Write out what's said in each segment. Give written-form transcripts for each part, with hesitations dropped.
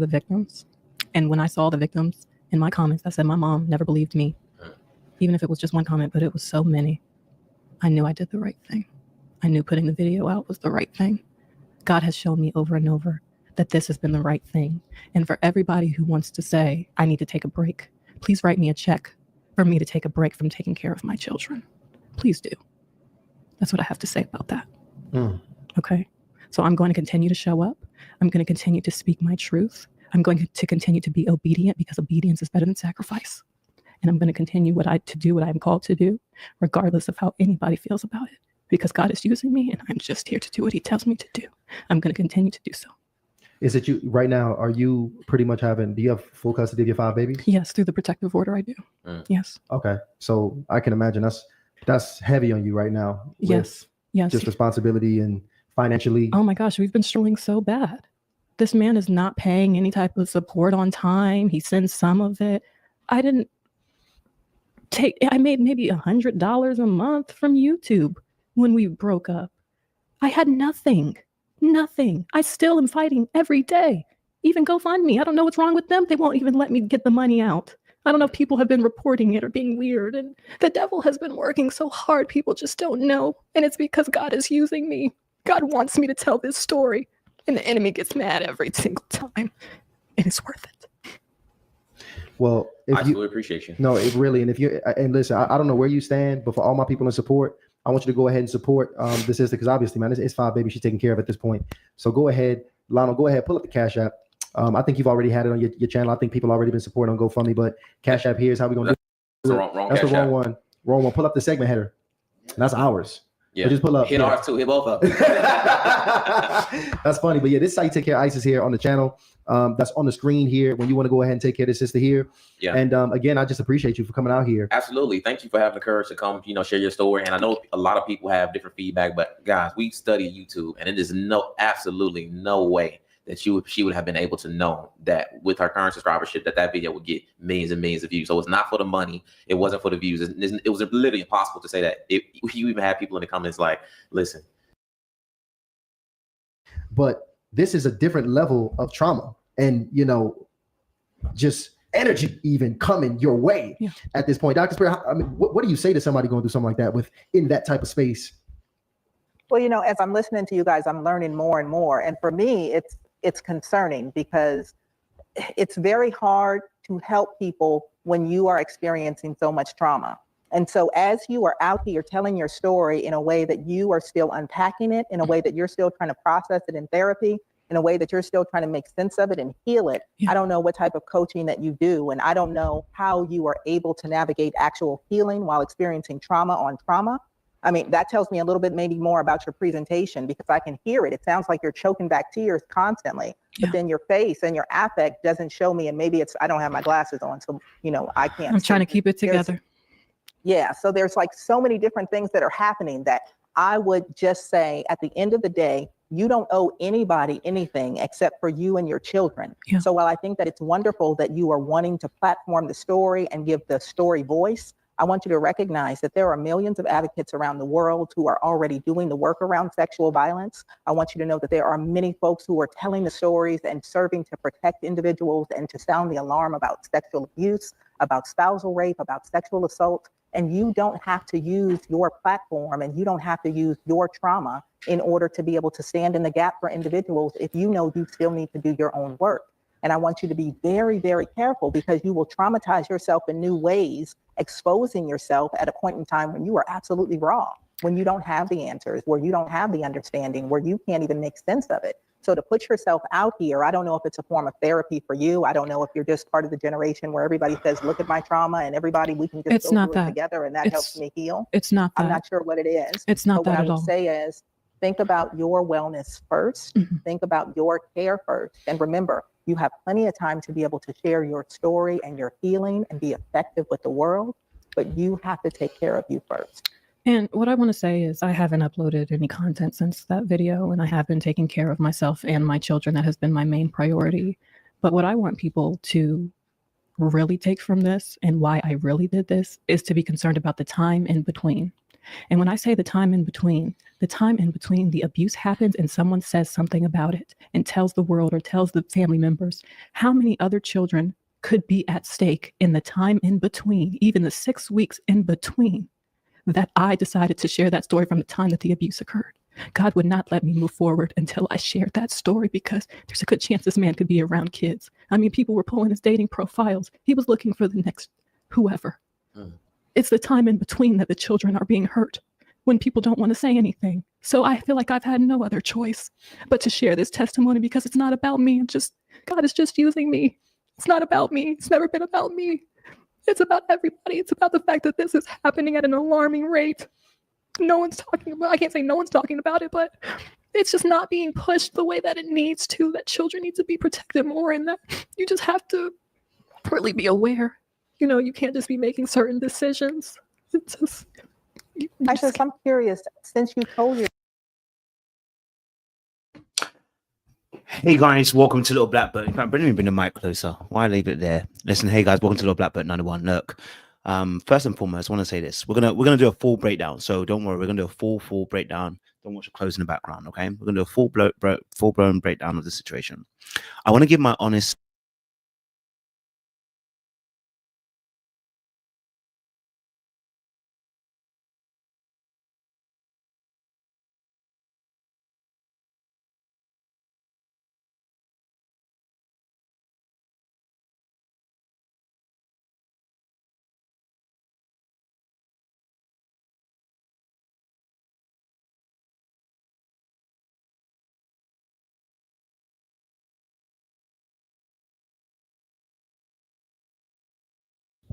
the victims. And when I saw the victims in my comments, I said, my mom never believed me, even if it was just one comment, but it was so many. I knew I did the right thing. I knew putting the video out was the right thing. God has shown me over and over that this has been the right thing. And for everybody who wants to say, I need to take a break, please write me a check for me to take a break from taking care of my children. Please do. That's what I have to say about that. Okay. So I'm going to continue to show up. I'm going to continue to speak my truth. I'm going to continue to be obedient, because obedience is better than sacrifice. And I'm going to continue to do what I'm called to do, regardless of how anybody feels about it, because God is using me and I'm just here to do what he tells me to do. I'm going to continue to do so. Is it you right now? Are you pretty much do you have full custody of your 5 babies? Yes, through the protective order, I do. Yes. Okay. So I can imagine that's heavy on you right now. Yes. Yes. Just responsibility and financially. Oh my gosh, we've been struggling so bad. This man is not paying any type of support on time. He sends some of it. I made maybe $100 a month from YouTube when we broke up. I had nothing. I still am fighting every day. Even GoFundMe. I don't know what's wrong with them. They won't even let me get the money out. I don't know if people have been reporting it or being weird. And the devil has been working so hard. People just don't know. And it's because God is using me. God wants me to tell this story. And the enemy gets mad every single time. And it's worth it. Well, I really appreciate you. No, it really. And listen, I don't know where you stand, but for all my people in support, I want you to go ahead and support the sister, because obviously, man, it's 5 babies she's taking care of at this point. So go ahead, Lionel, pull up the Cash App. I think you've already had it on your channel. I think people already been supporting on GoFundMe, but Cash App here is how we're going to do it. That's the wrong one. Wrong one. Pull up the segment header. And that's ours. Yeah. So just pull up. Hit ours too. Hit both up. That's funny. But yeah, this is how you take care of ISIS here on the channel. That's on the screen here when you want to go ahead and take care of the sister here. Yeah. And again, I just appreciate you for coming out here. Absolutely. Thank you for having the courage to come, share your story. And I know a lot of people have different feedback, but guys, we study YouTube, and it is absolutely no way that she would have been able to know that with her current subscribership that video would get millions and millions of views. So it's not for the money. It wasn't for the views. It was literally impossible to say that. You even had people in the comments like, listen. But this is a different level of trauma and, just energy even coming your way at this point. Dr. Spirit, I mean, what do you say to somebody going through something like that in that type of space? Well, as I'm listening to you guys, I'm learning more and more. And for me, it's concerning, because it's very hard to help people when you are experiencing so much trauma. And so as you are out here telling your story in a way that you are still unpacking it, in a way that you're still trying to process it in therapy, in a way that you're still trying to make sense of it and heal it. I don't know what type of coaching that you do, and I don't know how you are able to navigate actual healing while experiencing trauma on trauma. I mean, that tells me a little bit maybe more about your presentation, because I can hear it. It sounds like you're choking back tears constantly, but then your face and your affect doesn't show me. And maybe I don't have my glasses on, so, I can't. I'm trying to keep it together. So there's like so many different things that are happening that I would just say at the end of the day, you don't owe anybody anything except for you and your children. So while I think that it's wonderful that you are wanting to platform the story and give the story voice, I want you to recognize that there are millions of advocates around the world who are already doing the work around sexual violence. I want you to know that there are many folks who are telling the stories and serving to protect individuals and to sound the alarm about sexual abuse, about spousal rape, about sexual assault. And you don't have to use your platform, and you don't have to use your trauma in order to be able to stand in the gap for individuals if you know you still need to do your own work. And I want you to be very, very careful, because you will traumatize yourself in new ways, exposing yourself at a point in time when you are absolutely raw, when you don't have the answers, where you don't have the understanding, where you can't even make sense of it. So to put yourself out here, I don't know if it's a form of therapy for you. I don't know if you're just part of the generation where everybody says, look at my trauma, and everybody, we can just go through it together, and that helps me heal. It's not that. I'm not sure what it is. It's not that at all. What I would say is, think about your wellness first. Think about your care first. And remember, you have plenty of time to be able to share your story and your healing and be effective with the world, but you have to take care of you first. And what I want to say is I haven't uploaded any content since that video, and I have been taking care of myself and my children. That has been my main priority. But what I want people to really take from this, and why I really did this, is to be concerned about the time in between. And when I say the time in between, the abuse happens and someone says something about it and tells the world or tells the family members, how many other children could be at stake in the time in between, even the 6 weeks in between, that I decided to share that story from the time that the abuse occurred. God would not let me move forward until I shared that story, because there's a good chance this man could be around kids. I mean, people were pulling his dating profiles. He was looking for the next whoever. It's the time in between that the children are being hurt, when people don't want to say anything. So I feel like I've had no other choice but to share this testimony, because it's not about me. God is just using me. It's not about me. It's never been about me. It's about everybody. It's about the fact that this is happening at an alarming rate. No one's talking about, I can't say no one's talking about it, but it's just not being pushed the way that it needs to, that children need to be protected more, and that you just have to really be aware. You can't just be making certain decisions. It's just, I'm curious, since you told your Hey guys, welcome to Little Blackbird. In fact, bring the mic closer. Why leave it there? Listen, hey guys, welcome to Little Blackbird 91. Look, first and foremost, I want to say this. We're gonna do a full breakdown. So don't worry, we're gonna do a full breakdown. Don't watch it close in the background, okay? We're gonna do a full blown breakdown of the situation. I want to give my honest.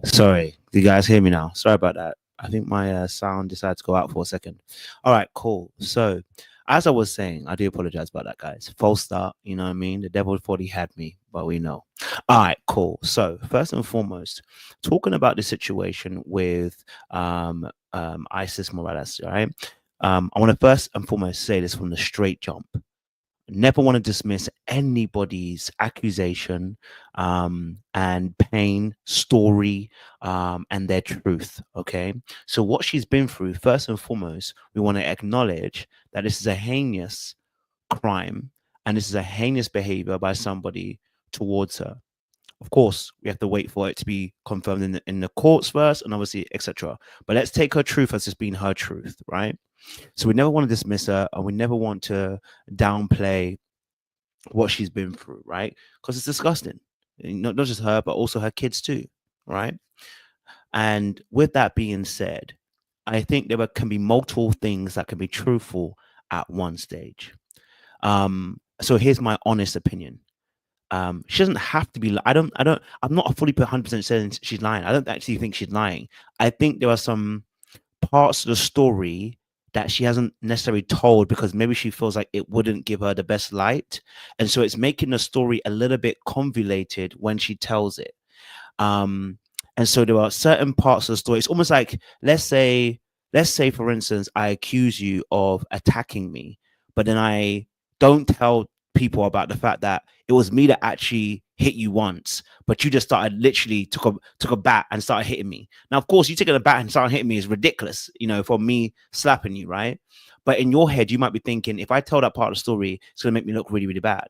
Sorry, do you guys hear me now? Sorry about that. I think my sound decided to go out for a second. All right, cool. So, as I was saying, I do apologize about that, guys. False start, you know what I mean? The devil thought he had me, but we know. All right, cool. So, first and foremost, talking about the situation with ISIS Morales, all right? I want to first and foremost say this from the straight jump. Never want to dismiss anybody's accusation and pain, story, and their truth. Okay. So, what she's been through, first and foremost, we want to acknowledge that this is a heinous crime and this is a heinous behavior by somebody towards her. Of course, we have to wait for it to be confirmed in the courts first, and obviously, etc. But let's take her truth as just being her truth, right? So we never want to dismiss her, and we never want to downplay what she's been through, right? Because it's disgusting. Not just her, but also her kids too, right? And with that being said, I think there can be multiple things that can be truthful at one stage. So here's my honest opinion. She doesn't have to be. I'm not fully 100% saying she's lying. I don't actually think she's lying. I think there are some parts of the story that she hasn't necessarily told because maybe she feels like it wouldn't give her the best light, and so it's making the story a little bit convoluted when she tells it. And so there are certain parts of the story. It's almost like, let's say for instance, I accuse you of attacking me, but then I don't tell people about the fact that it was me that actually hit you once, but you just started literally took a bat and started hitting me. Now, of course, you taking a bat and starting hitting me is ridiculous, for me slapping you, right? But in your head, you might be thinking, if I tell that part of the story, it's going to make me look really, really bad.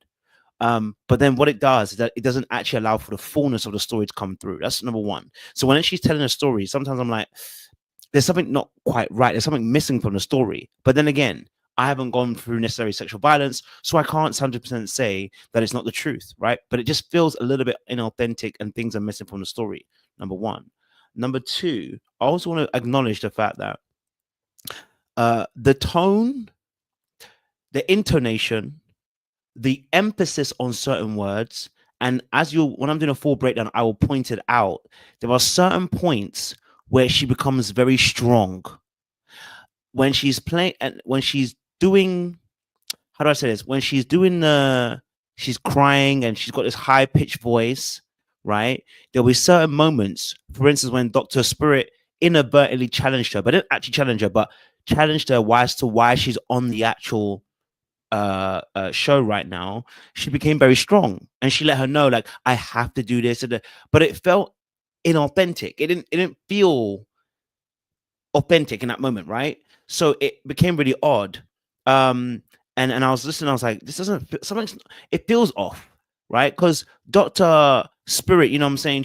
But then what it does is that it doesn't actually allow for the fullness of the story to come through. That's number one. So when she's telling a story, sometimes I'm like, there's something not quite right. There's something missing from the story. But then again, I haven't gone through necessarily sexual violence, so I can't 100% say that it's not the truth, right? But it just feels a little bit inauthentic and things are missing from the story, number one. Number two, I also want to acknowledge the fact that the tone, the intonation, the emphasis on certain words, and when I'm doing a full breakdown, I will point it out. There are certain points where she becomes very strong. When she's playing and when she's doing, how do I say this? When she's doing she's crying and she's got this high pitched voice, right? There'll be certain moments, for instance, when Dr. Spirit inadvertently challenged her, but didn't actually challenge her, but challenged her as to why she's on the actual show right now. She became very strong and she let her know, like, I have to do this, but it felt inauthentic. It didn't feel authentic in that moment, right? So it became really odd. And I was listening, I was like, this doesn't, something, it feels off, right? Because Dr. Spirit, you know what I'm saying?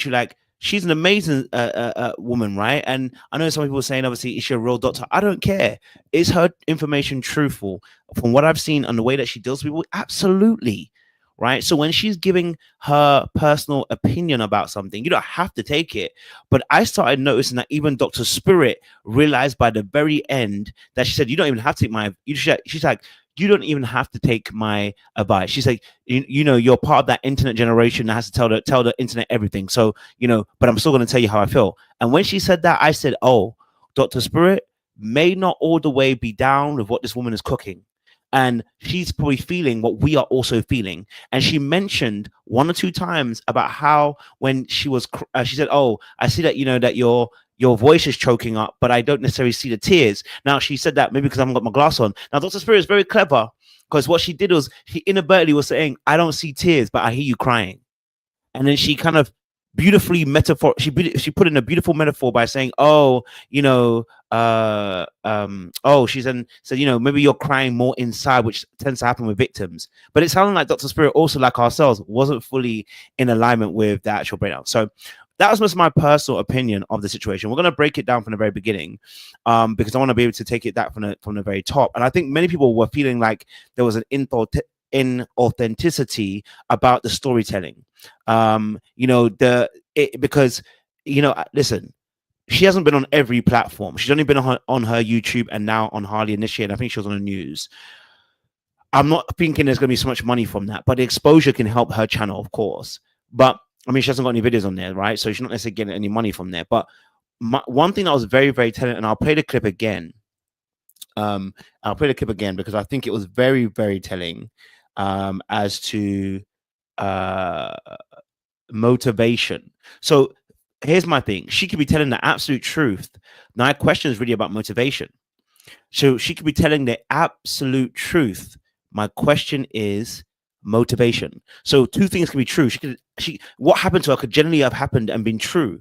She's an amazing woman, right? And I know some people are saying, obviously, is she a real doctor? I don't care. Is her information truthful? From what I've seen and the way that she deals with people, absolutely, right? So when she's giving her personal opinion about something, you don't have to take it. But I started noticing that even Dr. Spirit realized by the very end that she said, you don't even have to take my, she's like, you don't even have to take my advice. She's like, you know, you're part of that internet generation that has to tell the internet everything. So, you know, but I'm still going to tell you how I feel. And when she said that, I said, oh, Dr. Spirit may not all the way be down with what this woman is cooking. And she's probably feeling what we are also feeling. And she mentioned 1 or 2 times about how when she was, she said, oh, I see that, you know, that your voice is choking up, but I don't necessarily see the tears. Now, she said that maybe because I haven't got my glass on. Now, Dr. Spirit is very clever, because what she did was she inadvertently was saying, I don't see tears, but I hear you crying. And then she kind of beautifully she put in a beautiful metaphor by saying, oh, you know, she said, you know, maybe you're crying more inside, which tends to happen with victims. But it sounded like Dr. Spirit, also like ourselves, wasn't fully in alignment with the actual breakdown. So that was just my personal opinion of the situation. We're going to break it down from the very beginning, because I want to be able to take it that from the very top. And I think many people were feeling like there was an inauthenticity about the storytelling. You know, because, you know, listen, she hasn't been on every platform. She's only been on her YouTube and now on Hardly Initiated. I think she was on the news. I'm not thinking there's going to be so much money from that, but the exposure can help her channel, of course. But I mean, she hasn't got any videos on there, right? So she's not necessarily getting any money from there. But one thing that was very, very telling, and I'll play the clip again. Because I think it was very, very telling as to motivation. So here's my thing. She could be telling the absolute truth. Now, my question is really about motivation. So she could be telling the absolute truth. My question is motivation. So 2 things can be true. What happened to her could generally have happened and been true,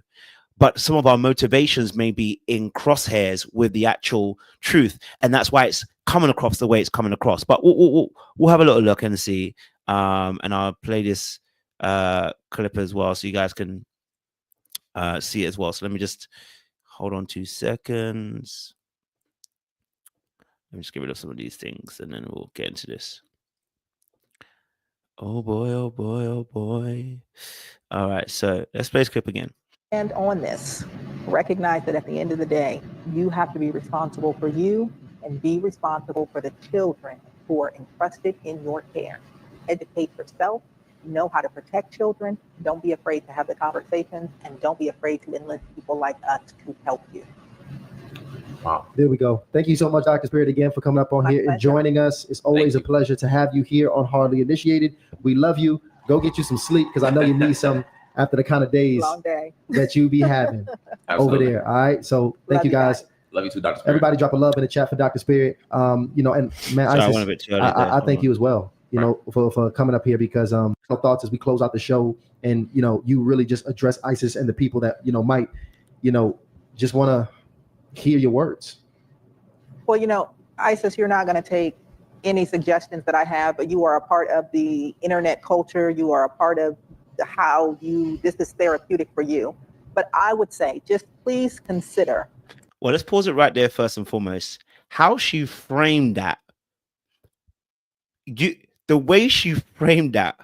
but some of our motivations may be in crosshairs with the actual truth, and that's why it's coming across the way it's coming across. But we'll have a little look and see, and I'll play this clip as well so you guys can see it as well. So let me just hold on 2 seconds. Let me just get rid of some of these things and then we'll get into this. Oh boy, oh boy, oh boy. All right, so let's play this clip again. And on this, recognize that at the end of the day, you have to be responsible for you and be responsible for the children who are entrusted in your care. Educate yourself, know how to protect children, don't be afraid to have the conversations, and don't be afraid to enlist people like us to help you. Wow. There we go. Thank you so much, Dr. Spirit, again, for coming up on here and joining us. It's always a pleasure to have you here on Hardly Initiated. We love you. Go get you some sleep, because I know you need some after the kind of days that you be having over there. All right. So thank you guys. Love you too, Dr. Spirit. Everybody drop a love in the chat for Dr. Spirit. You know, and man, I thank you as well, you know, for coming up here, because thoughts as we close out the show, and you know, you really just address ISIS and the people that, you know, might, you know, just want to hear your words. Well, you know, Isis, you're not going to take any suggestions that I have, but you are a part of the internet culture. You are a part of this is therapeutic for you. But I would say, just please consider. Well, let's pause it right there first and foremost. How she framed that, the way she framed that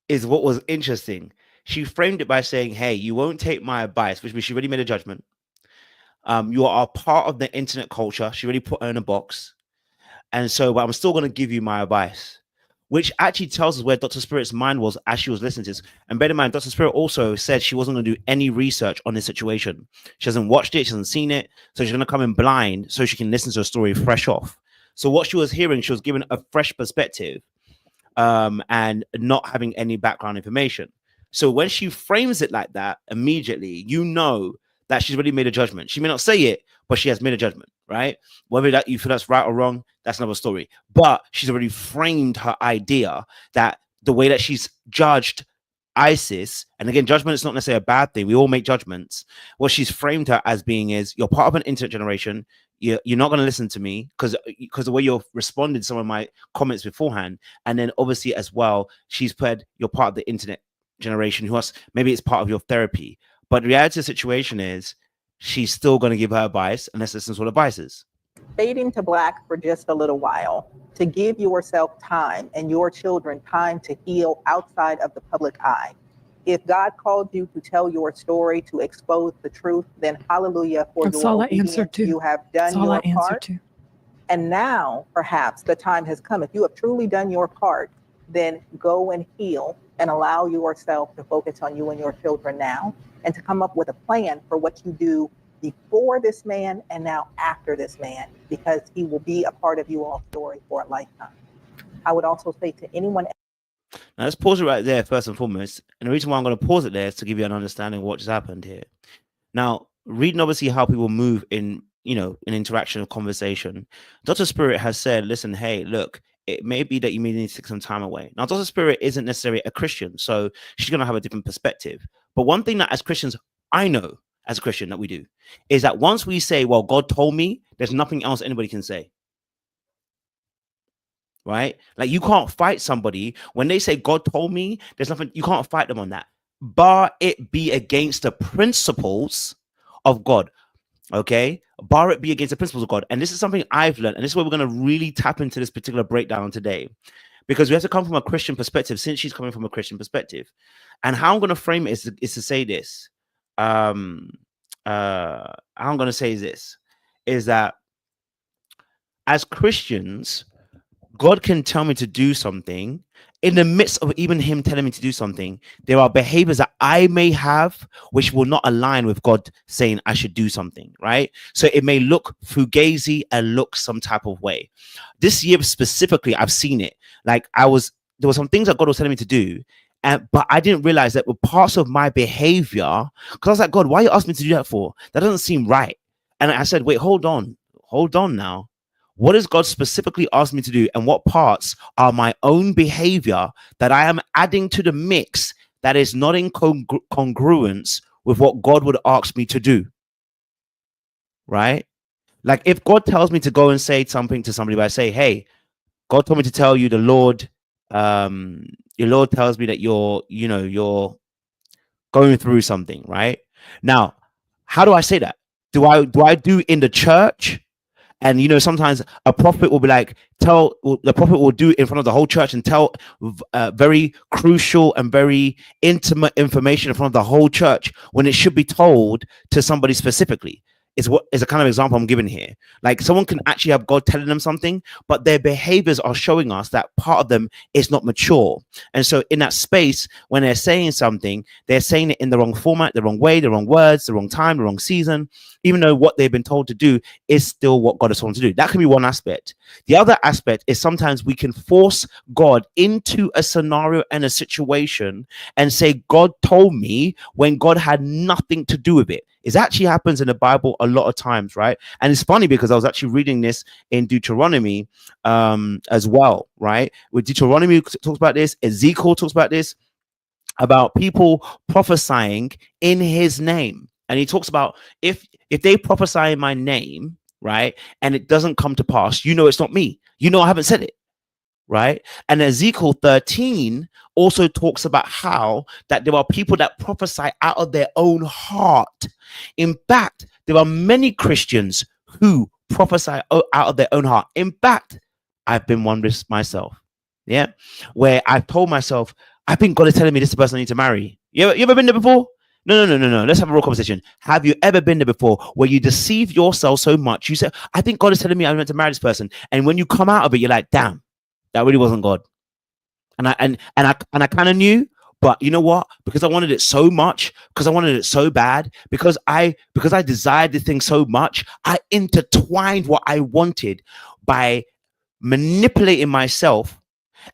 is what was interesting. She framed it by saying, hey, you won't take my advice, which means she already made a judgment. You are a part of the internet culture. She already put her in a box. And so, but I'm still going to give you my advice, which actually tells us where Dr. Spirit's mind was as she was listening to this. And bear in mind, Dr. Spirit also said she wasn't going to do any research on this situation. She hasn't watched it. She hasn't seen it. So she's going to come in blind so she can listen to a story fresh off. So what she was hearing, she was given a fresh perspective and not having any background information. So when she frames it like that, immediately, you know that she's already made a judgment. She may not say it, but she has made a judgment, right? Whether that you feel that's right or wrong, that's another story. But she's already framed her idea that the way that she's judged ISIS, and again, judgment is not necessarily a bad thing. We all make judgments. What she's framed her as being is, you're part of an internet generation. You're not going to listen to me because the way you've responded to some of my comments beforehand. And then obviously as well, she's put, you're part of the internet generation who has, maybe it's part of your therapy. But the reality of the situation is she's still going to give her advice unless this is what advice is. Fading to black for just a little while, to give yourself time and your children time to heal outside of the public eye. If God called you to tell your story, to expose the truth, then hallelujah for That's your all I obedience. answered to. You have That's done all I your answered part. to. And now perhaps the time has come. If you have truly done your part, then go and heal and allow yourself to focus on you and your children now, and to come up with a plan for what you do before this man and now after this man, because he will be a part of you all's story for a lifetime. I would also say to anyone. Now let's pause it right there first and foremost. And the reason why I'm going to pause it there is to give you an understanding of what just happened here. Now, reading obviously how people move in, in interaction or conversation, Dr. Spirit has said, listen, hey, look, it may be that you may need to take some time away. Now, Dr. Spirit isn't necessarily a Christian, so she's going to have a different perspective. But one thing that as Christians, I know as a Christian that we do is that once we say, well, God told me, there's nothing else anybody can say. Right? Like you can't fight somebody when they say God told me, there's nothing, you can't fight them on that, bar it be against the principles of God. Okay, bar it be against the principles of God. And this is something I've learned, and this is where we're going to really tap into this particular breakdown today, because we have to come from a Christian perspective, since she's coming from a Christian perspective. And how I'm going to frame it is to say this. How I'm going to say this is that as Christians, God can tell me to do something. In the midst of even him telling me to do something, there are behaviors that I may have which will not align with God saying I should do something, right? So it may look fugazi and look some type of way. This year specifically, I've seen it. Like there were some things that God was telling me to do, but I didn't realize that were parts of my behavior, because I was like, God, why are you asking me to do that for? That doesn't seem right. And I said, wait, hold on now. What does God specifically ask me to do? And what parts are my own behavior that I am adding to the mix that is not in congruence with what God would ask me to do? Right? Like if God tells me to go and say something to somebody, but I say, hey, God told me to tell you the Lord, your Lord tells me that you're going through something, right? Now, how do I say that? Do I do in the church? And sometimes a prophet will be like, the prophet will do it in front of the whole church and tell very crucial and very intimate information in front of the whole church, when it should be told to somebody specifically. Is a kind of example I'm giving here. Like someone can actually have God telling them something, but their behaviors are showing us that part of them is not mature. And so in that space, when they're saying something, they're saying it in the wrong format, the wrong way, the wrong words, the wrong time, the wrong season, even though what they've been told to do is still what God has told them to do. That can be one aspect. The other aspect is sometimes we can force God into a scenario and a situation and say, God told me, when God had nothing to do with it. It actually happens in the Bible a lot of times, right? And it's funny because I was actually reading this in Deuteronomy as well, right? With Deuteronomy talks about this, Ezekiel talks about this, about people prophesying in his name. And he talks about if they prophesy in my name, right, and it doesn't come to pass, it's not me. I haven't said it. Right. And Ezekiel 13 also talks about how that there are people that prophesy out of their own heart. In fact, there are many Christians who prophesy out of their own heart. In fact, I've been one myself. Yeah. Where I've told myself, I think God is telling me this is the person I need to marry. You ever been there before? No. Let's have a real conversation. Have you ever been there before where you deceive yourself so much? You say, I think God is telling me I'm meant to marry this person. And when you come out of it, you're like, damn. That really wasn't God. And I kind of knew, but you know what? Because I wanted it so much, because I wanted it so bad, because I desired the thing so much, I intertwined what I wanted by manipulating myself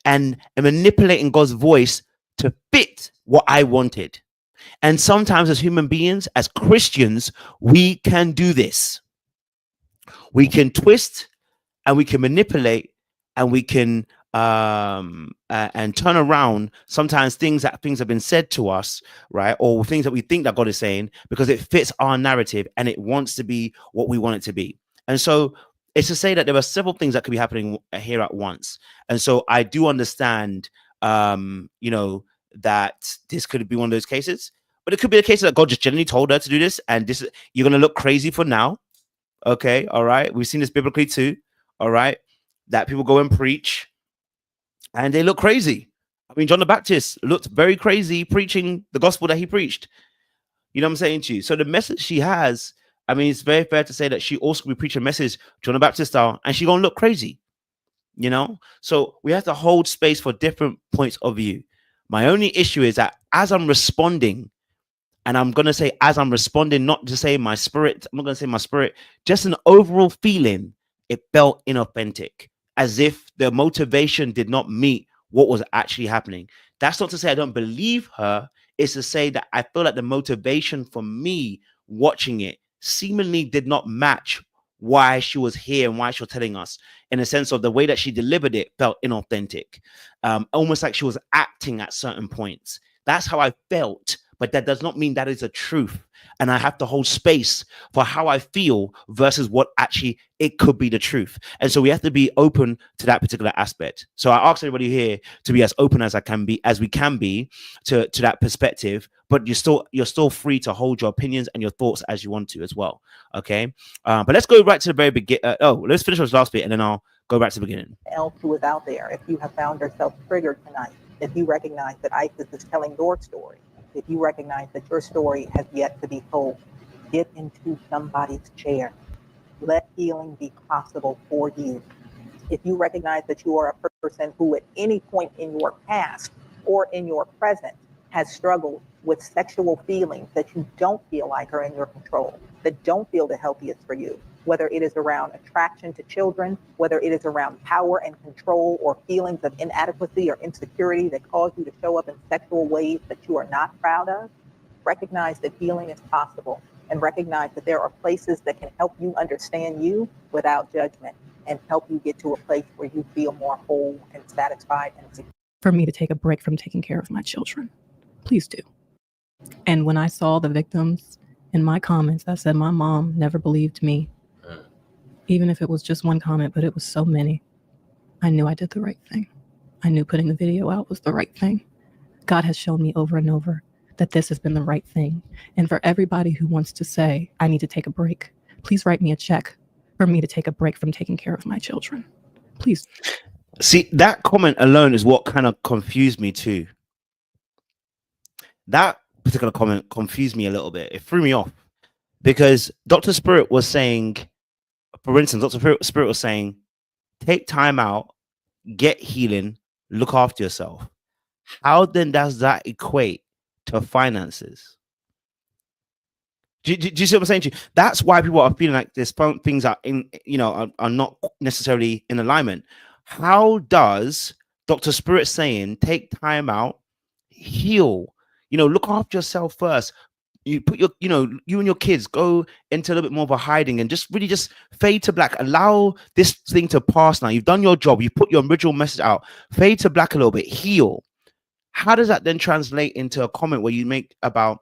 and manipulating God's voice to fit what I wanted. And sometimes as human beings, as Christians, we can do this. We can twist and we can manipulate and we can and turn around sometimes things that have been said to us, right, or things that we think that God is saying, because it fits our narrative and it wants to be what we want it to be. And so it's to say that there are several things that could be happening here at once. And so I do understand, you know, that this could be one of those cases, but it could be a case that God just generally told her to do this, and this, you're gonna look crazy for now. Okay, all right, we've seen this biblically too. All right, that people go and preach and they look crazy. I mean, John the Baptist looked very crazy preaching the gospel that he preached. You know what I'm saying to you? So the message she has, I mean, it's very fair to say that she also will preach a message John the Baptist style, and she gonna look crazy. You know, so we have to hold space for different points of view. My only issue is that as I'm responding, and I'm gonna say as I'm responding, not to say my spirit, I'm not gonna say my spirit, just an overall feeling, it felt inauthentic, as if the motivation did not meet what was actually happening. That's not to say I don't believe her, it's to say that I feel like the motivation for me watching it seemingly did not match why she was here and why she was telling us, in a sense of the way that she delivered it felt inauthentic, almost like she was acting at certain points. That's how I felt, but that does not mean that is a truth. And I have to hold space for how I feel versus what actually it could be the truth. And so we have to be open to that particular aspect. So I ask everybody here to be as open as we can be to that perspective, but you're still free to hold your opinions and your thoughts as you want to as well. Okay. But let's go right to the very beginning. Let's finish this last bit and then I'll go back to the beginning. Else who is out there, if you have found yourself triggered tonight, if you recognize that ISIS is telling your story, if you recognize that your story has yet to be told, get into somebody's chair. Let healing be possible for you. If you recognize that you are a person who at any point in your past or in your present has struggled with sexual feelings that you don't feel like are in your control, that don't feel the healthiest for you, whether it is around attraction to children, whether it is around power and control or feelings of inadequacy or insecurity that cause you to show up in sexual ways that you are not proud of, recognize that healing is possible and recognize that there are places that can help you understand you without judgment and help you get to a place where you feel more whole and satisfied and secure. For me to take a break from taking care of my children, please do. And when I saw the victims in my comments, I said my mom never believed me. Even if it was just one comment, but it was so many. I knew I did the right thing. I knew putting the video out was the right thing. God has shown me over and over that this has been the right thing. And for everybody who wants to say, I need to take a break, please write me a check for me to take a break from taking care of my children. Please. See, that comment alone is what kind of confused me too. That particular comment confused me a little bit. It threw me off because Dr. Spirit was saying, for instance, Dr. Spirit was saying, take time out, get healing, look after yourself. How then does that equate to finances? Do you see what I'm saying to you? That's why people are feeling like this things are in, you know, are not necessarily in alignment. How does Dr. Spirit saying take time out, heal, you know, look after yourself first? You put your, you know, you and your kids go into a little bit more of a hiding and just really just fade to black. Allow this thing to pass now. You've done your job. You put your original message out. Fade to black a little bit. Heal. How does that then translate into a comment where you make about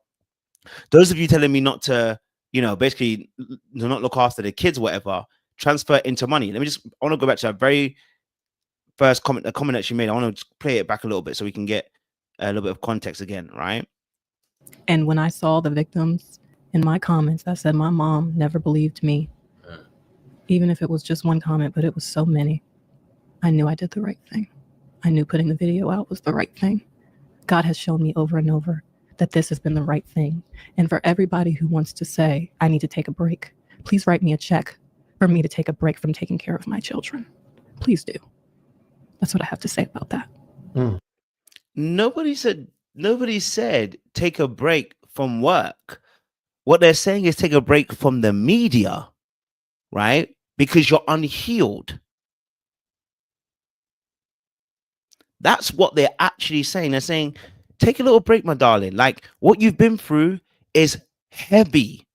those of you telling me not to, you know, basically not look after the kids, whatever, transfer into money? I want to go back to that very first comment, the comment that she made. I want to play it back a little bit so we can get a little bit of context again, right? And when I saw the victims in my comments, I said my mom never believed me. Even if it was just one comment, but it was so many. I knew I did the right thing. I knew putting the video out was the right thing. God has shown me over and over that this has been the right thing. And for everybody who wants to say, I need to take a break, please write me a check for me to take a break from taking care of my children. Please do. That's what I have to say about that. Nobody said take a break from work. What they're saying is take a break from the media, right? Because you're unhealed. That's what they're actually saying. They're saying, take a little break, my darling. Like, what you've been through is heavy,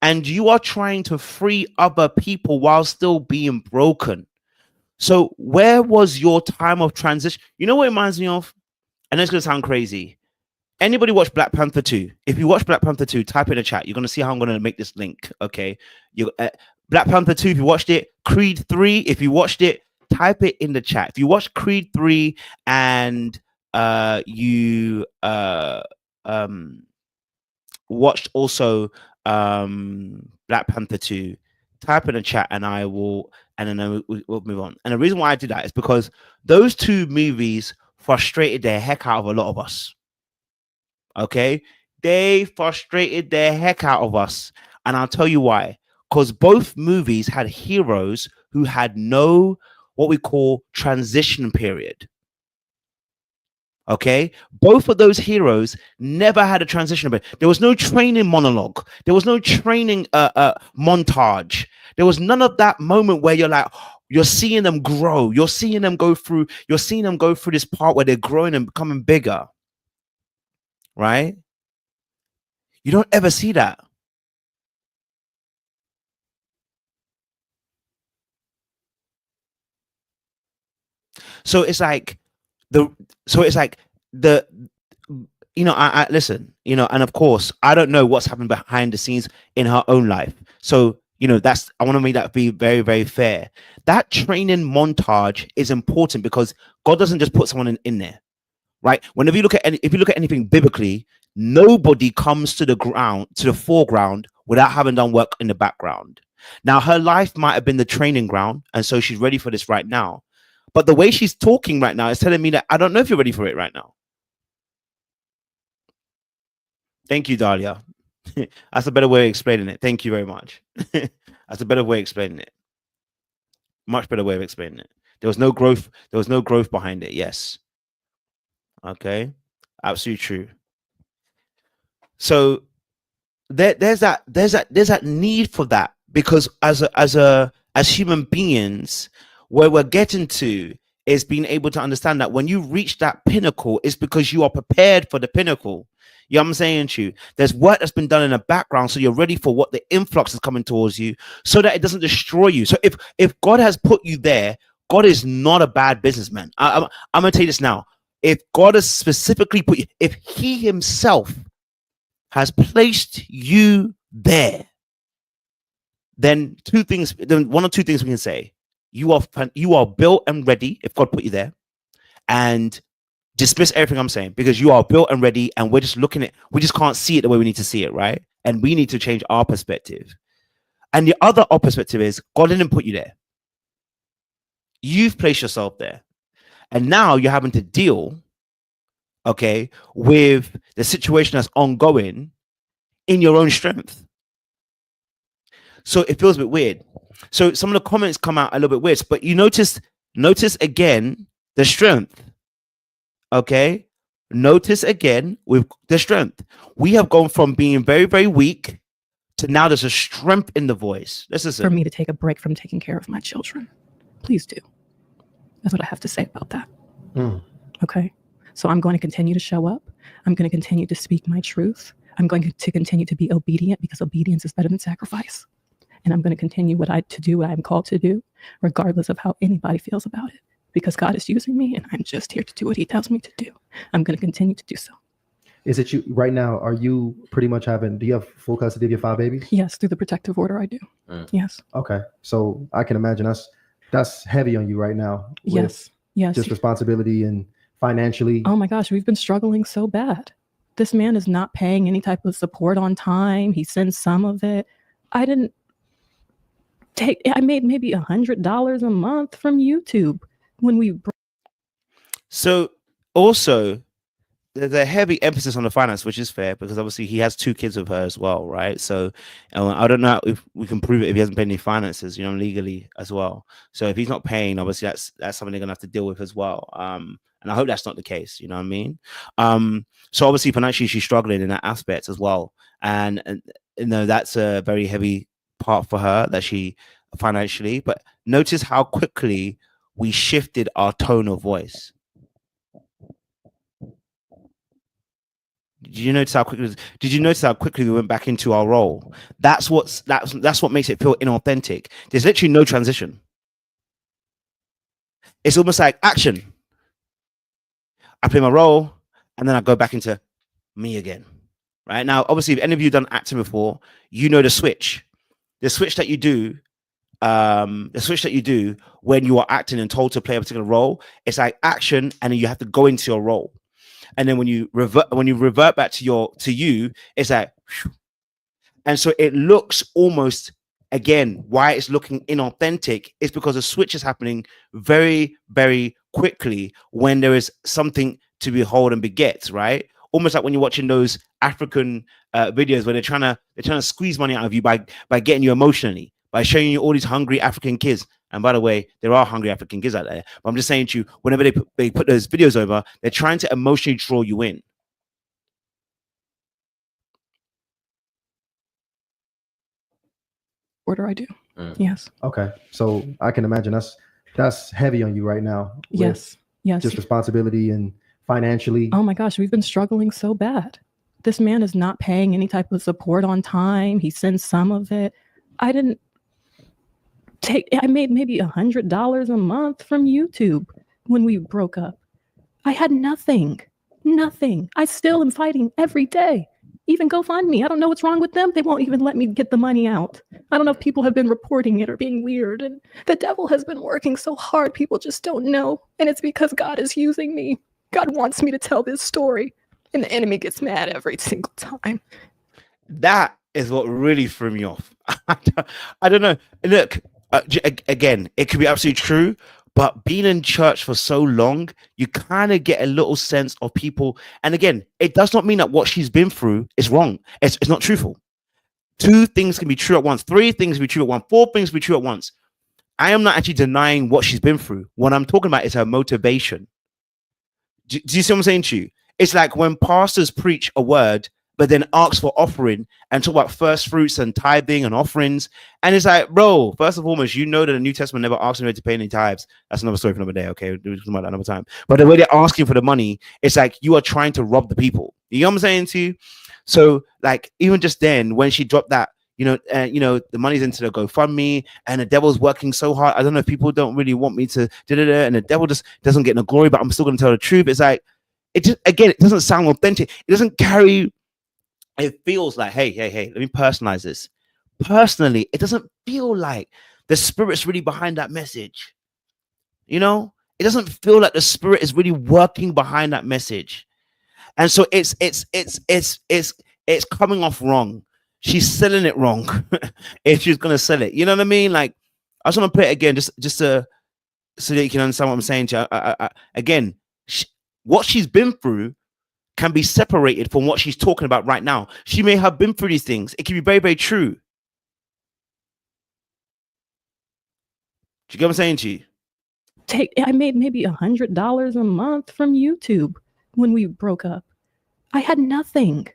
and you are trying to free other people while still being broken. So where was your time of transition? You know what it reminds me of? And it's gonna sound crazy. Anybody watch Black Panther 2? If you watch Black Panther 2, type in the chat. You're gonna see how I'm gonna make this link. Okay. You Black Panther 2, if you watched it, Creed 3, if you watched it, type it in the chat. If you watch Creed 3 and you watched also Black Panther 2, type in the chat and I will, and then we'll move on. And the reason why I did that is because those two movies frustrated the heck out of a lot of us. Okay, they frustrated the heck out of us, and I'll tell you why. Because both movies had heroes who had no what we call transition period. Okay, both of those heroes never had a transition period. There was no training monologue. There was no training montage. There was none of that moment where you're like, you're seeing them grow. You're seeing them go through. You're seeing them go through this part where they're growing and becoming bigger. Right? You don't ever see that. So it's like the I listen, and of course I don't know what's happened behind the scenes in her own life. So that's, I want to make that be very, very fair. That training montage is important because God doesn't just put someone in there, right? Whenever you look at if you look at anything biblically, nobody comes to the foreground without having done work in the background. Now her life might have been the training ground, and so she's ready for this right now. But the way she's talking right now is telling me that I don't know if you're ready for it right now. Thank you, Dahlia. That's a better way of explaining it. Thank you very much. That's a better way of explaining it. Much better way of explaining it. There was no growth. There was no growth behind it. Yes. Okay. Absolutely true. So there's that need for that, because as human beings, where we're getting to is being able to understand that when you reach that pinnacle, it's because you are prepared for the pinnacle. You know what I'm saying to you? There's work that's been done in the background, so you're ready for what the influx is coming towards you, so that it doesn't destroy you. So if God has put you there, God is not a bad businessman. I'm gonna tell you this now. If God has specifically put you, if He Himself has placed you there, then one or two things we can say. You are built and ready if God put you there, and dismiss everything I'm saying, because you are built and ready, and we just can't see it the way we need to see it, right? And we need to change our perspective. And the other perspective is God didn't put you there. You've placed yourself there, and now you're having to deal, okay, with the situation that's ongoing in your own strength. So it feels a bit weird. So some of the comments come out a little bit weird, but you notice again the strength. Okay, notice again with the strength. We have gone from being very, very weak to now there's a strength in the voice. This is for me to take a break from taking care of my children. Please do. That's what I have to say about that. Okay, so I'm going to continue to show up. I'm going to continue to speak my truth. I'm going to continue to be obedient, because obedience is better than sacrifice. And I'm going to continue to do what I'm called to do, regardless of how anybody feels about it, because God is using me and I'm just here to do what He tells me to do. I'm going to continue to do so. Is it you right now? Are you pretty much do you have full custody of your 5 babies? Yes, through the protective order, I do. Yes. Okay. So I can imagine that's heavy on you right now. Yes. Just responsibility and financially. Oh my gosh, we've been struggling so bad. This man is not paying any type of support on time. He sends some of it. I made maybe $100 a month from YouTube when we. So also, there's a heavy emphasis on the finance, which is fair, because obviously he has 2 kids with her as well, right? So I don't know if we can prove it if he hasn't paid any finances, legally as well. So if he's not paying, obviously that's something they're gonna have to deal with as well. And I hope that's not the case. You know what I mean? So obviously financially she's struggling in that aspect as well, and that's a very heavy part for her, that she financially. But notice how quickly we shifted our tone of voice. Did you notice how quickly we went back into our role? That's what makes it feel inauthentic. There's literally no transition. It's almost like action. I play my role, and then I go back into me again. Right now, obviously, if any of you done acting before, you know the switch. The switch that you do, when you are acting and told to play a particular role, it's like action, and then you have to go into your role. And then when you revert back to you, it's like, whew. And so it looks almost, again, why it's looking inauthentic is because the switch is happening very, very quickly when there is something to behold and beget, right? Almost like when you're watching those African videos where they're trying to squeeze money out of you by getting you emotionally, by showing you all these hungry African kids. And by the way, there are hungry African kids out there. But I'm just saying to you, whenever they put those videos over, they're trying to emotionally draw you in. What do I do? Yes. Okay. So I can imagine that's heavy on you right now. with Yes. Yes. Just responsibility and financially. Oh my gosh, we've been struggling so bad. This man is not paying any type of support on time. He sends some of it. I made maybe $100 a month from YouTube when we broke up. I had nothing. I still am fighting every day. Even GoFundMe. I don't know what's wrong with them. They won't even let me get the money out. I don't know if people have been reporting it or being weird. And the devil has been working so hard. People just don't know. And it's because God is using me. God wants me to tell this story. And the enemy gets mad every single time. That is what really threw me off. I don't know. Look, again, it could be absolutely true, but being in church for so long, you kind of get a little sense of people. And again, it does not mean that what she's been through is wrong. It's not truthful. 2 things can be true at once. 3 things can be true at once. 4 things can be true at once. I am not actually denying what she's been through. What I'm talking about is her motivation. Do you see what I'm saying to you? It's like when pastors preach a word, but then ask for offering and talk about first fruits and tithing and offerings. And it's like, bro, first and foremost, you know that the New Testament never asks anybody to pay any tithes. That's another story for another day. Okay, we'll talk about that another time. But the way they're asking for the money, it's like you are trying to rob the people. You know what I'm saying to you? So, like, even just then, when she dropped that, the money's into the GoFundMe, and the devil's working so hard. I don't know if people don't really want me to and the devil just doesn't get no glory, but I'm still going to tell the truth. It's like, it doesn't sound authentic. It doesn't carry. It feels like, hey, let me personalize this. Personally, it doesn't feel like the Spirit's really behind that message. It doesn't feel like the Spirit is really working behind that message. And so it's coming off wrong. She's selling it wrong if she's gonna sell it. You know what I mean? Like, I just want to play it again, just so that you can understand what I'm saying to you. Again, what she's been through can be separated from what she's talking about right now. She may have been through these things. It can be very, very true. Do you get what I'm saying to you? I made maybe $100 a month from YouTube when we broke up. I had nothing.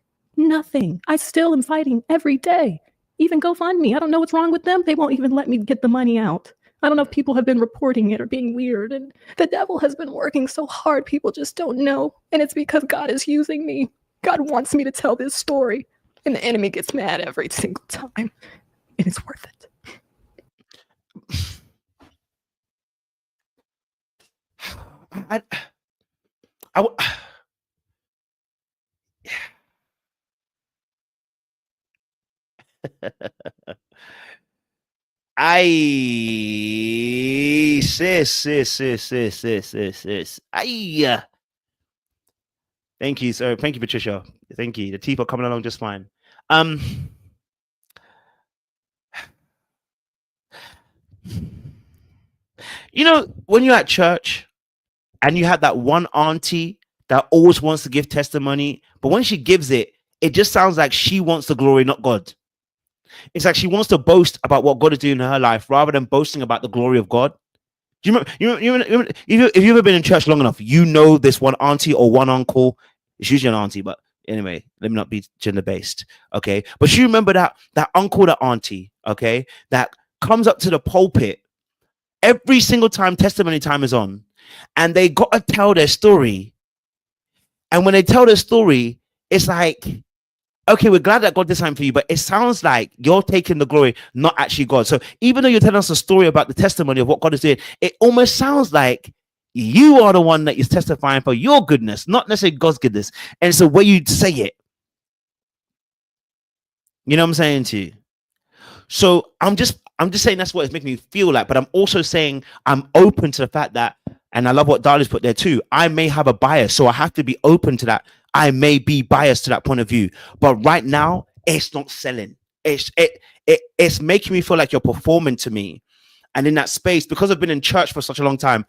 I still am fighting every day. Even GoFundMe. I don't know what's wrong with them. They won't even let me get the money out. I don't know if people have been reporting it or being weird. And the devil has been working so hard. People just don't know. And it's because God is using me. God wants me to tell this story. And the enemy gets mad every single time. And it's worth it. Sis. Thank you, sir. Thank you, Patricia. Thank you. The teeth are coming along just fine. When you're at church and you have that one auntie that always wants to give testimony, but when she gives it, it just sounds like she wants the glory, not God. It's like she wants to boast about what God is doing in her life rather than boasting about the glory of God. Do you remember if you've ever been in church long enough, you know this one auntie or one uncle. It's usually an auntie, but anyway, let me not be gender based. Okay. But you remember that uncle, that auntie, okay, that comes up to the pulpit every single time testimony time is on, and they got to tell their story. And when they tell their story, it's like, okay, we're glad that God did something for you, but it sounds like you're taking the glory, not actually God. So even though you're telling us a story about the testimony of what God is doing, it almost sounds like you are the one that is testifying for your goodness, not necessarily God's goodness. And it's the way you say it. You know what I'm saying to you? So I'm just saying that's what it's making me feel like, but I'm also saying I'm open to the fact that, and I love what Darla's put there too, I may have a bias, so I have to be open to that. I may be biased to that point of view, but right now it's not selling. It's making me feel like you're performing to me. And in that space, because I've been in church for such a long time,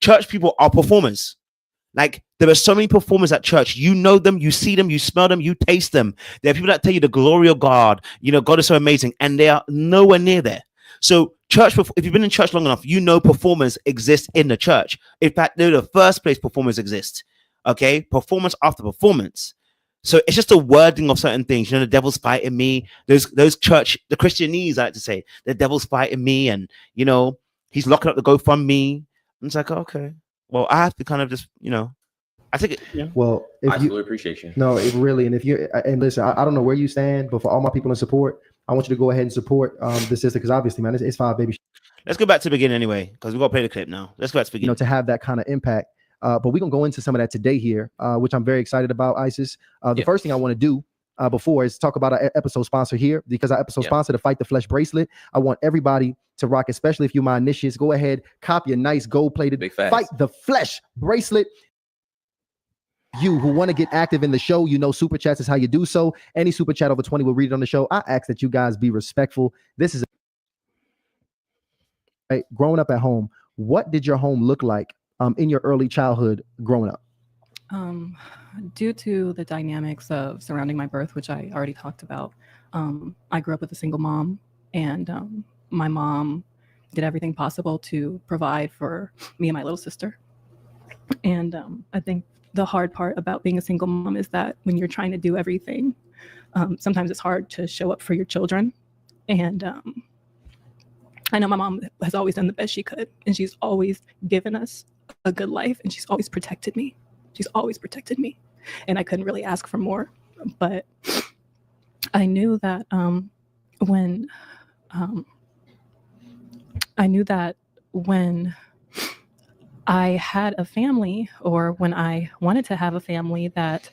church people are performers. Like, there are so many performers at church. You know them, you see them, you smell them, you taste them. There are people that tell you the glory of God. You know, God is so amazing, and they are nowhere near there. So church, if you've been in church long enough, you know performers exist in the church. In fact, they're the first place performers exist. Okay, performance after performance. So it's just a wording of certain things. You know, the devil's fighting me. Those church, the Christianese, I like to say, the devil's fighting me, and you know, he's locking up the GoFundMe. And it's like, okay, well, I have to kind of just, you know, I think it, yeah. Well, I really appreciate you. No, it really, and if you and listen, I don't know where you stand, but for all my people in support, I want you to go ahead and support the sister, because obviously, man, it's 5 baby. Let's go back to the beginning anyway, because we got to play the clip now. Let's go back to the beginning. You know, to have that kind of impact. But we're gonna go into some of that today here, which I'm very excited about, Isis. The first thing I want to do before is talk about our episode sponsor here, because our episode sponsor, the Fight the Flesh bracelet. I want everybody to rock, especially if you're my initiates. Go ahead, copy a nice gold-plated Fight the Flesh bracelet. You who want to get active in the show, you know, super chats is how you do so. Any super chat over 20, we'll read it on the show. I ask that you guys be respectful. This is right, growing up at home. What did your home look like in your early childhood growing up? Due to the dynamics of surrounding my birth, which I already talked about, I grew up with a single mom, and my mom did everything possible to provide for me and my little sister. And I think the hard part about being a single mom is that when you're trying to do everything, sometimes it's hard to show up for your children. And I know my mom has always done the best she could, and she's always given us a good life, and she's always protected me. She's always protected me, and I couldn't really ask for more. But I knew that when I had a family, or when I wanted to have a family, that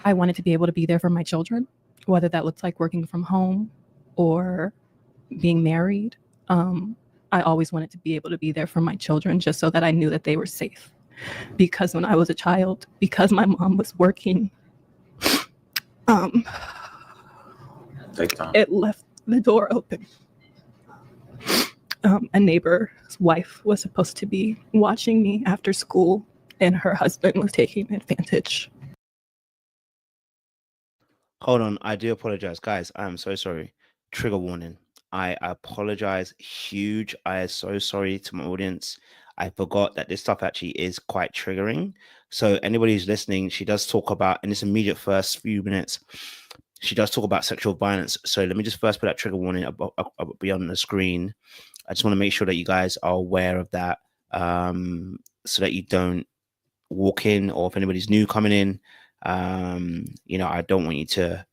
I wanted to be able to be there for my children, whether that looks like working from home or being married. I always wanted to be able to be there for my children, just so that I knew that they were safe. Because when I was a child, because my mom was working, it left the door open. A neighbor's wife was supposed to be watching me after school, and her husband was taking advantage. Hold on, I do apologize, guys. I am so sorry. Trigger warning. I apologize huge. I am so sorry to my audience. I forgot that this stuff actually is quite triggering. So anybody who's listening, she does talk about, in this immediate first few minutes, she does talk about sexual violence. So let me just first put that trigger warning up beyond the screen. I just want to make sure that you guys are aware of that, so that you don't walk in, or if anybody's new coming in, you know, I don't want you to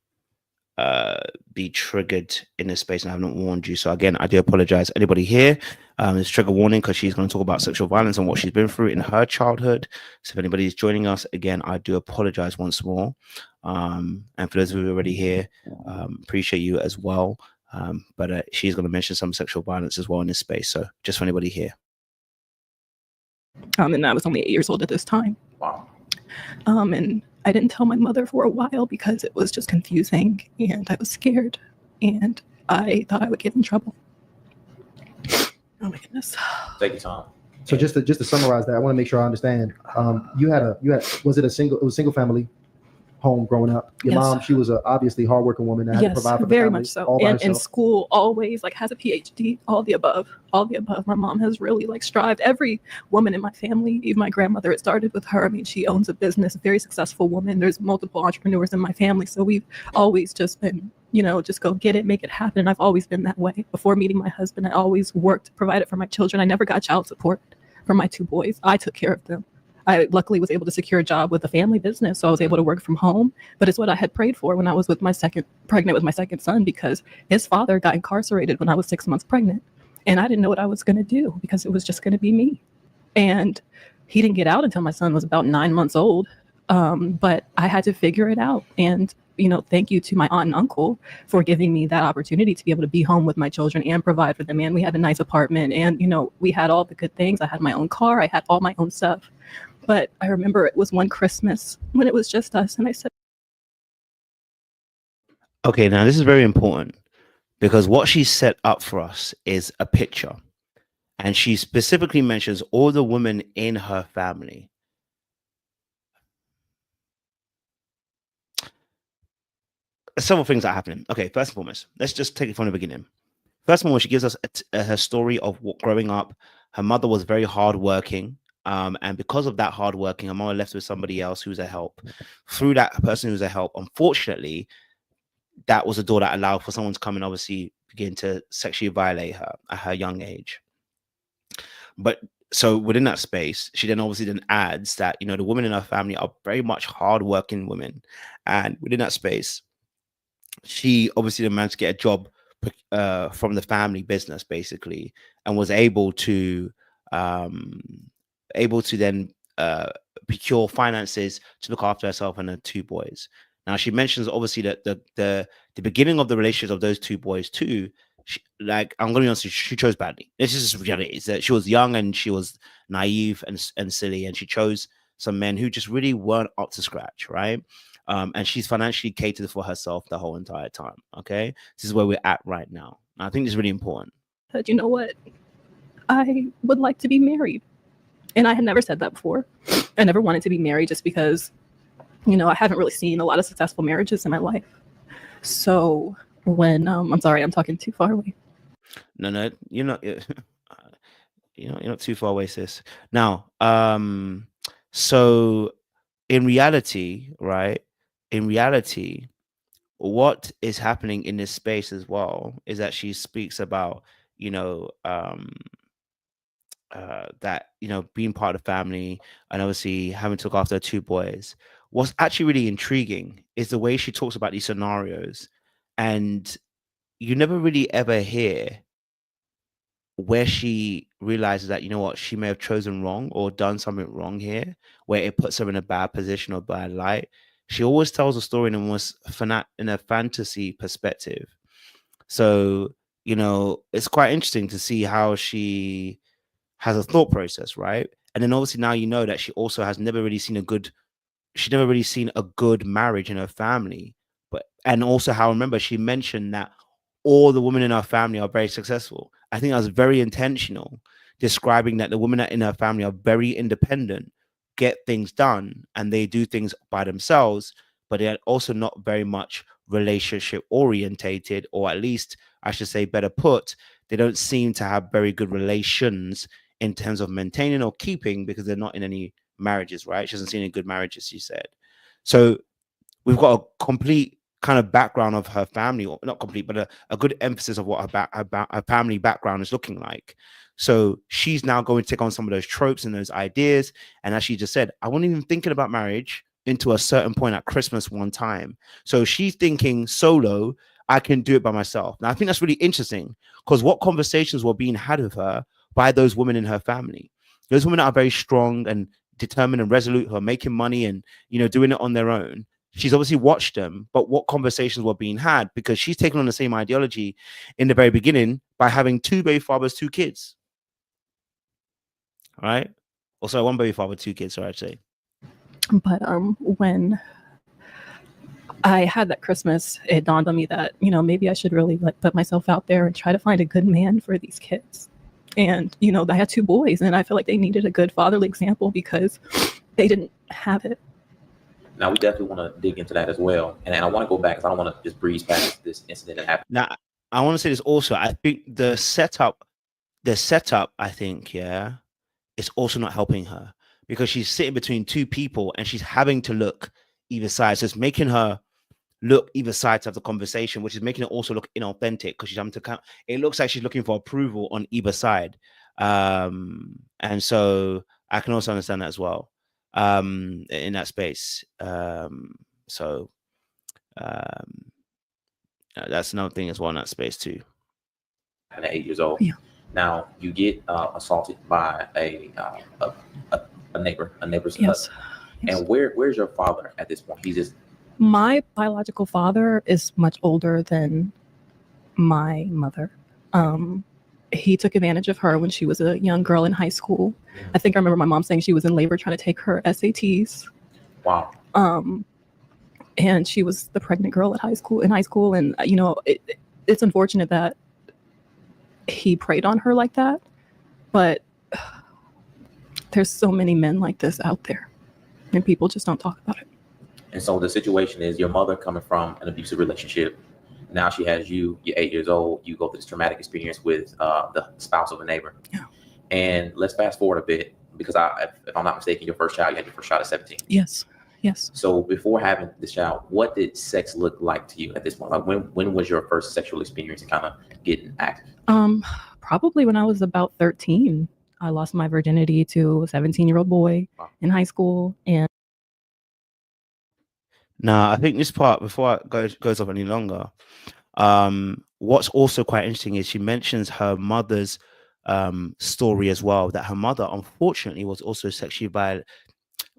be triggered in this space, and I haven't warned you. So again, I do apologize. Anybody here, there's trigger warning, because she's going to talk about sexual violence and what she's been through in her childhood. So if anybody is joining us, again, I do apologize once more. And for those of you already here, appreciate you as well. But she's going to mention some sexual violence as well in this space. So just for anybody here. And I was only 8 years old at this time. Wow. And I didn't tell my mother for a while because it was just confusing, and I was scared, and I thought I would get in trouble. Oh my goodness. Take your time. So just to summarize that, I want to make sure I understand. You had was it a single family home growing up? Your mom, she was obviously hardworking woman that had to provide for the very family, much so. And in school, always has a PhD, all the above. My mom has really strived. Every woman in my family, even my grandmother, it started with her. I mean, she owns a business, a very successful woman. There's multiple entrepreneurs in my family. So we've always just been, just go get it, make it happen. And I've always been that way. Before meeting my husband, I always worked, provided for my children. I never got child support for my 2 boys. I took care of them. I luckily was able to secure a job with a family business, so I was able to work from home. But it's what I had prayed for when I was pregnant with my second son, because his father got incarcerated when I was 6 months pregnant. And I didn't know what I was going to do, because it was just going to be me. And he didn't get out until my son was about 9 months old. But I had to figure it out. And, thank you to my aunt and uncle for giving me that opportunity to be able to be home with my children and provide for them. And we had a nice apartment, and, we had all the good things. I had my own car. I had all my own stuff. But I remember it was one Christmas when it was just us. And I said, Okay, now this is very important, because what she set up for us is a picture. And she specifically mentions all the women in her family. Several things are happening. Okay, first and foremost, let's just take it from the beginning. First of all, she gives us her story of growing up. Her mother was very hardworking. And because of that hardworking, her mother left with somebody else who's a help. Through that person who's a help, unfortunately, that was a door that allowed for someone to come and obviously begin to sexually violate her at her young age. But so within that space, she then obviously then adds that, the women in her family are very much hardworking women. And within that space, she obviously then managed to get a job from the family business, basically, and was able to then procure finances to look after herself and her two boys. Now, she mentions obviously that the beginning of the relationship of those two boys too, I'm going to be honest, she chose badly. This is just reality. Is that she was young and she was naive and silly, and she chose some men who just really weren't up to scratch, right? And she's financially catered for herself the whole entire time. Okay, this is where we're at right now. And I think this is really important. But you know what? I would like to be married. And I had never said that before. I never wanted to be married, just because, I haven't really seen a lot of successful marriages in my life. So when I'm sorry, I'm talking too far away. No, you're not. You're not too far away, sis. Now, so in reality, right? In reality, what is happening in this space as well is that she speaks about, that, being part of the family and obviously having to look after her two boys. What's actually really intriguing is the way she talks about these scenarios, and you never really ever hear where she realizes that, she may have chosen wrong or done something wrong here, where it puts her in a bad position or bad light. She always tells a story in a fantasy perspective. So, it's quite interesting to see how she has a thought process, right? And then obviously now that she also has never really seen a good marriage in her family. And also how, remember, she mentioned that all the women in her family are very successful. I think that was very intentional, describing that the women in her family are very independent, get things done, and they do things by themselves, but they're also not very much relationship orientated, or at least I should say, better put, they don't seem to have very good relations in terms of maintaining or keeping, because they're not in any marriages, right? She hasn't seen any good marriages, she said. So we've got a complete kind of background of her family, or not complete, but a good emphasis of what her family background is looking like. So she's now going to take on some of those tropes and those ideas. And as she just said, I wasn't even thinking about marriage into a certain point at Christmas one time. So she's thinking solo, I can do it by myself. Now, I think that's really interesting, because what conversations were being had with her by those women in her family? Those women that are very strong and determined and resolute, who are making money and, doing it on their own. She's obviously watched them, but what conversations were being had? Because she's taken on the same ideology in the very beginning by having two baby fathers, two kids. All right. Also, one baby father, two kids, sorry, I'd say. But when I had that Christmas, it dawned on me that, maybe I should really put myself out there and try to find a good man for these kids. And, I had two boys, and I feel like they needed a good fatherly example because they didn't have it. Now, we definitely want to dig into that as well. And I want to go back, because I don't want to just breeze past this incident that happened. Now, I want to say this also. I think the setup, I think, yeah, is also not helping her, because she's sitting between two people and she's having to look either side. So it's making her look either side to have the conversation, which is making it also look inauthentic, because she's having to count. It looks like she's looking for approval on either side. And so I can also understand that as well. in that space. So that's another thing as well in that space too. And 8 years old. Yeah. Now you get assaulted by a neighbor's Yes. husband. And where's your father at this point? He's just My biological father is much older than my mother. He took advantage of her when she was a young girl in high school. I think I remember my mom saying she was in labor trying to take her SATs. wow. And she was the pregnant girl in high school. And, you know, it's unfortunate that he preyed on her like that. But there's so many men like this out there, and people just don't talk about it. And so the situation is your mother coming from an abusive relationship. Now she has you, you're 8 years old. You go through this traumatic experience with the spouse of a neighbor. Yeah. And let's fast forward a bit, because if I'm not mistaken, your first child, you had your first child at 17. Yes. Yes. So before having this child, what did sex look like to you at this point? Like when was your first sexual experience and kind of getting active? Probably when I was about 13. I lost my virginity to a 17-year-old boy in high school. And now I think this part, before it goes off any longer, what's also quite interesting is she mentions her mother's story as well, that her mother unfortunately was also sexually violated.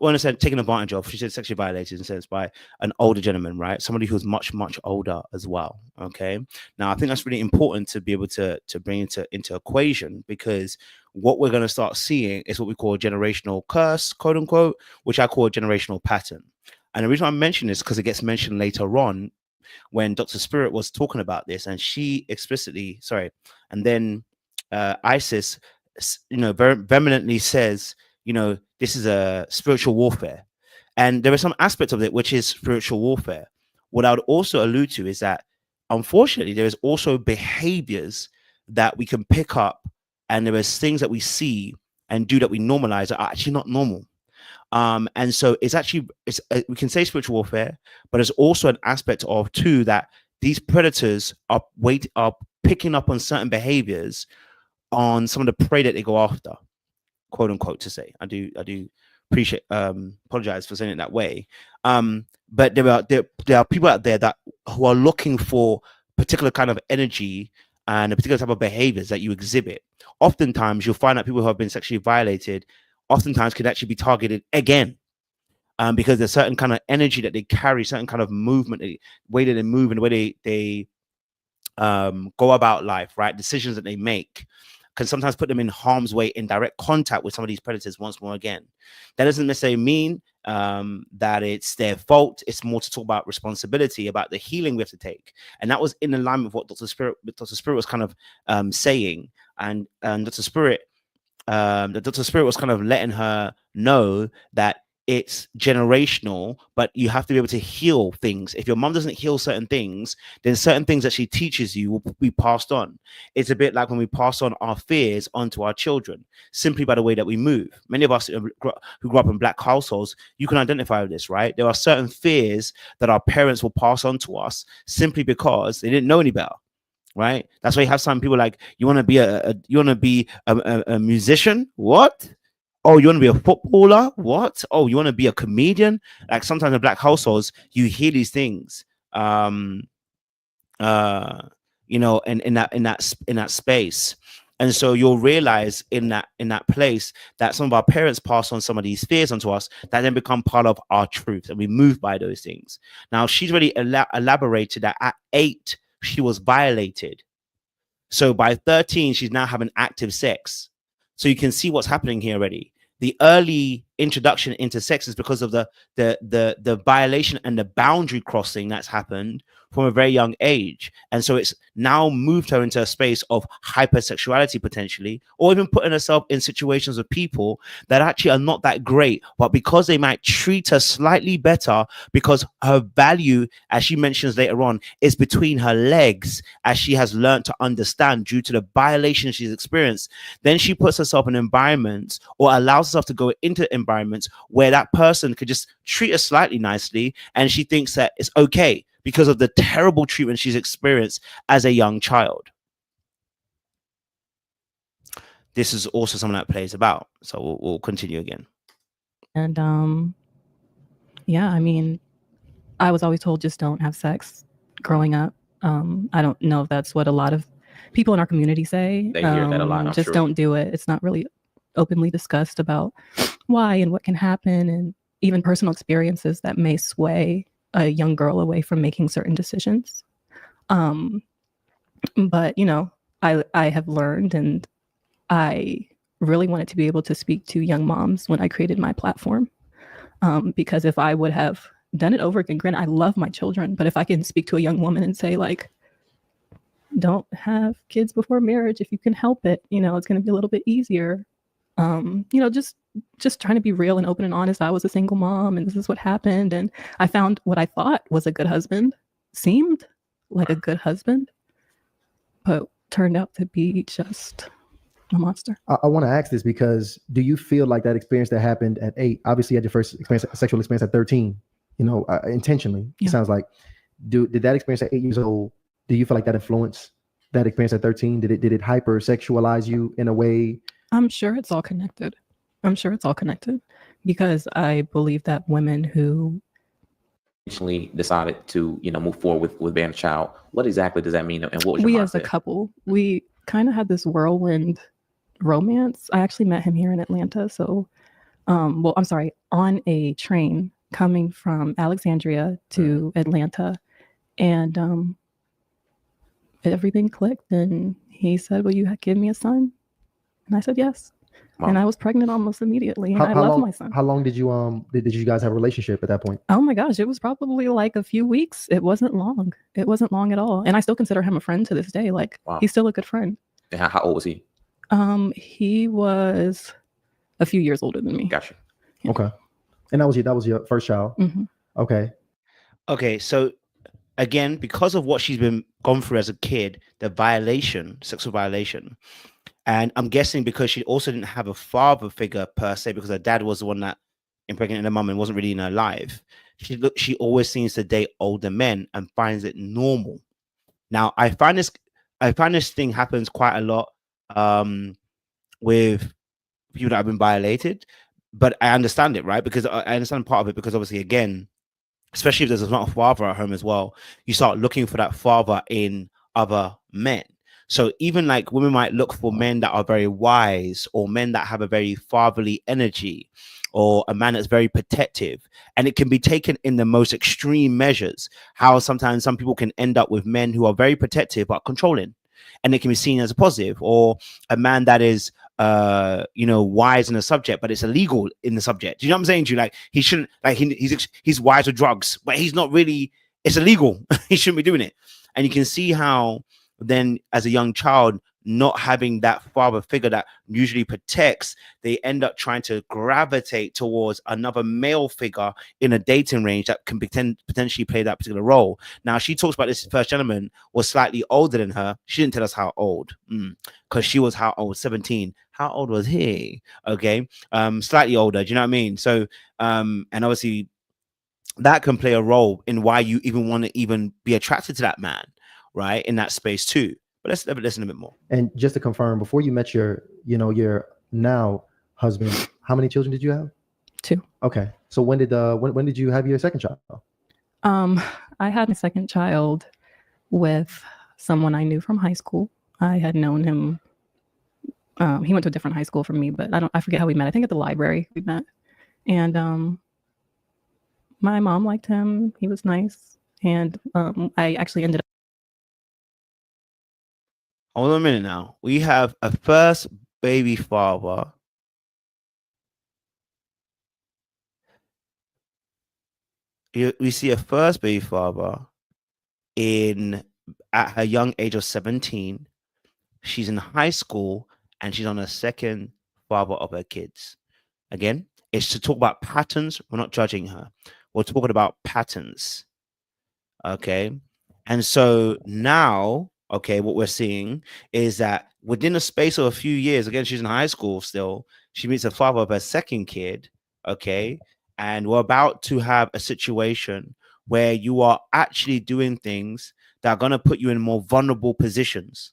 Well, in a sense, taken advantage of. She said sexually violated in a sense by an older gentleman, right? Somebody who's much, much older as well. Okay. Now, I think that's really important to be able to bring into equation, because what we're going to start seeing is what we call a generational curse, quote unquote, which I call a generational pattern. And the reason I mention this because it gets mentioned later on when Dr. Spirit was talking about this, and she explicitly, and then Isis, very vehemently says, this is a spiritual warfare. And there are some aspects of it which is spiritual warfare. What I would also allude to is that, unfortunately, there is also behaviors that we can pick up, and there is things that we see and do that we normalize that are actually not normal. And so we can say spiritual warfare, but there's also an aspect of too that these predators are picking up on certain behaviors on some of the prey that they go after, quote unquote, to say. I do apologize for saying it that way. But there are people out there who are looking for particular kind of energy and a particular type of behaviors that you exhibit. Oftentimes you'll find that people who have been sexually violated oftentimes can actually be targeted again, because there's certain kind of energy that they carry, certain kind of movement, the way that they move and the way they go about life, right? Decisions that they make can sometimes put them in harm's way, in direct contact with some of these predators once more again. That doesn't necessarily mean that it's their fault. It's more to talk about responsibility, about the healing we have to take. And that was in alignment with what Dr. Spirit was kind of saying. And Dr. Spirit was kind of letting her know that it's generational, but you have to be able to heal things. If your mom doesn't heal certain things, then certain things that she teaches you will be passed on. It's a bit like when we pass on our fears onto our children, simply by the way that we move. Many of us who grew up in Black households, you can identify with this, right? There are certain fears that our parents will pass on to us simply because they didn't know any better. Right. That's why you have some people like, you want to be a musician? What? Oh, you want to be a footballer? What? Oh, you want to be a comedian? Like sometimes in Black households, you hear these things. In that space. And so you'll realize in that place that some of our parents pass on some of these fears onto us that then become part of our truth, and we move by those things. Now, she's really elaborated that at 8, she was violated. So by 13, she's now having active sex. So you can see what's happening here already. The early introduction into sex is because of the violation and the boundary crossing that's happened from a very young age. And so it's now moved her into a space of hypersexuality potentially, or even putting herself in situations with people that actually are not that great, but because they might treat her slightly better, because her value, as she mentions later on, is between her legs, as she has learned to understand due to the violation she's experienced, then she puts herself in environments or allows herself to go into environments where that person could just treat her slightly nicely, and she thinks that it's okay because of the terrible treatment she's experienced as a young child. This is also something that plays about. So we'll continue again. And yeah, I mean, I was always told just don't have sex growing up. I don't know if that's what a lot of people in our community say. They hear that a lot, I'm just sure. don't do it. It's not really openly discussed about why and what can happen, and even personal experiences that may sway a young girl away from making certain decisions. But you know, I have learned, and I really wanted to be able to speak to young moms when I created my platform. Because if I would have done it over again, granted, I love my children, but if I can speak to a young woman and say, like, don't have kids before marriage if you can help it, you know, it's going to be a little bit easier. You know, just trying to be real and open and honest. I was a single mom, and this is what happened. And I found what I thought was a good husband, seemed like a good husband, but turned out to be just a monster. I want to ask this because do you feel like that experience that happened at 8, obviously you had your first sexual experience at 13, you know, intentionally, Yeah. It sounds like, did that experience at 8 years old, do you feel like that influenced that experience at 13? Did it hypersexualize you in a way? I'm sure it's all connected. Because I believe that women who Initially decided to, you know, move forward with being a child, what exactly does that mean, and what was your we mindset? as a couple, we kind of had this whirlwind romance. I actually met him here in Atlanta. So, well, I'm sorry, on a train coming from Alexandria to Atlanta, and everything clicked. And he said, "Will you give me a son?" And I said, "Yes." Wow. And I was pregnant almost immediately, and I love my son. How long did you did you guys have a relationship at that point? Oh my gosh, it was probably like a few weeks. It wasn't long. It wasn't long at all. And I still consider him a friend to this day. Like, Wow. He's still a good friend. And how old was he? He was a few years older than me. Gotcha. Yeah. Okay. And that was your first child. Mhm. Okay. So again, because of what she's been gone through as a kid, the sexual violation, and I'm guessing because she also didn't have a father figure per se, because her dad was the one that impregnated her mum and wasn't really in her life. She always seems to date older men and finds it normal. Now, I find this thing happens quite a lot with people that have been violated, but I understand it, right? Because I understand part of it, because obviously, again, especially if there's not a father at home as well, you start looking for that father in other men. So even like women might look for men that are very wise, or men that have a very fatherly energy, or a man that's very protective. And it can be taken in the most extreme measures, how sometimes some people can end up with men who are very protective but controlling, and it can be seen as a positive. Or a man that is wise in the subject, but it's illegal in the subject. Do you know what I'm saying to you? Like, he shouldn't, like, he's wise with drugs, but he's not really, it's illegal. He shouldn't be doing it. And you can see how then as a young child, not having that father figure that usually protects, they end up trying to gravitate towards another male figure in a dating range that can potentially play that particular role. Now, she talks about this first gentleman was slightly older than her. She didn't tell us how old, because she was how old? 17. How old was he? Okay, slightly older. Do you know what I mean? So, and obviously, that can play a role in why you even want to even be attracted to that man, right? In that space too. But let's listen a bit more. And just to confirm, before you met your now husband, how many children did you have? 2. Okay. So when did you have your second child? I had a second child with someone I knew from high school. I had known him. He went to a different high school from me, but I forget how we met. I think at the library we met. And my mom liked him. He was nice. And I actually ended up. Hold on a minute now. We have a first baby father. We see a first baby father at her young age of 17. She's in high school and she's on a second father of her kids. Again, it's to talk about patterns. We're not judging her. We're talking about patterns. Okay. And so now, okay, what we're seeing is that within a space of a few years, again, she's in high school still, she meets the father of her second kid. Okay. And we're about to have a situation where you are actually doing things that are going to put you in more vulnerable positions.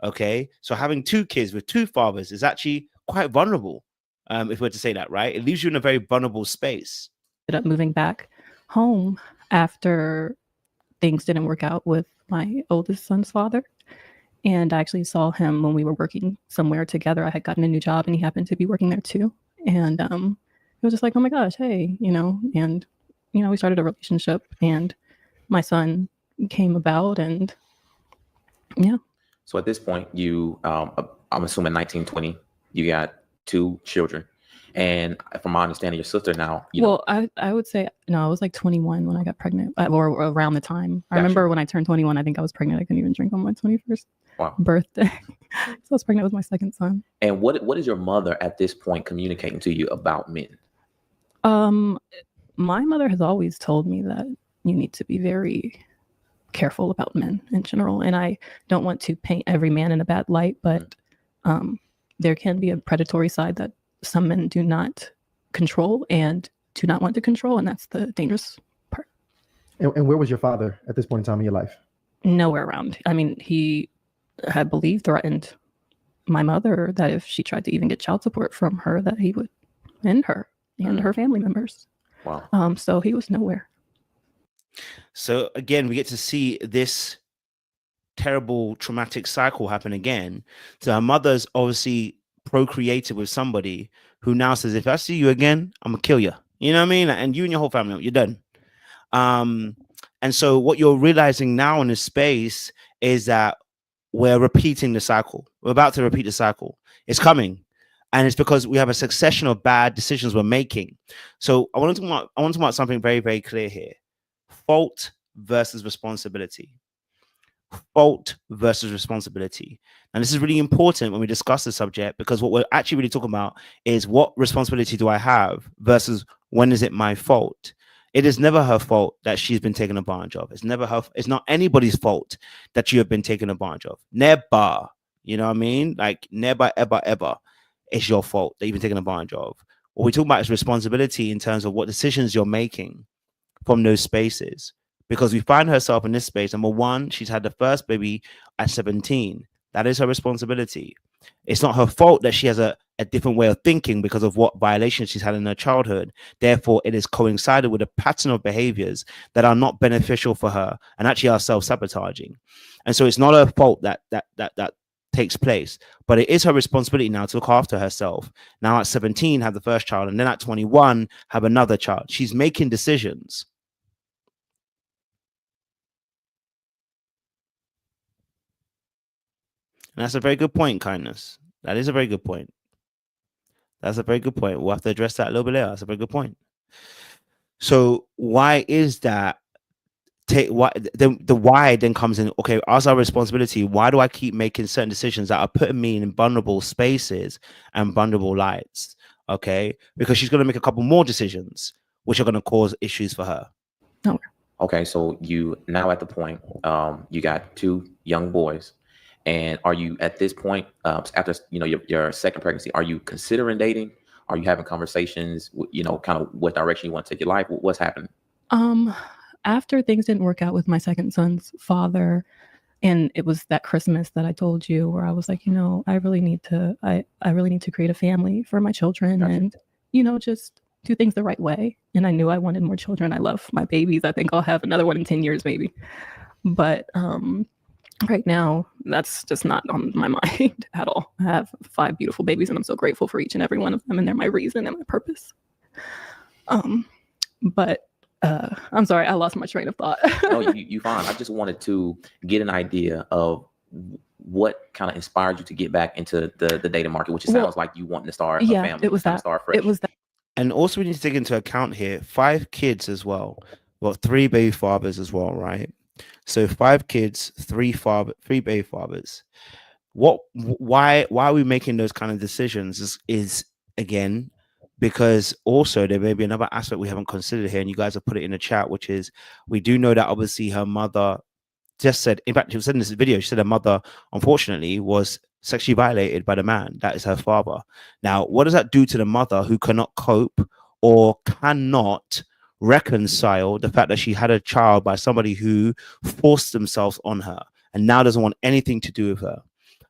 Okay. So having 2 kids with 2 fathers is actually quite vulnerable. if we're to say that, right? It leaves you in a very vulnerable space. Ended up moving back home after things didn't work out with my oldest son's father. And I actually saw him when we were working somewhere together. I had gotten a new job and he happened to be working there too. And it was just like, oh my gosh, hey, and, we started a relationship and my son came about and yeah. So at this point, you, I'm assuming 1920, you got 2 children. And from my understanding, your sister now, I would say, no, I was like 21 when I got pregnant, or around the time. I Gotcha. remember when I turned 21, I think I was pregnant. I couldn't even drink on my 21st birthday. So I was pregnant with my second son. And what is your mother at this point communicating to you about men? My mother has always told me that you need to be very careful about men in general. And I don't want to paint every man in a bad light, but there can be a predatory side that some men do not control and do not want to control. And that's the dangerous part. And where was your father at this point in time in your life? Nowhere around. I mean, he, I believe, threatened my mother that if she tried to even get child support from her, that he would end her and her family members. Wow. So he was nowhere. So again, we get to see this terrible traumatic cycle happen again. So her mother's obviously procreated with somebody who now says, if I see you again, I'm gonna kill you. You know what I mean? And you and your whole family, you're done. And so what you're realizing now in this space is that we're repeating the cycle. We're about to repeat the cycle. It's coming. And it's because we have a succession of bad decisions we're making. So I want to talk about something very, very clear here. Fault versus responsibility. Fault versus responsibility. And this is really important when we discuss the subject, because what we're actually really talking about is what responsibility do I have versus when is it my fault? It is never her fault that she's been taken advantage of. It's never her. It's not anybody's fault that you have been taken advantage of. Never. You know what I mean? Like never, ever, ever. It's your fault that you've been taken advantage of. What we talk about is responsibility in terms of what decisions you're making from those spaces. Because we find herself in this space. Number one, she's had the first baby at 17. That is her responsibility. It's not her fault that she has a different way of thinking because of what violations she's had in her childhood. Therefore, it is coincided with a pattern of behaviors that are not beneficial for her and actually are self-sabotaging. And so it's not her fault that takes place, but it is her responsibility now to look after herself. Now at 17, have the first child, and then at 21, have another child. She's making decisions. And that's a very good point, kindness. That is a very good point. That's a very good point. We'll have to address that a little bit later. That's a very good point. So why is that? The why then comes in. Okay, as our responsibility, why do I keep making certain decisions that are putting me in vulnerable spaces and vulnerable lights? Okay, because she's going to make a couple more decisions which are going to cause issues for her. No. Okay, so you now at the point, you got 2 young boys. And are you at this point, after your second pregnancy, are you considering dating? Are you having conversations? Kind of what direction you want to take your life? What's happening? After things didn't work out with my second son's father, and it was that Christmas that I told you, where I was like, I really need to create a family for my children. Gotcha. And just do things the right way. And I knew I wanted more children. I love my babies. I think I'll have another one in 10 years, maybe. But right now, that's just not on my mind at all. I have 5 beautiful babies, and I'm so grateful for each and every one of them, and they're my reason and my purpose. But I'm sorry, I lost my train of thought. No, you fine. I just wanted to get an idea of what kind of inspired you to get back into the dating market, which sounds like you wanting to start a family. It was that. Start fresh. It was that. And also, we need to take into account here 5 kids as well. Well, 3 baby fathers as well, right? So 5 kids, 3 baby fathers. Why are we making those kind of decisions? Is again because also there may be another aspect we haven't considered here, and you guys have put it in the chat, which is we do know that obviously her mother just said, in fact, she said in this video, she said her mother unfortunately was sexually violated by the man that is her father. Now, what does that do to the mother who cannot cope or cannot reconcile the fact that she had a child by somebody who forced themselves on her and now doesn't want anything to do with her?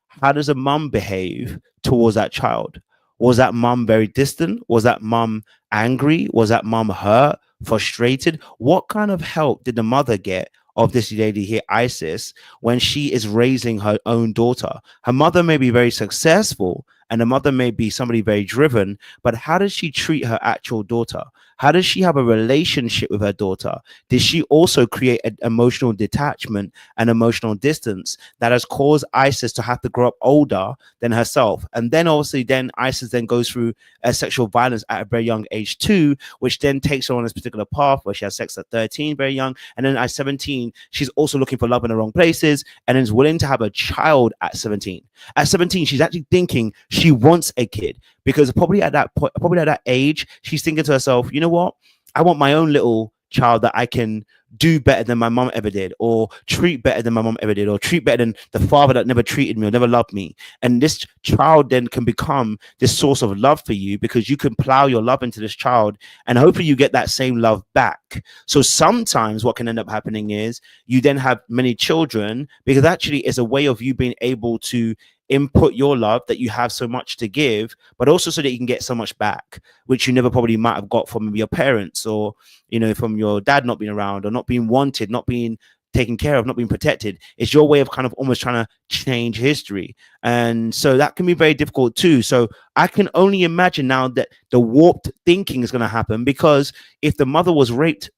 How does a mum behave towards that child? Was that mom very distant? Was that mom angry? Was that mom hurt, frustrated? What kind of help did the mother get of this lady here, Isis, when she is raising her own daughter? Her mother may be very successful and the mother may be somebody very driven, but how does she treat her actual daughter? How does she have a relationship with her daughter? Did she also create an emotional detachment and emotional distance that has caused Isis to have to grow up older than herself? And then obviously then Isis then goes through sexual violence at a very young age too, which then takes her on this particular path where she has sex at 13, very young. And then at 17, she's also looking for love in the wrong places and is willing to have a child at 17. At 17, she's actually thinking she wants a kid because probably at that point, probably at that age, she's thinking to herself, you know what? I want my own little child that I can do better than my mom ever did, or treat better than my mom ever did, or treat better than the father that never treated me or never loved me. And this child then can become this source of love for you because you can plow your love into this child and hopefully you get that same love back. So sometimes what can end up happening is you then have many children because actually it's a way of you being able to input your love that you have so much to give, but also so that you can get so much back, which you never probably might have got from your parents or, you know, from your dad not being around or not being wanted, not being taken care of, not being protected. It's your way of kind of almost trying to change history. And so that can be very difficult too. So I can only imagine now that the warped thinking is going to happen because if the mother was raped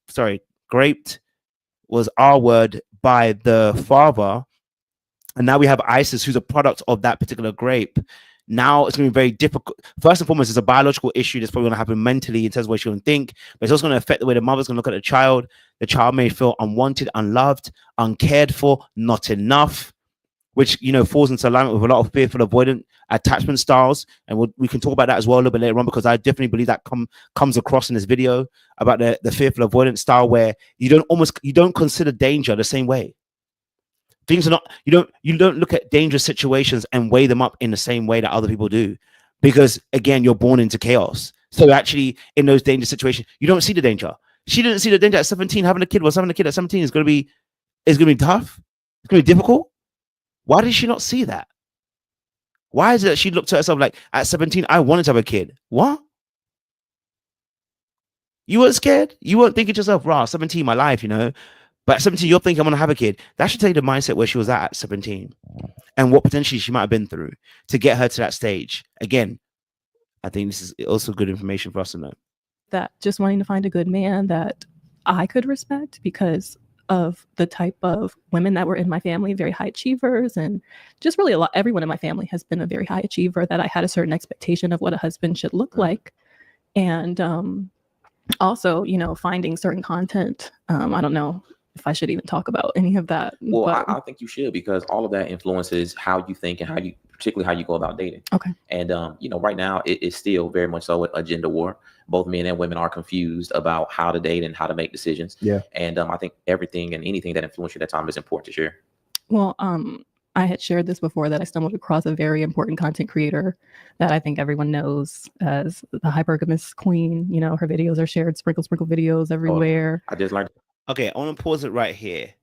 was our word by the father, and now we have Isis, who's a product of that particular grape. Now it's going to be very difficult. First and foremost, it's a biological issue that's probably going to happen mentally in terms of what she's going to think, but it's also going to affect the way the mother's going to look at the child. The child may feel unwanted, unloved, uncared for, not enough, which, you know, falls into alignment with a lot of fearful avoidant attachment styles. And we can talk about that as well a little bit later on, because I definitely believe that comes across in this video about the fearful avoidant style, where you don't consider danger the same way. Things are not, you don't look at dangerous situations and weigh them up in the same way that other people do, because again, you're born into chaos. So actually in those dangerous situations, you don't see the danger. She didn't see the danger at 17. Having a kid at 17 is going to be tough. It's going to be difficult. Why did she not see that? Why is it that she looked at herself like, at 17, I wanted to have a kid? What? You weren't scared? You weren't thinking to yourself, rah, 17, my life, you know? But at 17, you're thinking, I'm going to have a kid. That should tell you the mindset where she was at 17 and what potentially she might have been through to get her to that stage. Again, I think this is also good information for us to know. That just wanting to find a good man that I could respect because of the type of women that were in my family, very high achievers, and just really everyone in my family has been a very high achiever, that I had a certain expectation of what a husband should look like. And also, you know, finding certain content. I don't know if I should even talk about any of that. Well, but I think you should, because all of that influences how you think and how you, particularly how you go about dating. Okay. And, you know, right now it is still very much so a gender war. Both men and women are confused about how to date and how to make decisions. Yeah. And I think everything and anything that influenced you at that time is important to share. Well, I had shared this before, that I stumbled across a very important content creator that I think everyone knows as the hypergamous queen. You know, her videos are shared, sprinkle videos everywhere. I just learned. Okay, I want to pause it right here,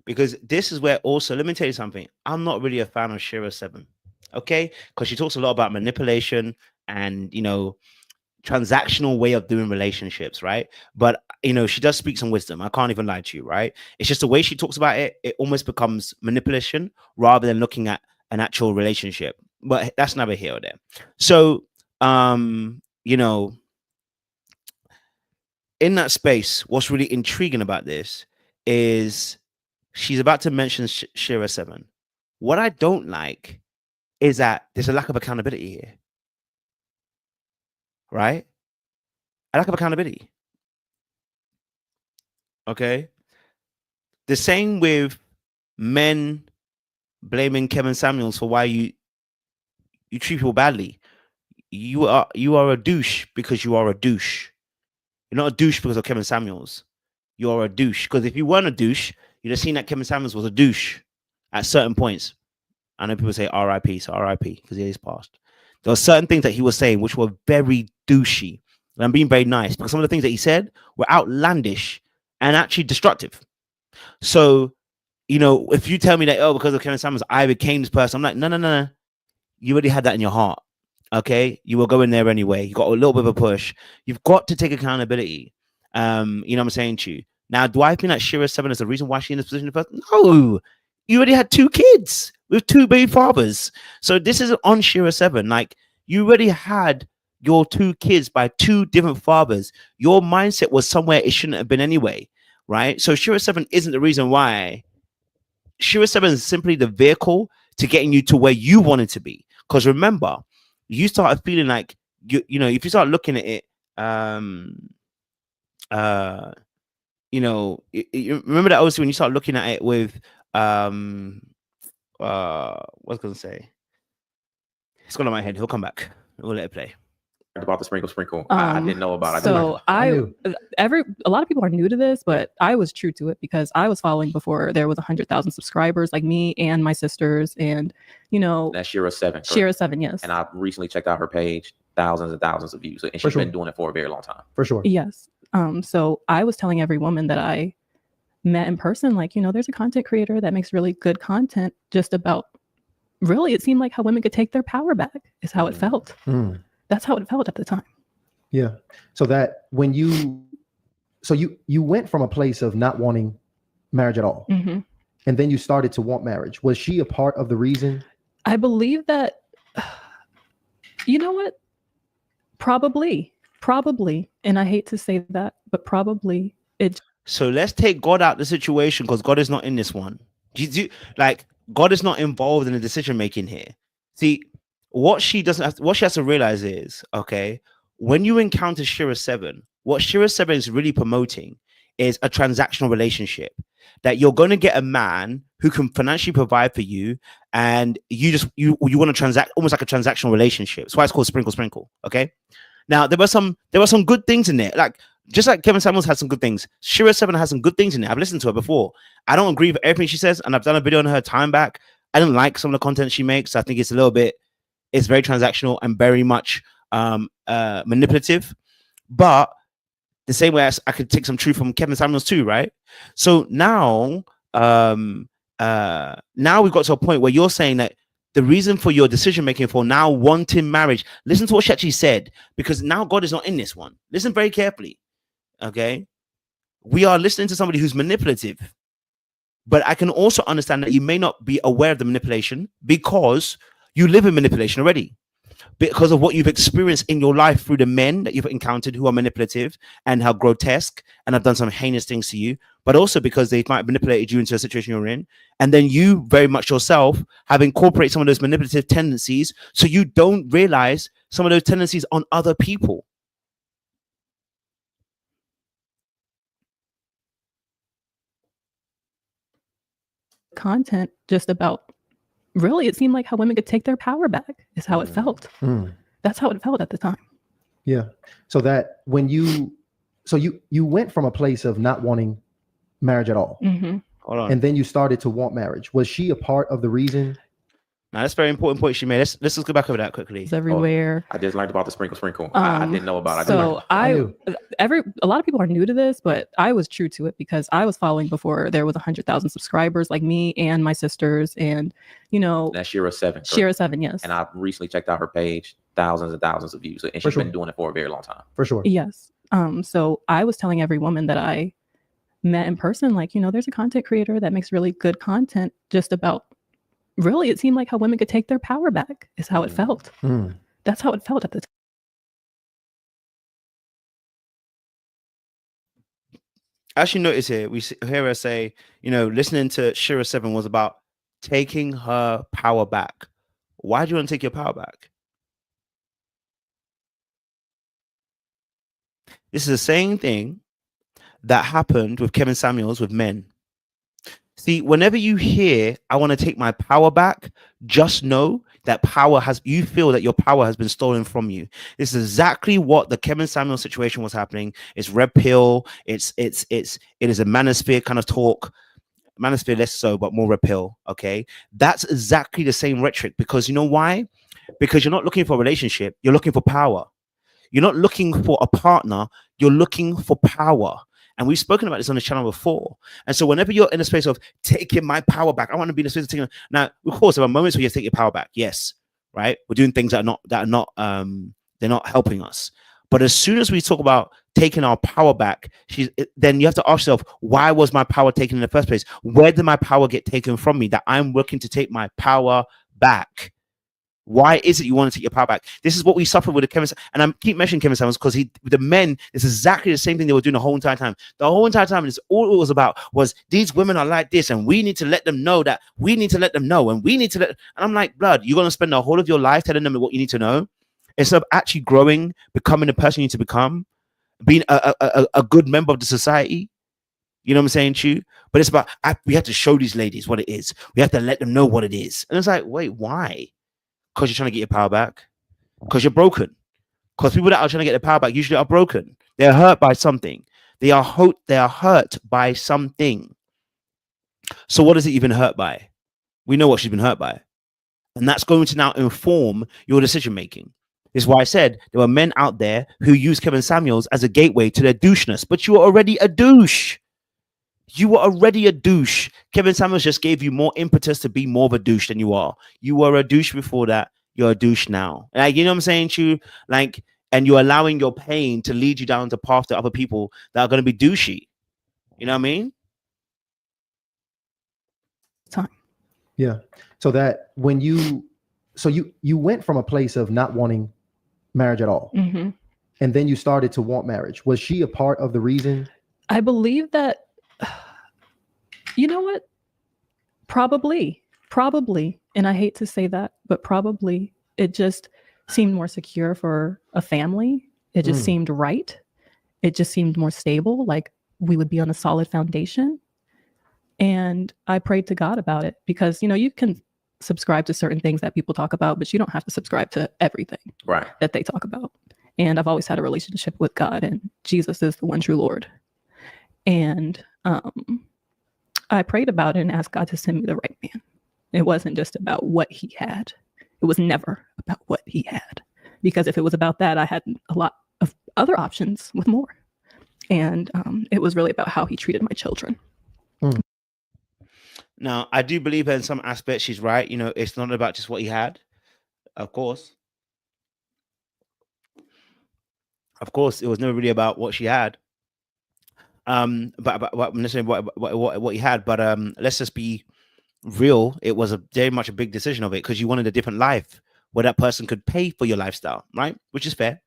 because this is where also, let me tell you something. I'm not really a fan of Shira 7, okay? Because she talks a lot about manipulation and, you know, transactional way of doing relationships, right? But, you know, she does speak some wisdom. I can't even lie to you, right? It's just the way she talks about it, it almost becomes manipulation rather than looking at an actual relationship. But that's neither here or there. So, you know, in that space, what's really intriguing about this is she's about to mention Shira 7. What I don't like is that there's a lack of accountability here, right? A lack of accountability. Okay. The same with men blaming Kevin Samuels for why you treat people badly. You are a douche because you are a douche. You're not a douche because of Kevin Samuels. You are a douche. Because if you weren't a douche, you'd have seen that Kevin Samuels was a douche at certain points. I know people say RIP, so RIP, because he is passed. There were certain things that he was saying which were very douchey. And I'm being very nice, because some of the things that he said were outlandish and actually destructive. So, you know, if you tell me that, oh, because of Kevin Samuels, I became this person, I'm like, no. You already had that in your heart. Okay, you were going there anyway. You got a little bit of a push. You've got to take accountability. You know what I'm saying to you. Now, do I think that Shira 7 is the reason why she's in this position first? No, you already had 2 kids with 2 baby fathers. So this is on Shira 7. Like, you already had your 2 kids by 2 different fathers. Your mindset was somewhere it shouldn't have been anyway, right? So Shira 7 isn't the reason why. Shira 7 is simply the vehicle to getting you to where you wanted to be. Because remember, you started feeling like you know, if you start looking at it, you know, you remember that also when you start looking at it with what was I gonna say? It's gone on my head. He'll come back. We'll let it play. About the sprinkle. I didn't know about it. So I knew. a lot of people are new to this, but I was true to it because I was following before there was 100,000 subscribers, like me and my sisters, and you know, That's Shira 7. correct? Shira 7, yes, And I recently checked out her page, thousands and thousands of views, and she's sure. been doing it for a very long time. For sure. yes. So I was telling every woman that I met in person, like, you know, there's a content creator that makes really good content just about, really, it seemed like how women could take their power back is how it felt. Mm. That's how it felt at the time. Yeah. So that when you went from a place of not wanting marriage at all, Mm-hmm. and then you started to want marriage. Was she a part of the reason? I believe that, you know what? Probably. And I hate to say that, but probably it. So let's take God out of the situation because God is not in this one. Like, God is not involved in the decision making here. See, what she has to realize is, okay, when you encounter Shira 7, what Shira 7 is really promoting is a transactional relationship, that you're going to get a man who can financially provide for you, and you want to transact, almost like a transactional relationship. That's why it's called sprinkle. Okay. Now there were some good things in there, like just like Kevin Samuels had some good things. Shira 7 has some good things in there. I've listened to her before. I don't agree with everything she says, and I've done a video on her time back. I didn't like some of the content she makes. I think it's it's very transactional and very much manipulative. But the same way as I could take some truth from Kevin Samuels too, right? So now we've got to a point where you're saying that the reason for your decision making for now wanting marriage, listen to what she actually said, because now God is not in this one. Listen very carefully. Okay. We are listening to somebody who's manipulative, but I can also understand that you may not be aware of the manipulation because you live in manipulation already, because of what you've experienced in your life through the men that you've encountered who are manipulative and how grotesque and have done some heinous things to you, but also because they might have manipulated you into a situation you're in. And then you very much yourself have incorporated some of those manipulative tendencies, so you don't realize some of those tendencies on other people. Content just about, really, it seemed like how women could take their power back is how it felt. Mm. That's how it felt at the time. Yeah. So that when you went from a place of not wanting marriage at all, Mm-hmm. Hold on. and then you started to want marriage. Was she a part of the reason? Now that's a very important point she made. Let's just go back over that quickly. It's everywhere. I just learned about the sprinkle. I didn't know about it. So I knew. a lot of people are new to this, but I was true to it because I was following before there was 100,000 subscribers, like me and my sisters, and you know, That's Shira 7. correct? Shira 7, yes, And I recently checked out her page, thousands and thousands of views, and she's sure. been doing it for a very long time. For sure. yes. So I was telling every woman that I met in person, like, you know, there's a content creator that makes really good content just about, really, it seemed like how women could take their power back is how it felt. Mm. That's how it felt at the time. As you notice here, we hear her say, you know, listening to Shira 7 was about taking her power back. Why do you want to take your power back? This is the same thing that happened with Kevin Samuels with men. See, whenever you hear, I want to take my power back, just know that you feel that your power has been stolen from you. This is exactly what the Kevin Samuels situation was happening. It's red pill. It is a manosphere kind of talk. Manosphere less so, but more red pill. Okay. That's exactly the same rhetoric, because you know why? Because you're not looking for a relationship. You're looking for power. You're not looking for a partner. You're looking for power. And we've spoken about this on the channel before. And so whenever you're in a space of taking my power back, I want to be in a space of taking. Now, of course, there are moments where you take your power back. Yes. right? We're doing things that are not they're not helping us. But as soon as we talk about taking our power back, then you have to ask yourself, why was my power taken in the first place? Where did my power get taken from me that I'm working to take my power back? Why is it you want to take your power back? This is what we suffered with the Kevin, and I keep mentioning Kevin Samuels because the men, it's exactly the same thing they were doing the whole entire time. The whole entire time is all it was about was these women are like this, and we need to let them know that we need to let them know, and we need to let. And I'm like, blood, you're gonna spend the whole of your life telling them what you need to know, instead of actually growing, becoming the person you need to become, being a good member of the society. You know what I'm saying to you? But it's about we have to show these ladies what it is. We have to let them know what it is. And it's like, wait, why? Because you're trying to get your power back, because you're broken, because people that are trying to get their power back usually are broken. They're hurt by something. They are hurt by something. So what does it even hurt by? We know what she's been hurt by, and that's going to now inform your decision making. This is why I said there were men out there who use Kevin Samuels as a gateway to their doucheness, but you were already a douche. You were already a douche. Kevin Samuels just gave you more impetus to be more of a douche than you are. You were a douche before that. You're a douche now. Like, you know what I'm saying to you? Like, and you're allowing your pain to lead you down the path to other people that are going to be douchey. You know what I mean? Time. Yeah. So that when you went from a place of not wanting marriage at all, Mm-hmm. and then you started to want marriage. Was she a part of the reason? I believe that, you know what? Probably. And I hate to say that, but probably it just seemed more secure for a family. It just seemed right. It just seemed more stable. Like we would be on a solid foundation. And I prayed to God about it because, you know, you can subscribe to certain things that people talk about, but you don't have to subscribe to everything that they talk about. And I've always had a relationship with God, and Jesus is the one true Lord. And I prayed about it and asked God to send me the right man. It wasn't just about what he had. It was never about what he had. Because if it was about that, I had a lot of other options with more. And it was really about how he treated my children. Now, I do believe her in some aspects. She's right. You know, it's not about just what he had. Of course, it was never really about what she had. But necessarily what he had. But let's just be real. It was very much a big decision of it because you wanted a different life where that person could pay for your lifestyle, right? Which is fair.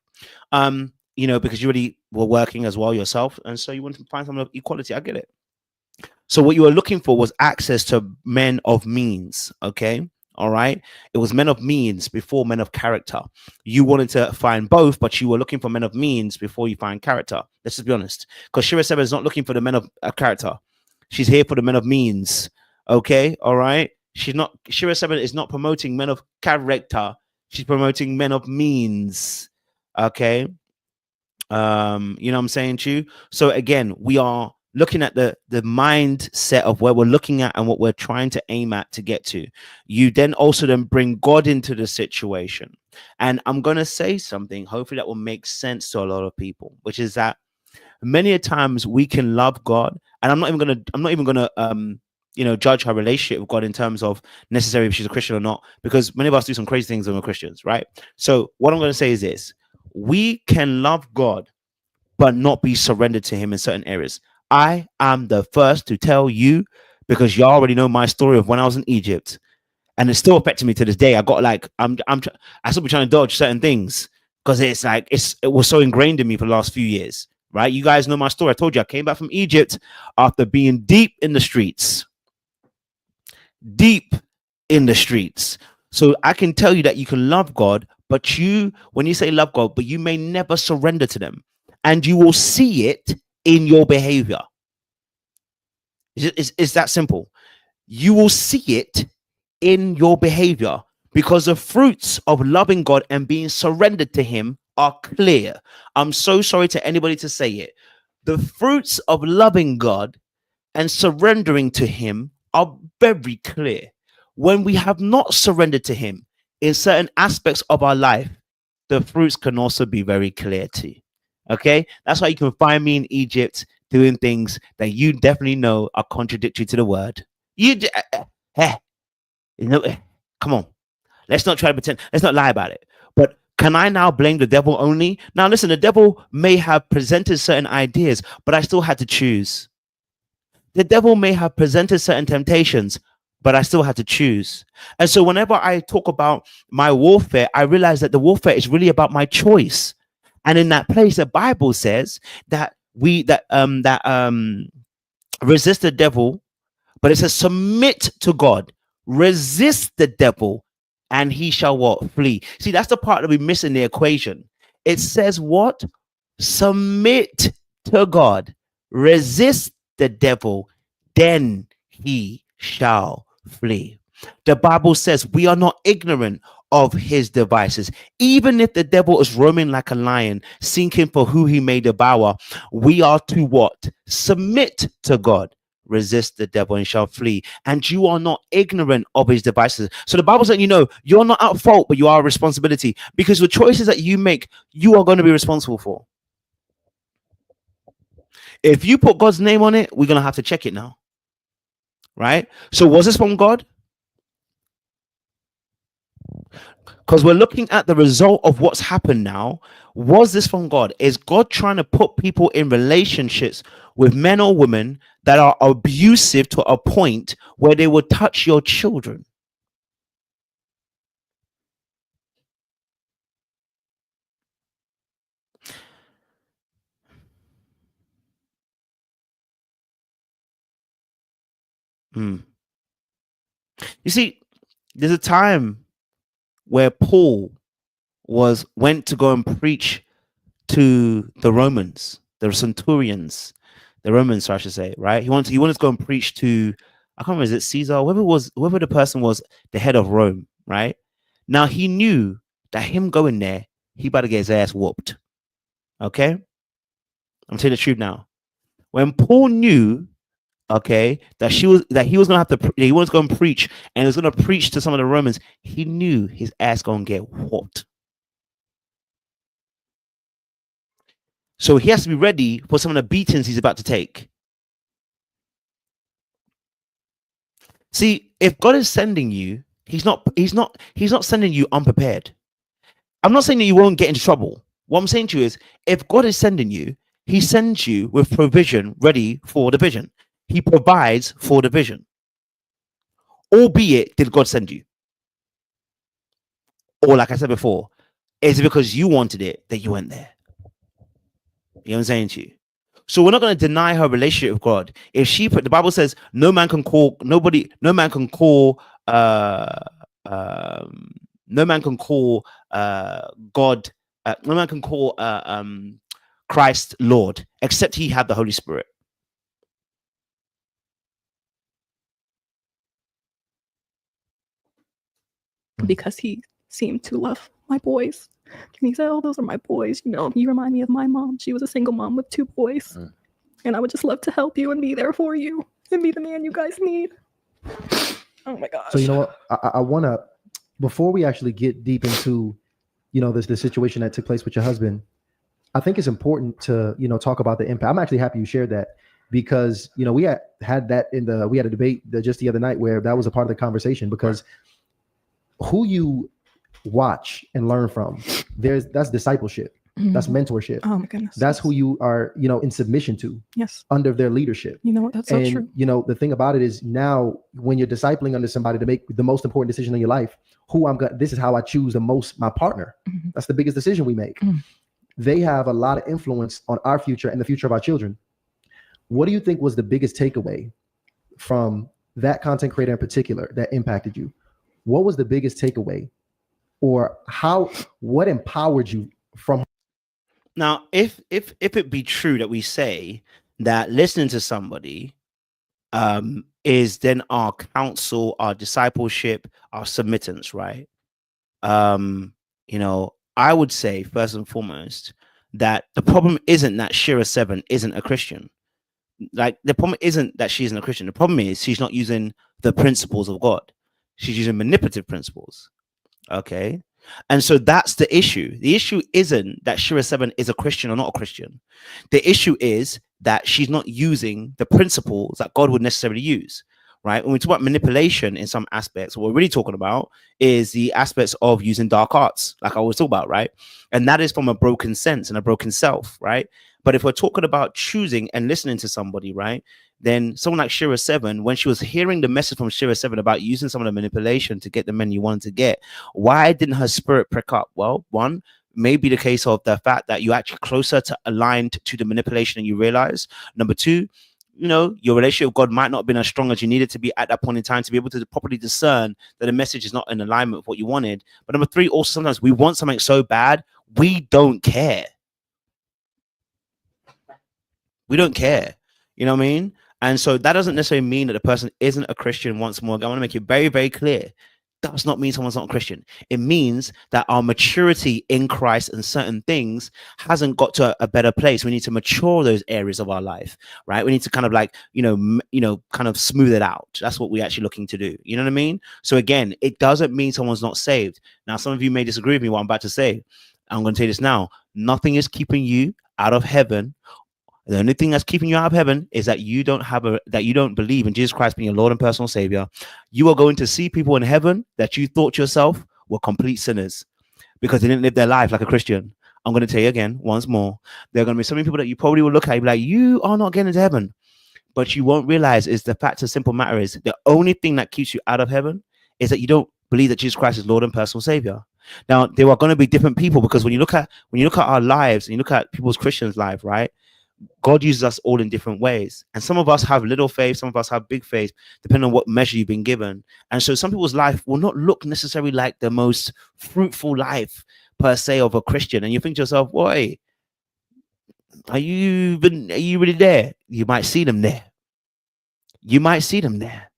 You know, because you already were working as well yourself, and so you wanted to find some of equality. I get it. So what you were looking for was access to men of means. Okay. All right. It was men of means before men of character. You wanted to find both, but you were looking for men of means before you find character. Let's just be honest. Because Shira 7 is not looking for the men of character. She's here for the men of means. Okay. All right. Shira 7 is not promoting men of character. She's promoting men of means. Okay. You know what I'm saying to you? So again, we are looking at the mindset of where we're looking at and what we're trying to aim at to get to. You then also bring God into the situation. And I'm going to say something, hopefully that will make sense to a lot of people, which is that many a times we can love God. And I'm not even going to you know, judge her relationship with God in terms of necessarily if she's a Christian or not, because many of us do some crazy things when we're Christians, right? So what I'm going to say is this: we can love God, but not be surrendered to him in certain areas. I am the first to tell you, because y'all already know my story of when I was in Egypt, and it's still affecting me to this day. I got like, I still be trying to dodge certain things because it's like, it was so ingrained in me for the last few years, right? You guys know my story. I told you I came back from Egypt after being deep in the streets. So I can tell you that you can love God, but when you say love God, but you may never surrender to them, and you will see it in your behavior. It's that simple. You will see it in your behavior because the fruits of loving God and being surrendered to him are clear. I'm so sorry to anybody to say it. The fruits of loving God and surrendering to him are very clear. When we have not surrendered to him in certain aspects of our life, the fruits can also be very clear too. Okay, that's why you can find me in Egypt doing things that you definitely know are contradictory to the word. You know, come on. Let's not try to pretend. Let's not lie about it. But can I now blame the devil only? Now, listen, the devil may have presented certain ideas, but I still had to choose. The devil may have presented certain temptations, but I still had to choose. And so whenever I talk about my warfare, I realize that the warfare is really about my choice. And in that place, the Bible says that resist the devil, but it says submit to God, resist the devil, and he shall what? Flee. See, that's the part that we miss in the equation. It says what? Submit to God, resist the devil, then he shall flee. The Bible says we are not ignorant of his devices. Even if the devil is roaming like a lion, seeking for who he may devour, we are to what? Submit to God. Resist the devil and shall flee. And you are not ignorant of his devices. So the Bible says, you're not at fault, but you are a responsibility, because the choices that you make, you are going to be responsible for. If you put God's name on it, we're going to have to check it now. Right? So was this from God? Because we're looking at the result of what's happened now. Was this from God? Is God trying to put people in relationships with men or women that are abusive to a point where they will touch your children? You see, there's a time where Paul went to go and preach to the Romans, the centurions, the Romans, I should say, right? He wanted to go and preach to, I can't remember, is it Caesar? Whoever the person was, the head of Rome, right? Now he knew that him going there, he about to get his ass whooped. Okay? I'm telling the truth now. When Paul knew, okay, that he was gonna have to, he was going to preach, and he was going to preach to some of the Romans, he knew his ass gonna get whooped. So he has to be ready for some of the beatings he's about to take. See, if God is sending you, he's not sending you unprepared. I'm not saying that you won't get into trouble. What I'm saying to you is, if God is sending you, he sends you with provision ready for the vision. He provides for the vision. Albeit, did God send you? Or like I said before, is it because you wanted it that you went there? You know what I'm saying to you? So we're not going to deny her relationship with God. If the Bible says no man can call Christ Lord, except he had the Holy Spirit. Because he seemed to love my boys. And he said, oh, those are my boys. You remind me of my mom. She was a single mom with 2 boys. And I would just love to help you and be there for you and be the man you guys need. Oh my gosh. So you know what? I want to, before we actually get deep into, the situation that took place with your husband, I think it's important to, talk about the impact. I'm actually happy you shared that, because, we had that we had a debate just the other night where that was a part of the conversation, because who you watch and learn from, that's discipleship. That's mentorship. Oh my goodness. That's who you are, in submission to. Yes. Under their leadership. You know what? That's so true. The thing about it is, now when you're discipling under somebody to make the most important decision in your life, this is how I choose my partner. That's the biggest decision we make. They have a lot of influence on our future and the future of our children. What do you think was the biggest takeaway from that content creator in particular that impacted you? What was the biggest takeaway, or what empowered you from? Now, if it be true that we say that listening to somebody is then our counsel, our discipleship, our submittance, right? I would say first and foremost that the problem isn't that Shira 7 isn't a Christian. Like, the problem isn't that she isn't a Christian. The problem is she's not using the principles of God. She's using manipulative principles. Okay. And so that's the issue. The issue isn't that Shira 7 is a Christian or not a Christian. The issue is that she's not using the principles that God would necessarily use, right? When we talk about manipulation in some aspects, what we're really talking about is the aspects of using dark arts, like I always talk about, right? And that is from a broken sense and a broken self, right? But if we're talking about choosing and listening to somebody, right, then someone like Shira 7, when she was hearing the message from Shira 7 about using some of the manipulation to get the men you wanted to get, why didn't her spirit prick up? Well, one, may be the case of the fact that you're actually closer to aligned to the manipulation than you realize. Number two, you know, your relationship with God might not have been as strong as you needed to be at that point in time to be able to properly discern that the message is not in alignment with what you wanted. But number three, also sometimes we want something so bad, we don't care. We don't care. You know what I mean? And so that doesn't necessarily mean that the person isn't a Christian. Once more, I want to make it very, very clear. Does not mean someone's not a Christian. It means that our maturity in Christ and certain things hasn't got to a better place. We need to mature those areas of our life, right? We need to kind of like, kind of smooth it out. That's what we're actually looking to do. You know what I mean? So again, it doesn't mean someone's not saved. Now, some of you may disagree with me what I'm about to say. I'm going to say this now. Nothing is keeping you out of heaven. The only thing that's keeping you out of heaven is that you don't believe in Jesus Christ being your Lord and personal Savior. You are going to see people in heaven that you thought yourself were complete sinners because they didn't live their life like a Christian. I'm going to tell you again, once more, there are going to be so many people that you probably will look at and be like, you are not getting into heaven. But you won't realize is the fact of the simple matter is the only thing that keeps you out of heaven is that you don't believe that Jesus Christ is Lord and personal Savior. Now, there are going to be different people because when you look at our lives and you look at people's Christians' life, right? God uses us all in different ways. And some of us have little faith, some of us have big faith, depending on what measure you've been given. And so some people's life will not look necessarily like the most fruitful life per se of a Christian. And you think to yourself, boy, are you really there? You might see them there. You might see them there.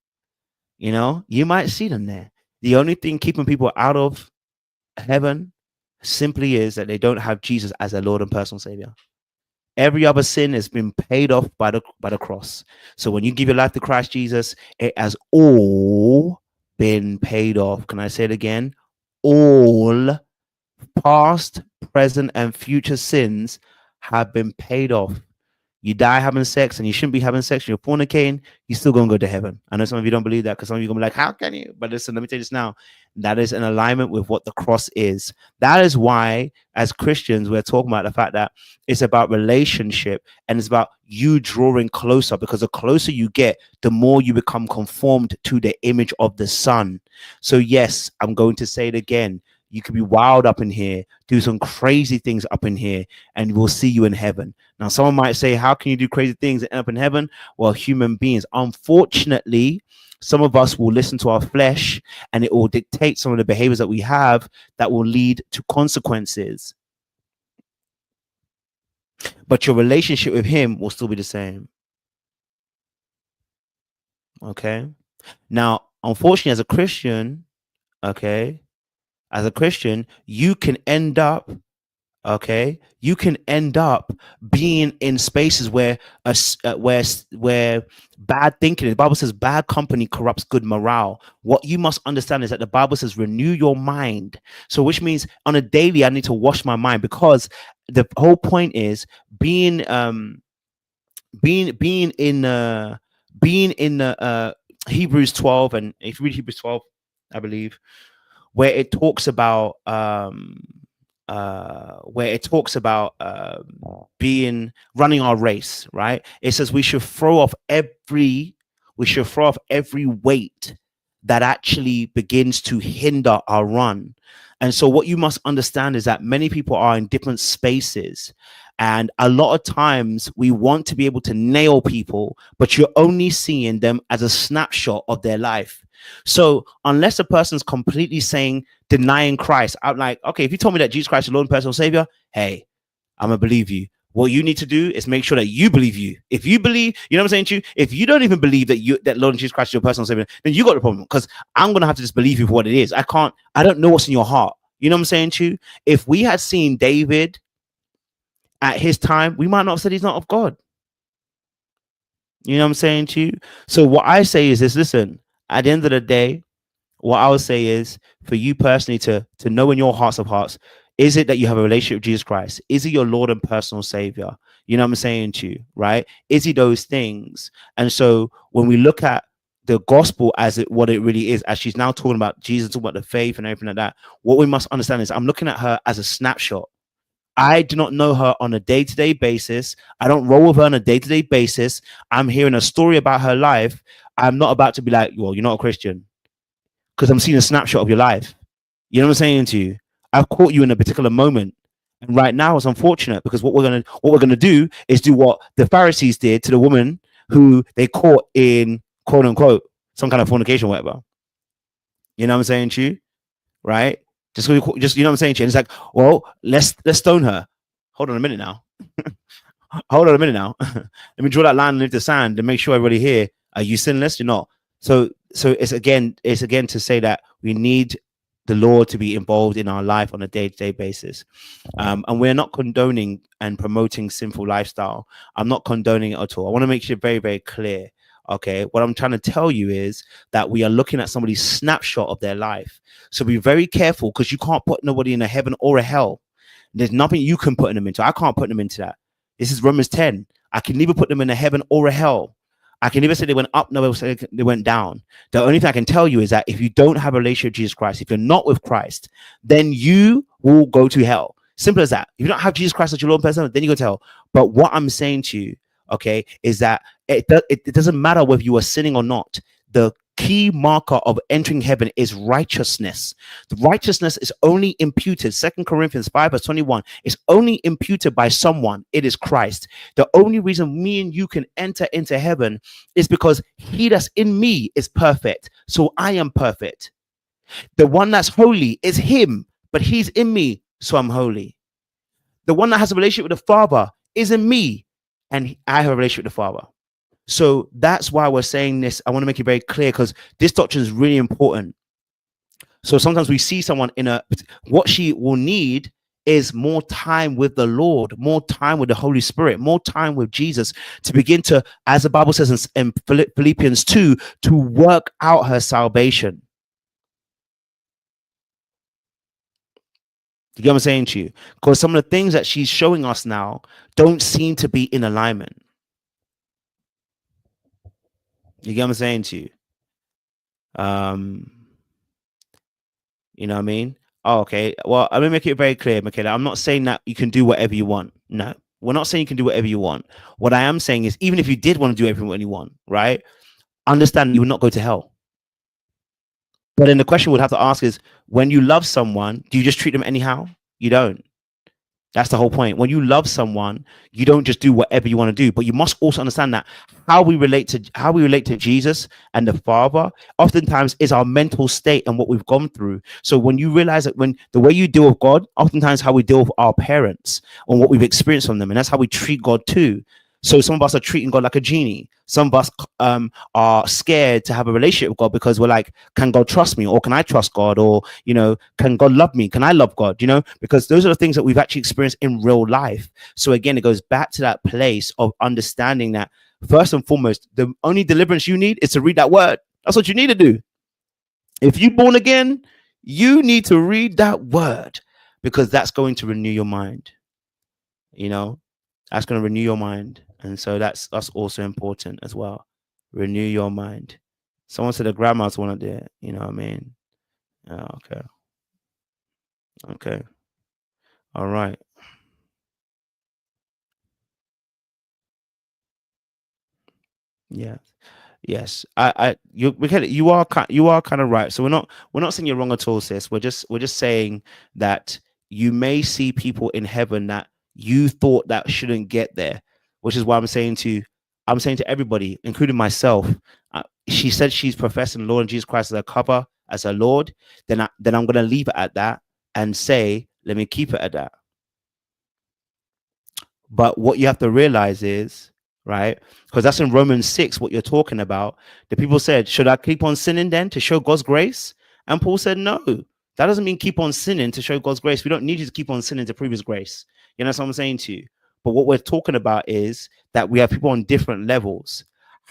You know, you might see them there. The only thing keeping people out of heaven simply is that they don't have Jesus as their Lord and personal Savior. Every other sin has been paid off by the cross. So when you give your life to Christ Jesus, it has all been paid off. Can I say it again? All past, present, and future sins have been paid off. You die having sex and you shouldn't be having sex, you're fornicating, you're still going to go to heaven. I know some of you don't believe that because some of you are going to be like, how can you? But listen, let me tell you this now. That is in alignment with what the cross is. That is why, as Christians, we're talking about the fact that it's about relationship and it's about you drawing closer, because the closer you get, the more you become conformed to the image of the Son. So yes, I'm going to say it again. You could be wild up in here, do some crazy things up in here, and we'll see you in heaven. Now, someone might say, how can you do crazy things and end up in heaven? Well, human beings, unfortunately, some of us will listen to our flesh and it will dictate some of the behaviors that we have that will lead to consequences. But your relationship with him will still be the same. Okay. Now, unfortunately, as a Christian, you can end up being in spaces where bad thinking, the Bible says bad company corrupts good morale. What you must understand is that the Bible says renew your mind. So which means on a daily I need to wash my mind, because the whole point is being in Hebrews 12, and if you read Hebrews 12, I believe, where it talks about running our race, right? It says we should throw off every weight that actually begins to hinder our run. And so what you must understand is that many people are in different spaces, and a lot of times we want to be able to nail people, but you're only seeing them as a snapshot of their life. So unless a person's completely denying Christ, I'm like, okay, if you told me that Jesus Christ is Lord and personal Savior, hey, I'm gonna believe you. What you need to do is make sure that you believe you. If you believe, you know what I'm saying to you? If you don't even believe that Lord and Jesus Christ is your personal Savior, then you got the problem, because I'm gonna have to just believe you for what it is. I don't know what's in your heart. You know what I'm saying to you? If we had seen David at his time, we might not have said he's not of God. You know what I'm saying to you? So what I say is this: listen, at the end of the day, what I would say is for you personally to know in your hearts of hearts, is it that you have a relationship with Jesus Christ? Is he your Lord and personal Savior? You know what I'm saying to you, right? Is he those things? And so when we look at the gospel as what it really is, as she's now talking about Jesus, talking about the faith and everything like that, what we must understand is I'm looking at her as a snapshot. I do not know her on a day-to-day basis. I don't roll with her on a day-to-day basis. I'm hearing a story about her life. I'm not about to be like, well, you're not a Christian, because I'm seeing a snapshot of your life. You know what I'm saying to you? I've caught you in a particular moment. And right now it's unfortunate, because what we're gonna do is do what the Pharisees did to the woman who they caught in quote unquote some kind of fornication, whatever. You know what I'm saying to you? Right? Just you know what I'm saying to you? And it's like, well, let's stone her. Hold on a minute now. Hold on a minute now. Let me draw that line underneath the sand and make sure everybody here, are you sinless? You're not. So it's again to say that we need the Lord to be involved in our life on a day-to-day basis. And we're not condoning and promoting sinful lifestyle. I'm not condoning it at all. I want to make sure very, very clear. Okay, what I'm trying to tell you is that we are looking at somebody's snapshot of their life. So be very careful, because you can't put nobody in a heaven or a hell. There's nothing you can put them into. I can't put them into that. This is Romans 10. I can neither put them in a heaven or a hell. I can neither say they went up, nor say they went down. The only thing I can tell you is that if you don't have a relationship with Jesus Christ, if you're not with Christ, then you will go to hell. Simple as that. If you don't have Jesus Christ as your Lord and personal, then you go to hell. But what I'm saying to you, okay, is that it doesn't matter whether you are sinning or not. The key marker of entering heaven is righteousness. The righteousness is only imputed. 2 Corinthians 5:21 is only imputed by someone. It is Christ. The only reason me and you can enter into heaven is because he that's in me is perfect. So I am perfect. The one that's holy is him, but he's in me, so I'm holy. The one that has a relationship with the Father is in me, and I have a relationship with the Father. So that's why we're saying this. I want to make it very clear, because this doctrine is really important. So sometimes we see someone what she will need is more time with the Lord, more time with the Holy Spirit, more time with Jesus, to begin to, as the Bible says in Philippians 2, to work out her salvation. You get what I'm saying to you? Because some of the things that she's showing us now don't seem to be in alignment. You get what I'm saying to you? You know what I mean? Oh, okay. Well, I'm gonna make it very clear, Michaela. I'm not saying that you can do whatever you want. No, we're not saying you can do whatever you want. What I am saying is, even if you did want to do everything you want, right? Understand you will not go to hell. But then the question we'd have to ask is, when you love someone, do you just treat them anyhow? You don't. That's the whole point. When you love someone, you don't just do whatever you want to do, but you must also understand that how we relate to Jesus and the Father oftentimes is our mental state and what we've gone through. So when you realize that when the way you deal with God, oftentimes how we deal with our parents and what we've experienced from them, and that's how we treat God too. So some of us are treating God like a genie. Some of us are scared to have a relationship with God because we're like, can God trust me? Or can I trust God? Or, you know, can God love me? Can I love God? You know, because those are the things that we've actually experienced in real life. So again, it goes back to that place of understanding that first and foremost, the only deliverance you need is to read that word. That's what you need to do. If you're born again, you need to read that word, because that's going to renew your mind. You know, that's going to renew your mind. And so that's also important as well. Renew your mind. Someone said the grandmas want to do it. You know what I mean? Oh, okay. Okay. All right. Yeah. Yes. You are kind of right. So we're not saying you're wrong at all, sis. We're just saying that you may see people in heaven that you thought that shouldn't get there, which is why I'm saying to everybody, including myself, she said she's professing Lord Jesus Christ as her cover, as her Lord. Then I'm going to leave it at that and say, let me keep it at that. But what you have to realize is, right, because that's in Romans 6, what you're talking about. The people said, should I keep on sinning then to show God's grace? And Paul said, no, that doesn't mean keep on sinning to show God's grace. We don't need you to keep on sinning to prove his grace. You know what I'm saying to you? But what we're talking about is that we have people on different levels.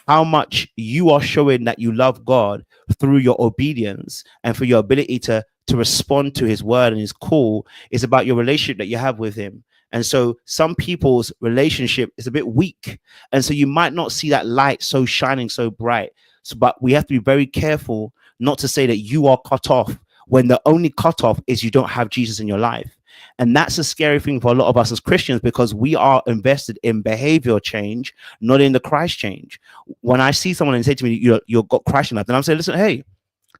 How much you are showing that you love God through your obedience and for your ability to respond to his word and his call is about your relationship that you have with him. And so some people's relationship is a bit weak. And so you might not see that light so shining so bright. So, but we have to be very careful not to say that you are cut off when the only cutoff is you don't have Jesus in your life. And that's a scary thing for a lot of us as Christians, because we are invested in behavior change, not in the Christ change. When I see someone and say to me, you've got Christ in life, then I'm saying, listen, hey,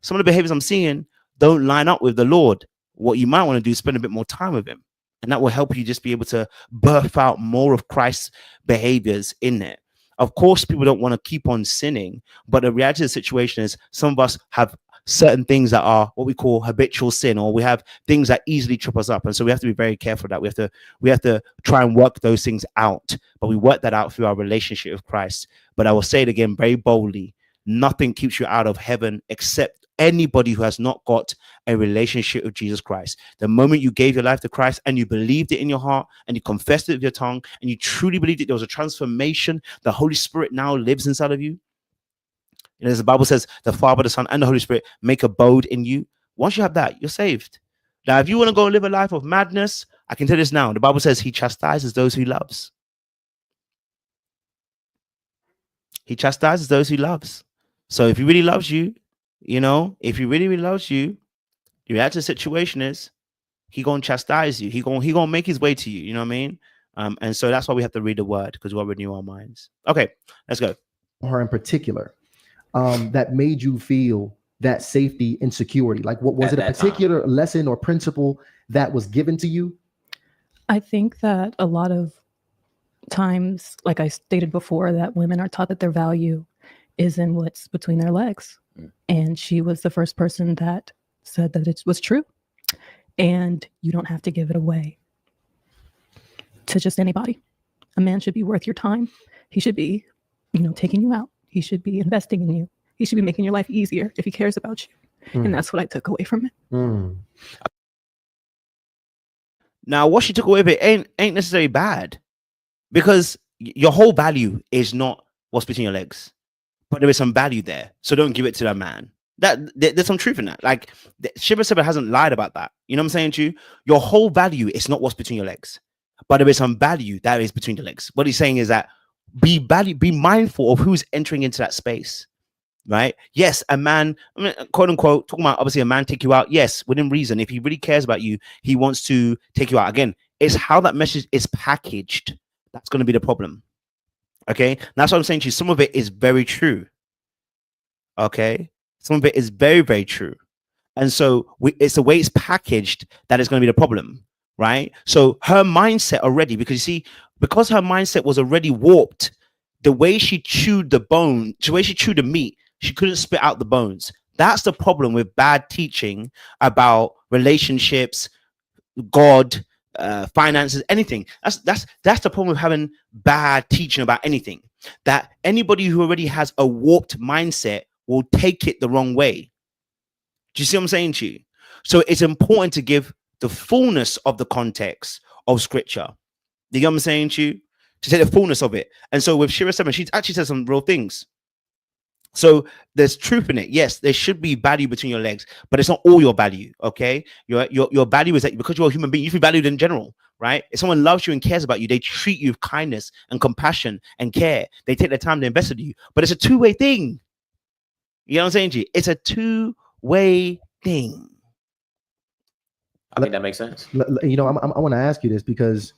some of the behaviors I'm seeing don't line up with the Lord. What you might want to do is spend a bit more time with him. And that will help you just be able to birth out more of Christ's behaviors in there. Of course, people don't want to keep on sinning, but the reality of the situation is some of us have certain things that are what we call habitual sin, or we have things that easily trip us up. And so we have to be very careful that we have to try and work those things out, but we work that out through our relationship with Christ. But I will say it again very boldly, nothing keeps you out of heaven except anybody who has not got a relationship with Jesus Christ. The moment you gave your life to Christ and you believed it in your heart and you confessed it with your tongue and you truly believed that there was a transformation, the Holy Spirit now lives inside of you. And as the Bible says, the Father, the Son, and the Holy Spirit make abode in you. Once you have that, you're saved. Now, if you want to go live a life of madness, I can tell you this now. The Bible says he chastises those who he loves. He chastises those who he loves. So if he really loves you, if he really, really loves you, the reality of the situation is he gonna chastise you. He gonna make his way to you. You know what I mean? And so that's why we have to read the word, because we'll renew our minds. Okay, let's go. Her in particular, that made you feel that safety and security? Like, what was it? A particular lesson or principle that was given to you? I think that a lot of times, like I stated before, that women are taught that their value is in what's between their legs. And she was the first person that said that it was true. And you don't have to give it away to just anybody. A man should be worth your time. He should be, taking you out. He should be investing in you. He should be making your life easier if he cares about you. And that's what I took away from it. Now, what she took away of it ain't necessarily bad, because your whole value is not what's between your legs, but there is some value there. So don't give it to that man. There's some truth in that. Like, Shiva Seba hasn't lied about that. You know what I'm saying to you? Your whole value is not what's between your legs, but there is some value that is between the legs. What he's saying is that be mindful of who's entering into that space, right? Yes, a man, quote unquote, talking about obviously a man take you out. Yes, within reason. If he really cares about you, he wants to take you out. Again, it's how that message is packaged that's going to be the problem. Okay, that's what I'm saying to you. Some of it is very true. Okay, some of it is very, very true. And so it's the way it's packaged that is going to be the problem, right? So her mindset already, because her mindset was already warped, the way she chewed the way she chewed the meat, she couldn't spit out the bones. That's the problem with bad teaching about relationships, God, finances, anything. That's the problem with having bad teaching about anything. That anybody who already has a warped mindset will take it the wrong way. Do you see what I'm saying to you? So it's important to give the fullness of the context of scripture. You know what I'm saying to you? To say the fullness of it. And so with Shira 7, she actually says some real things. So there's truth in it. Yes, there should be value between your legs, but it's not all your value. Okay, your value is that because you're a human being, you should be valued in general, right? If someone loves you and cares about you, they treat you with kindness and compassion and care. They take the time to invest in you. But it's a two-way thing. You know what I'm saying to you? It's a two-way thing. I think that makes sense. I want to ask you this because,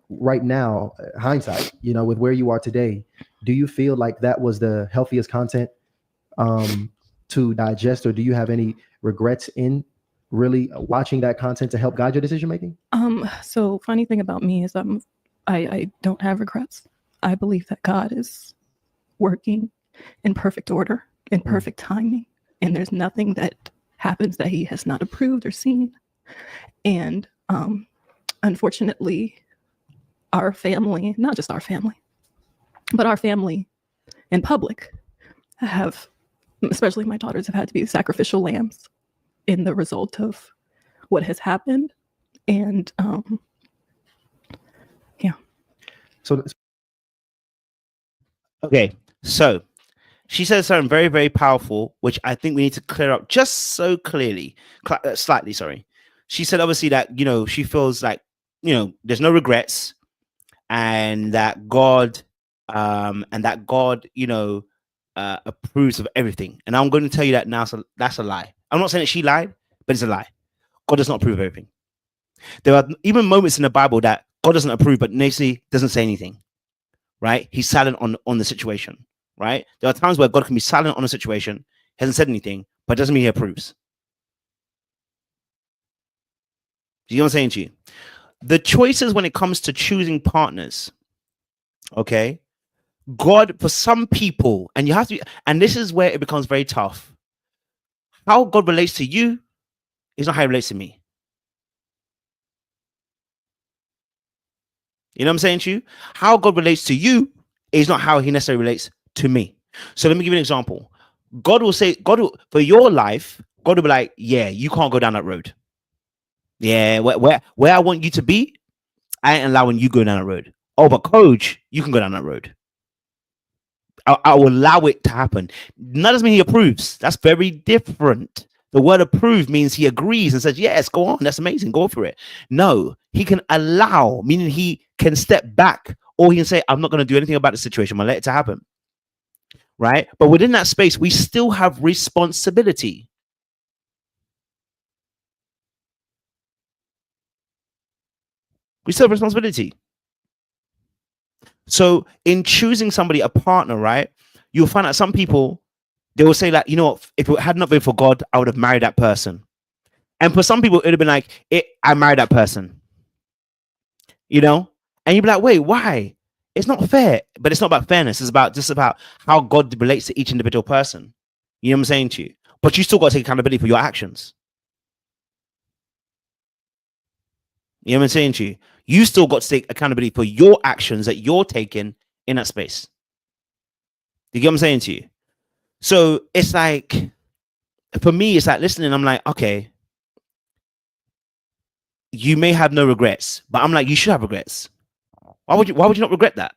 right now, hindsight, with where you are today, do you feel like that was the healthiest content to digest, or do you have any regrets in really watching that content to help guide your decision making? So funny thing about me is I don't have regrets. I believe that God is working in perfect order, in perfect timing, and there's nothing that happens that he has not approved or seen. And unfortunately, our family, not just our family, but our family in public have, especially my daughters, have had to be sacrificial lambs in the result of what has happened. And So okay, so she says something very, very powerful, which I think we need to clear up just so clearly, slightly, sorry. She said, obviously, that, she feels like, there's no regrets, and that God, approves of everything. And I'm going to tell you that now. So that's a lie. I'm not saying that she lied, but it's a lie. God does not approve of everything. There are even moments in the Bible that God doesn't approve, but Nancy doesn't say anything, right? He's silent on the situation, right? There are times where God can be silent on a situation, hasn't said anything, but doesn't mean he approves. Do you know what I'm saying to you? The choices when it comes to choosing partners, okay? God, for some people, and you have to, and this is where it becomes very tough. How God relates to you is not how he relates to me. You know what I'm saying to you? How God relates to you is not how he necessarily relates to me. So let me give you an example. God will say, for your life, God will be like, yeah, you can't go down that road. Yeah, where I want you to be, I ain't allowing you go down that road. Oh, but coach, you can go down that road. I will allow it to happen. That doesn't mean he approves. That's very different. The word approve means he agrees and says, yes, go on. That's amazing. Go for it. No, he can allow, meaning he can step back, or he can say, I'm not going to do anything about the situation. I'll let it to happen. Right? But within that space, we still have responsibility. We still have responsibility. So in choosing somebody, a partner, right, you'll find out some people, they will say like, you know what, if it had not been for God, I would have married that person. And for some people, it would have been like, I married that person. You know? And you'd be like, wait, why? It's not fair. But it's not about fairness. It's just about how God relates to each individual person. You know what I'm saying to you? But you still got to take accountability for your actions. You know what I'm saying to you? You still got to take accountability for your actions that you're taking in that space. You get what I'm saying to you? So it's like, for me, it's like listening. I'm like, okay, you may have no regrets, but I'm like, you should have regrets. Why would you not regret that?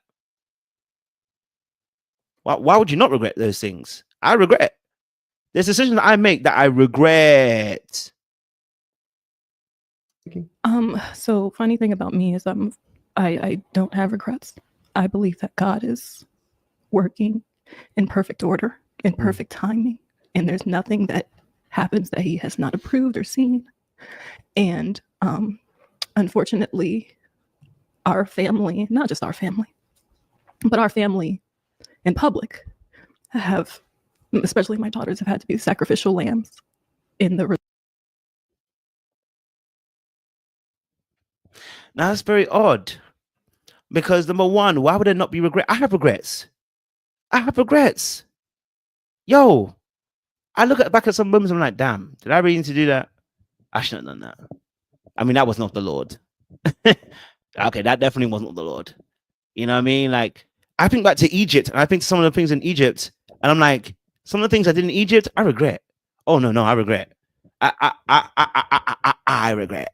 Why would you not regret those things? I regret. There's decisions that I make that I regret. So funny thing about me is I don't have regrets. I believe that God is working in perfect order, in perfect timing, and there's nothing that happens that he has not approved or seen. And unfortunately, our family, not just our family, but our family in public have, especially my daughters, have had to be sacrificial lambs in the. Now that's very odd, because number one, why would there not be regret? I have regrets. Yo, I look back at some moments, I'm like, damn, did I really need to do that? I shouldn't have done that. I mean, that was not the Lord. Okay, that definitely wasn't the Lord. You know what I mean? Like, I think back to Egypt, and I think some of the things in Egypt, and I'm like, some of the things I did in Egypt, I regret. Oh no, I regret. I regret.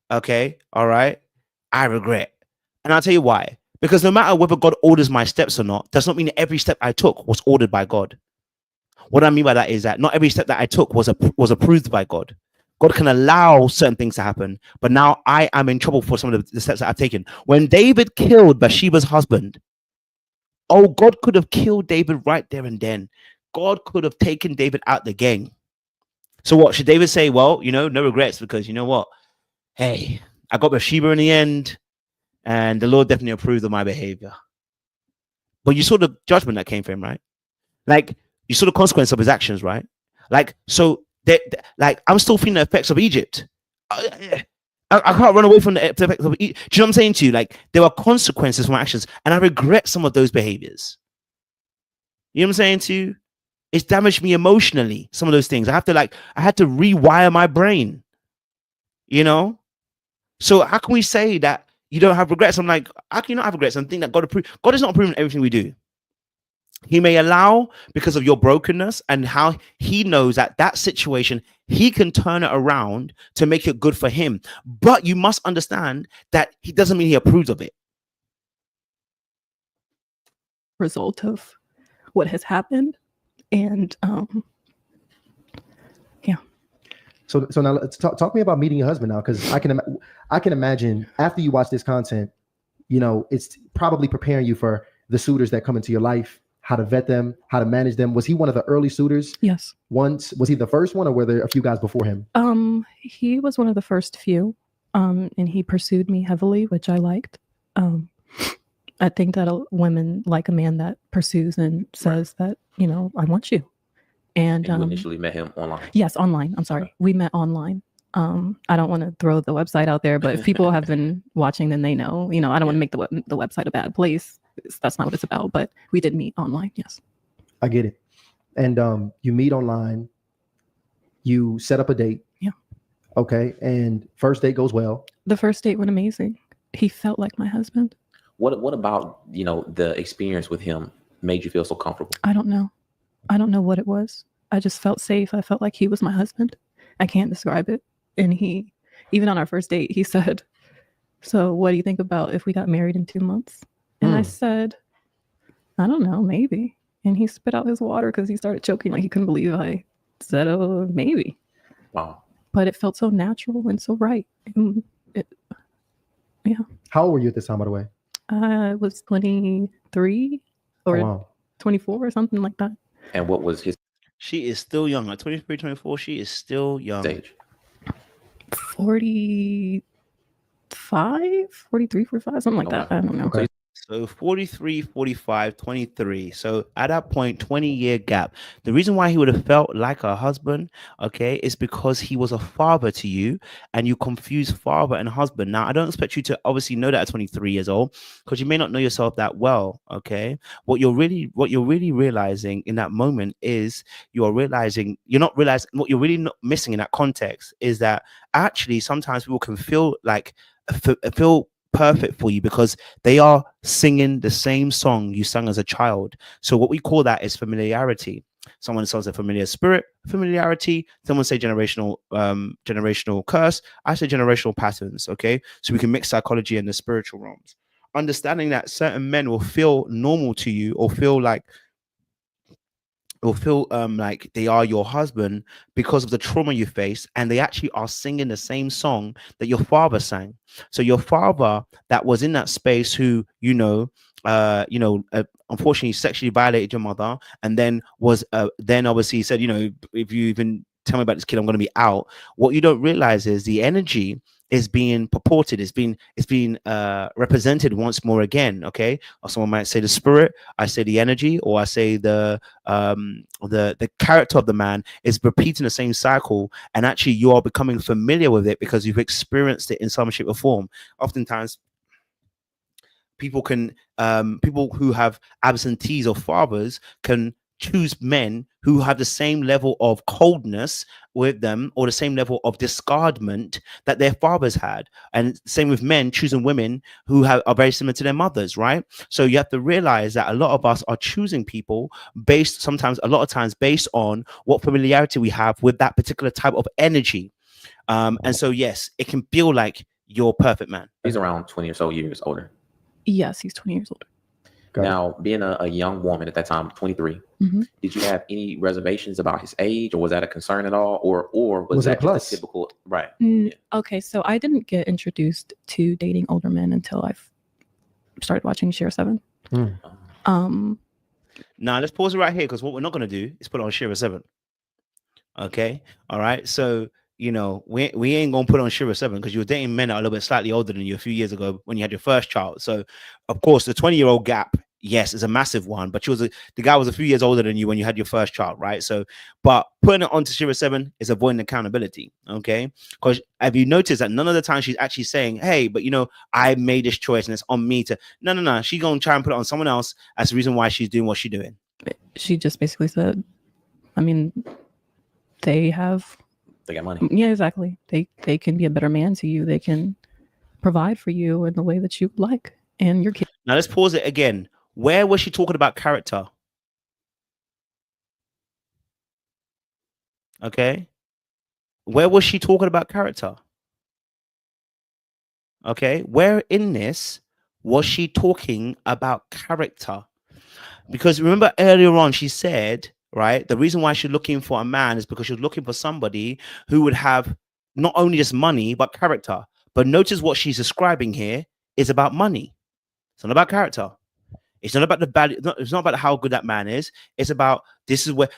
Okay, all right, I regret, and I'll tell you why. Because no matter whether God orders my steps or not, does not mean that every step I took was ordered by God. What I mean by that is that not every step that I took was approved by God. God can allow certain things to happen, but now I am in trouble for some of the steps that I've taken. When David killed Bathsheba's husband, oh, God could have killed David right there and then. God could have taken David out the game. So what should David say? Well, no regrets, because you know what? Hey, I got Bathsheba in the end, and the Lord definitely approved of my behavior. But you saw the judgment that came from him, right? Like, you saw the consequence of his actions, right? Like, so like, I'm still feeling the effects of Egypt. I can't run away from the effects of Egypt. Do you know what I'm saying to you? Like, there are consequences for my actions, and I regret some of those behaviors. You know what I'm saying to you? It's damaged me emotionally, some of those things. I had to rewire my brain, So how can we say that you don't have regrets? I'm like, how can you not have regrets and think that God approves? God is not approving everything we do. He may allow because of your brokenness, and how he knows that situation, he can turn it around to make it good for him. But you must understand that he doesn't mean he approves of it. Result of what has happened. And yeah. So now let's talk to me about meeting your husband now, because I can imagine after you watch this content, it's probably preparing you for the suitors that come into your life. how to vet them, how to manage them? Was he one of the early suitors? Yes. Was he the first one, or were there a few guys before him? He was one of the first few. And he pursued me heavily, which I liked. I think that women like a man that pursues and says that, you know, I want you. And you initially met him online? Yes, online. I'm sorry. Okay. We met online. I don't want to throw the website out there, but if people have been watching, then they know. You know, I don't want to make the website a bad place. That's not what it's about. But we did meet online. Yes. I get it. And you meet online. You set up a date. Yeah. Okay. And first date goes well. The first date went amazing. He felt like my husband. What about, you know, the experience with him made you feel so comfortable? I don't know. I don't know what it was. I just felt safe. I felt like he was my husband. I can't describe it. And he, even on our first date, he said, so what do you think about if we got married in 2 months? And I said, I don't know, maybe. And he spit out his water because he started choking like he couldn't believe I said, oh, maybe. Wow. But it felt so natural and so right. And yeah. How old were you at this time, by the way? I was 23 or 24 or something like that. And what was his She is still young. At 23, 24, she is still young. stage? 45, 43, 45, something like that. Wow. I don't know. Okay. So 43, 45, 23. So at that point, 20-year gap. The reason why he would have felt like a husband, okay, is because he was a father to you and you confuse father and husband. Now, I don't expect you to obviously know that at 23 years old because you may not know yourself that well, okay? What you're really realizing in that moment is what you're really not missing in that context is that actually sometimes people can feel like feel perfect for you because they are singing the same song you sang as a child. So what we call that is familiarity. Someone says a familiar spirit, familiarity. Someone say generational curse. I say generational patterns. Okay, so we can mix psychology and the spiritual realms. Understanding that certain men will feel normal to you or feel like they are your husband because of the trauma you face, and they actually are singing the same song that your father sang. So your father that was in that space who unfortunately sexually violated your mother, and then was then obviously said, you know, if you even tell me about this kid, I'm going to be out. What you don't realize is the energy is being purported, it's being represented once more again. Okay, or someone might say the spirit, I say the energy, or I say the character of the man is repeating the same cycle, and actually you are becoming familiar with it because you've experienced it in some shape or form. Oftentimes people who have absentees or fathers can choose men who have the same level of coldness with them or the same level of discardment that their fathers had. And same with men choosing women who are very similar to their mothers, right? So you have to realize that a lot of us are choosing people a lot of times based on what familiarity we have with that particular type of energy. And so, yes, it can feel like you're a perfect man. He's around 20 or so years older. Yes, he's 20 years older. Now, being a young woman at that time, 23, did you have any reservations about his age, or was that a concern at all, or was that just a typical right? Okay, so I didn't get introduced to dating older men until I started watching Share 7. Now let's pause it right here because what we're not going to do is put on Share 7. Okay, all right. So you know we ain't gonna put on Shira 7 because you were dating men that are a little bit slightly older than you a few years ago when you had your first child. So of course the 20-year-old gap, yes, is a massive one, but the guy was a few years older than you when you had your first child, right? So but putting it onto Shira 7 is avoiding accountability, okay? Because have you noticed that none of the time she's actually saying, hey, but you know, I made this choice and it's on me to no, she's gonna try and put it on someone else as the reason why she's doing what she's doing. She just basically said, I mean, they got money. Yeah, exactly. They can be a better man to you. They can provide for you in the way that you like and your kids. Now let's pause it again. Where was she talking about character? Okay. Where was she talking about character? Okay. Where in this was she talking about character? Because remember earlier on she said, right, the reason why she's looking for a man is because she's looking for somebody who would have not only just money but character. But notice what she's describing here is about money. It's not about character. It's not about the bad. It's not about how good that man is. It's about this is where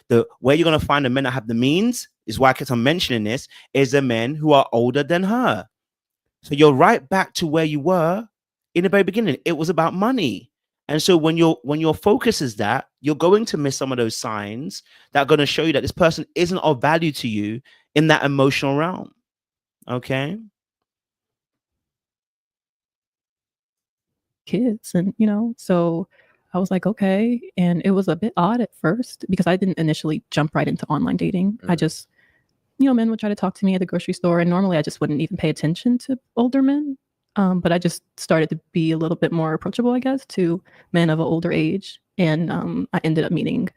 you're gonna find the men that have the means. Is why I kept on mentioning this. Is the men who are older than her. So you're right back to where you were in the very beginning. It was about money. And so when your focus is that, you're going to miss some of those signs that are going to show you that this person isn't of value to you in that emotional realm. Okay. Kids, and so I was like, okay. And it was a bit odd at first because I didn't initially jump right into online dating. I just, men would try to talk to me at the grocery store, and normally I just wouldn't even pay attention to older men. But I just started to be a little bit more approachable, I guess, to men of an older age. And I ended up meeting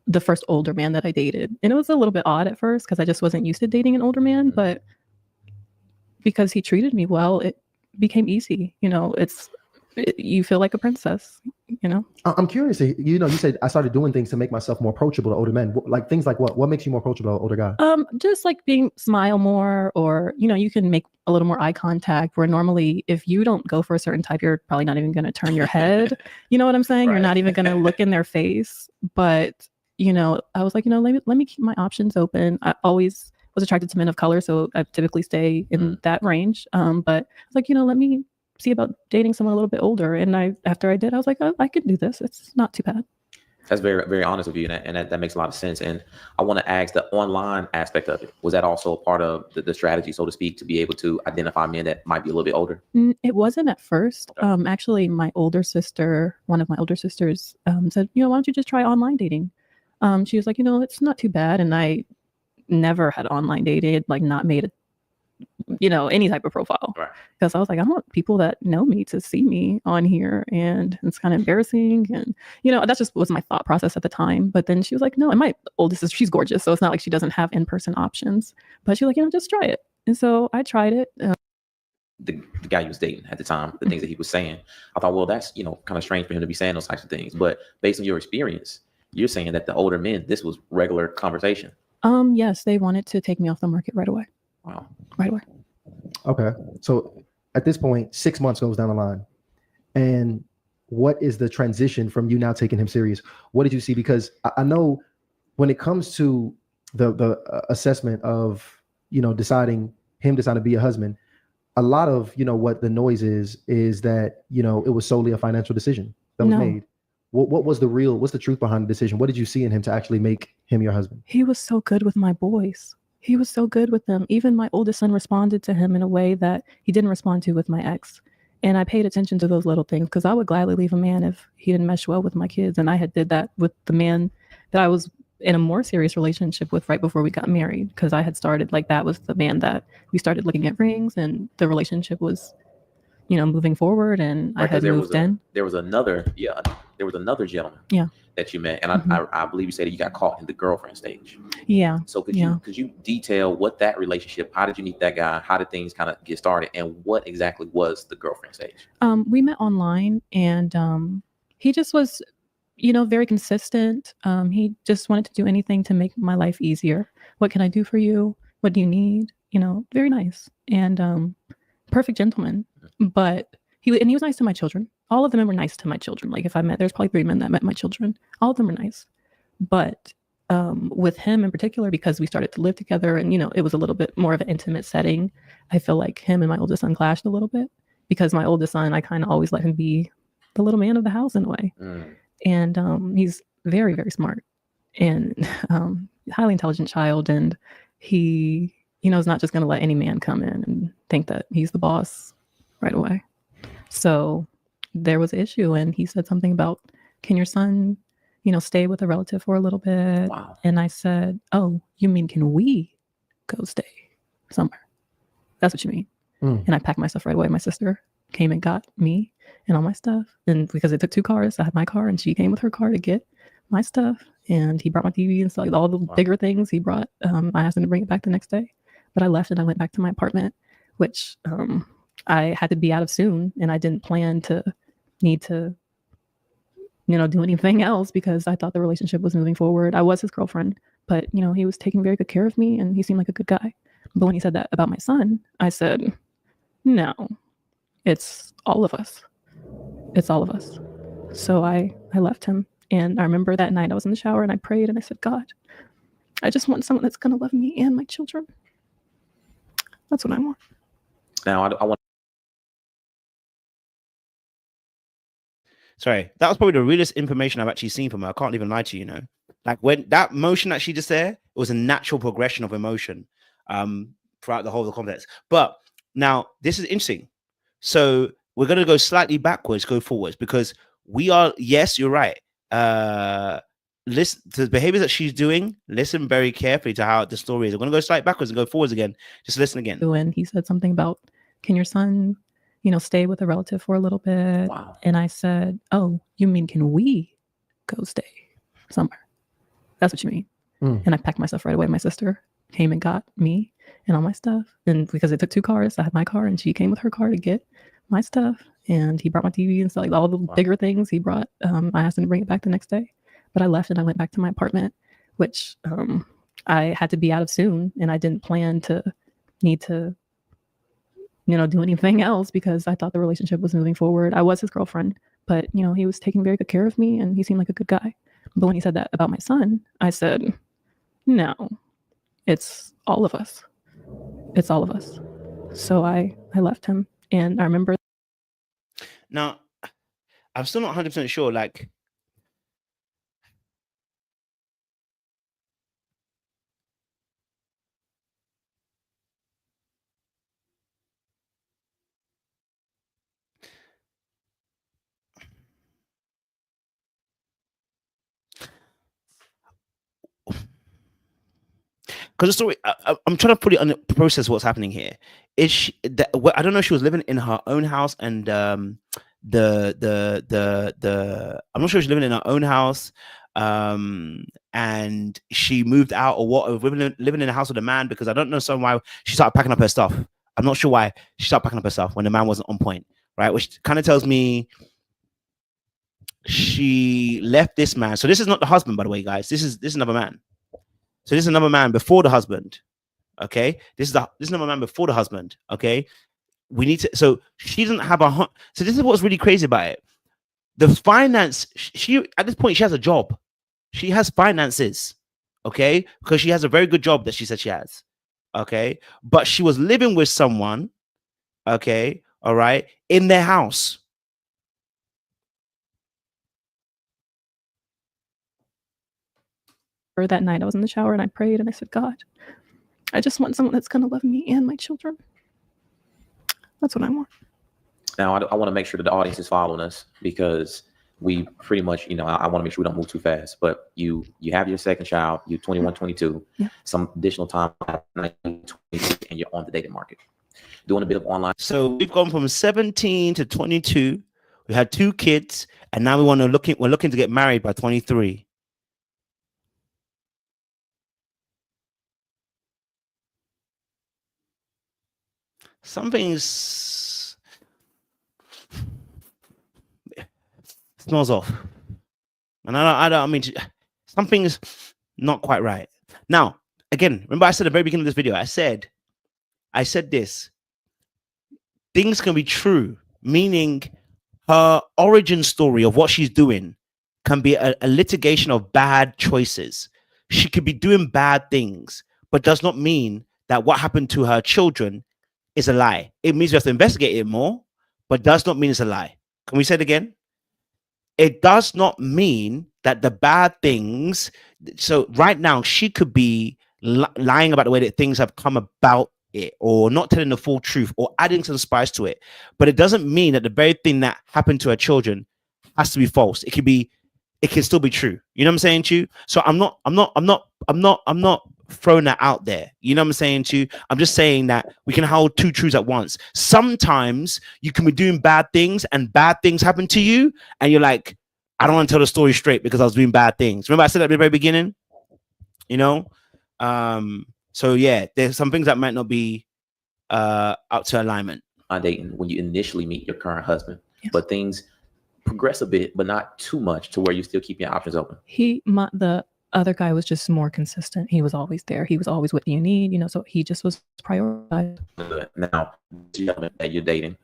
the first older man that I dated. And it was a little bit odd at first because I just wasn't used to dating an older man. But because he treated me well, it became easy. You feel like a princess, I'm curious. You said I started doing things to make myself more approachable to older men. Like things like what makes you more approachable to older guys? Just like smile more, or, you can make a little more eye contact, where normally if you don't go for a certain type, you're probably not even going to turn your head. You know what I'm saying? Right. You're not even going to look in their face. But, I was like, let me keep my options open. I always was attracted to men of color, so I typically stay in that range. But I was like, let me see about dating someone a little bit older. And after I did, I was like, oh, I could do this. It's not too bad. That's very, very honest of you. And that makes a lot of sense. And I want to ask, the online aspect of it, was that also a part of the strategy, so to speak, to be able to identify men that might be a little bit older? It wasn't at first. Actually, one of my older sisters said, why don't you just try online dating? She was like, it's not too bad. And I never had online dated, like not made any type of profile. Right. Because I was like, I want people that know me to see me on here, and it's kind of embarrassing. And, that just was my thought process at the time. But then she was like, no, and my oldest sister, she's gorgeous. So it's not like she doesn't have in-person options, but she was like, just try it. And so I tried it. The guy you was dating at the time, the things that he was saying, I thought, well, that's, kind of strange for him to be saying those types of things. But based on your experience, you're saying that the older men, this was regular conversation. Yes, they wanted to take me off the market right away. Wow. Right away. Okay. So at this point, 6 months goes down the line. And what is the transition from you now taking him serious? What did you see? Because I know when it comes to the assessment of, deciding to be a husband, a lot of, what the noise is that, it was solely a financial decision that was made. What's the truth behind the decision? What did you see in him to actually make him your husband? He was so good with my boys. He was so good with them. Even my oldest son responded to him in a way that he didn't respond to with my ex. And I paid attention to those little things, because I would gladly leave a man if he didn't mesh well with my kids. And I had did that with the man that I was in a more serious relationship with right before we got married, because I had started, like, that was the man that we started looking at rings, and the relationship was, moving forward, and right, I had moved in. There was another gentleman that you met, and I believe you said that you got caught in the girlfriend stage. Yeah. So could you detail what that relationship, how did you meet that guy? How did things kind of get started? And what exactly was the girlfriend stage? We met online, and he just was, very consistent. He just wanted to do anything to make my life easier. What can I do for you? What do you need? Very nice, and perfect gentleman. But he was nice to my children. All of them were nice to my children. Like, if I met, there's probably 3 men that met my children. All of them were nice. But with him in particular, because we started to live together, and, it was a little bit more of an intimate setting, I feel like him and my oldest son clashed a little bit, because my oldest son, I kind of always let him be the little man of the house in a way. And he's very, very smart, and highly intelligent child. And he, is not just going to let any man come in and think that he's the boss right away. So there was an issue, and he said something about, can your son, stay with a relative for a little bit? Wow. And I said, oh, you mean, can we go stay somewhere? That's what you mean. And I packed my stuff right away. My sister came and got me and all my stuff. And because it took 2 cars, I had my car, and she came with her car to get my stuff. And he brought my TV and stuff, like all the bigger things he brought. I asked him to bring it back the next day, but I left and I went back to my apartment, which I had to be out of soon, and I didn't plan to need to, do anything else, because I thought the relationship was moving forward. I was his girlfriend, but, he was taking very good care of me, and he seemed like a good guy. But when he said that about my son, I said, no, it's all of us. It's all of us. So I left him. And I remember that night I was in the shower and I prayed and I said, God, I just want someone that's going to love me and my children. That's what I want. Now, I want. Sorry, that was probably the realest information I've actually seen from her. I can't even lie to you, like when that motion that she just there, it was a natural progression of emotion throughout the whole of the complex. But now this is interesting. So we're going to go slightly backwards, go forwards, because we are, yes, you're right. Listen to the behaviors that she's doing. Listen very carefully to how the story is. I'm going to go slightly backwards and go forwards again. Just listen again. And he said something about, can your son, stay with a relative for a little bit? Wow. And I said, oh, you mean, can we go stay somewhere? That's what you mean. And I packed my stuff right away. My sister came and got me and all my stuff. And because it took 2 cars, I had my car and she came with her car to get my stuff. And he brought my TV and stuff, like all the bigger things he brought. I asked him to bring it back the next day. But I left and I went back to my apartment, which I had to be out of soon. And I didn't plan to need to, do anything else because I thought the relationship was moving forward. I was his girlfriend, but, he was taking very good care of me and he seemed like a good guy. But when he said that about my son, I said, no, it's all of us. It's all of us. So I left him. And I remember. Now, I'm still not 100% sure, like, because the story, I'm trying to put it on the process. What's happening here is I don't know if she was living in her own house and I'm not sure if she's living in her own house and she moved out or what, living in a house with a man, because I don't know why she started packing up her stuff. I'm not sure why she started packing up her stuff when the man wasn't on point, right? Which kind of tells me she left this man. So this is not the husband, by the way, guys. This is another man. So this is another man before the husband. Okay, this is another man before the husband. Okay, we need to. So she doesn't have a. So this is what's really crazy about it. The finance. She at this point she has a job. She has finances. Okay, because she has a very good job that she said she has. Okay, but she was living with someone. Okay, all right, in their house. That night I was in the shower and I prayed and I said, God, I just want someone that's going to love me and my children. That's what I want. Now, I want to make sure that the audience is following us because we pretty much, I want to make sure we don't move too fast. But you have your second child, you're 21, 22, some additional time, 19, 22, and you're on the dating market, doing a bit of online. So we've gone from 17 to 22. We had 2 kids, and now we're looking to get married by 23. Something's smells off, and I don't mean to, something's not quite right. Now, again, remember I said at the very beginning of this video, I said this: things can be true, meaning her origin story of what she's doing can be a litigation of bad choices. She could be doing bad things, but does not mean that what happened to her children is a lie. It means we have to investigate it more, but does not mean it's a lie. Can we say it again? It does not mean that the bad things. So right now, she could be lying about the way that things have come about it, or not telling the full truth, or adding some spice to it. But it doesn't mean that the very thing that happened to her children has to be false. It can still be true. You know what I'm saying to you? So I'm not throwing that out there. You know what I'm saying to you? I'm just saying that we can hold 2 truths at once. Sometimes you can be doing bad things and bad things happen to you, and you're like, I don't want to tell the story straight because I was doing bad things. Remember I said that at the very beginning? So yeah, there's some things that might not be up to alignment. On dating when you initially meet your current husband, but things progress a bit, but not too much to where you still keep your options open. The other guy was just more consistent. He was always there. He was always what you need, so he just was prioritized. Now, that you're dating,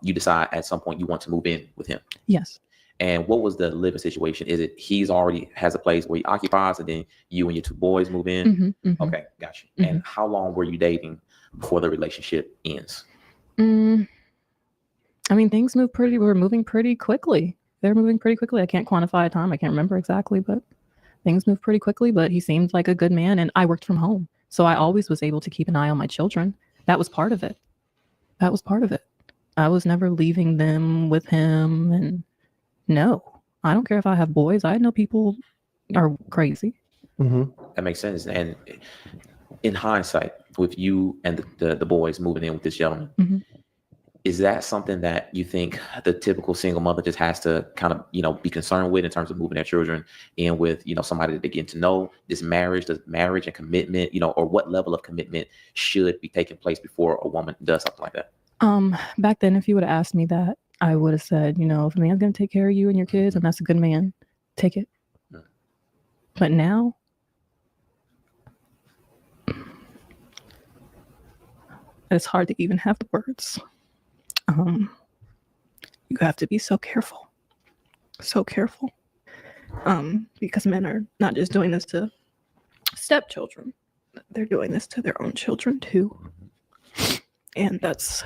you decide at some point you want to move in with him. Yes. And what was the living situation? Is it he's already has a place where he occupies, and then you and your two boys move in? Okay, got you. And how long were you dating before the relationship ends? I mean, things were moving pretty quickly. They're moving pretty quickly. I can't quantify a time. I can't remember exactly, but things moved pretty quickly. But he seemed like a good man, and I worked from home, so I always was able to keep an eye on my children. That was part of it. I was never leaving them with him, and no, I don't care if I have boys. I know people are crazy. That makes sense. And in hindsight, with you and the boys moving in with this gentleman, is that something that you think the typical single mother just has to kind of, be concerned with in terms of moving their children in with, somebody that they get to know? This marriage and commitment, or what level of commitment should be taking place before a woman does something like that? Back then, if you would have asked me that, I would have said, if a man's going to take care of you and your kids, and that's a good man, take it. But now, it's hard to even have the words. You have to be so careful, because men are not just doing this to stepchildren, they're doing this to their own children too. And that's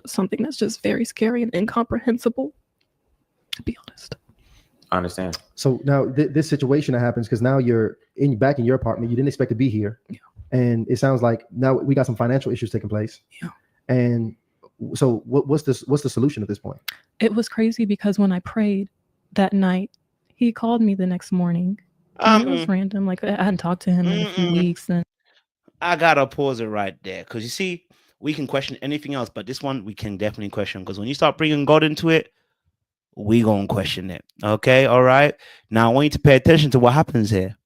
something that's just very scary and incomprehensible, to be honest. I understand. So now this situation that happens, because now you're back in your apartment, you didn't expect to be here. Yeah. And it sounds like now we got some financial issues taking place. Yeah. And so what's the solution at this point? It was crazy because when I prayed that night, he called me the next morning. It was random. Like, I hadn't talked to him in a few weeks. And I gotta pause it right there, because you see, we can question anything else, but this one we can definitely question, because when you start bringing God into it, we gonna question it. Okay, all right. Now I want you to pay attention to what happens here.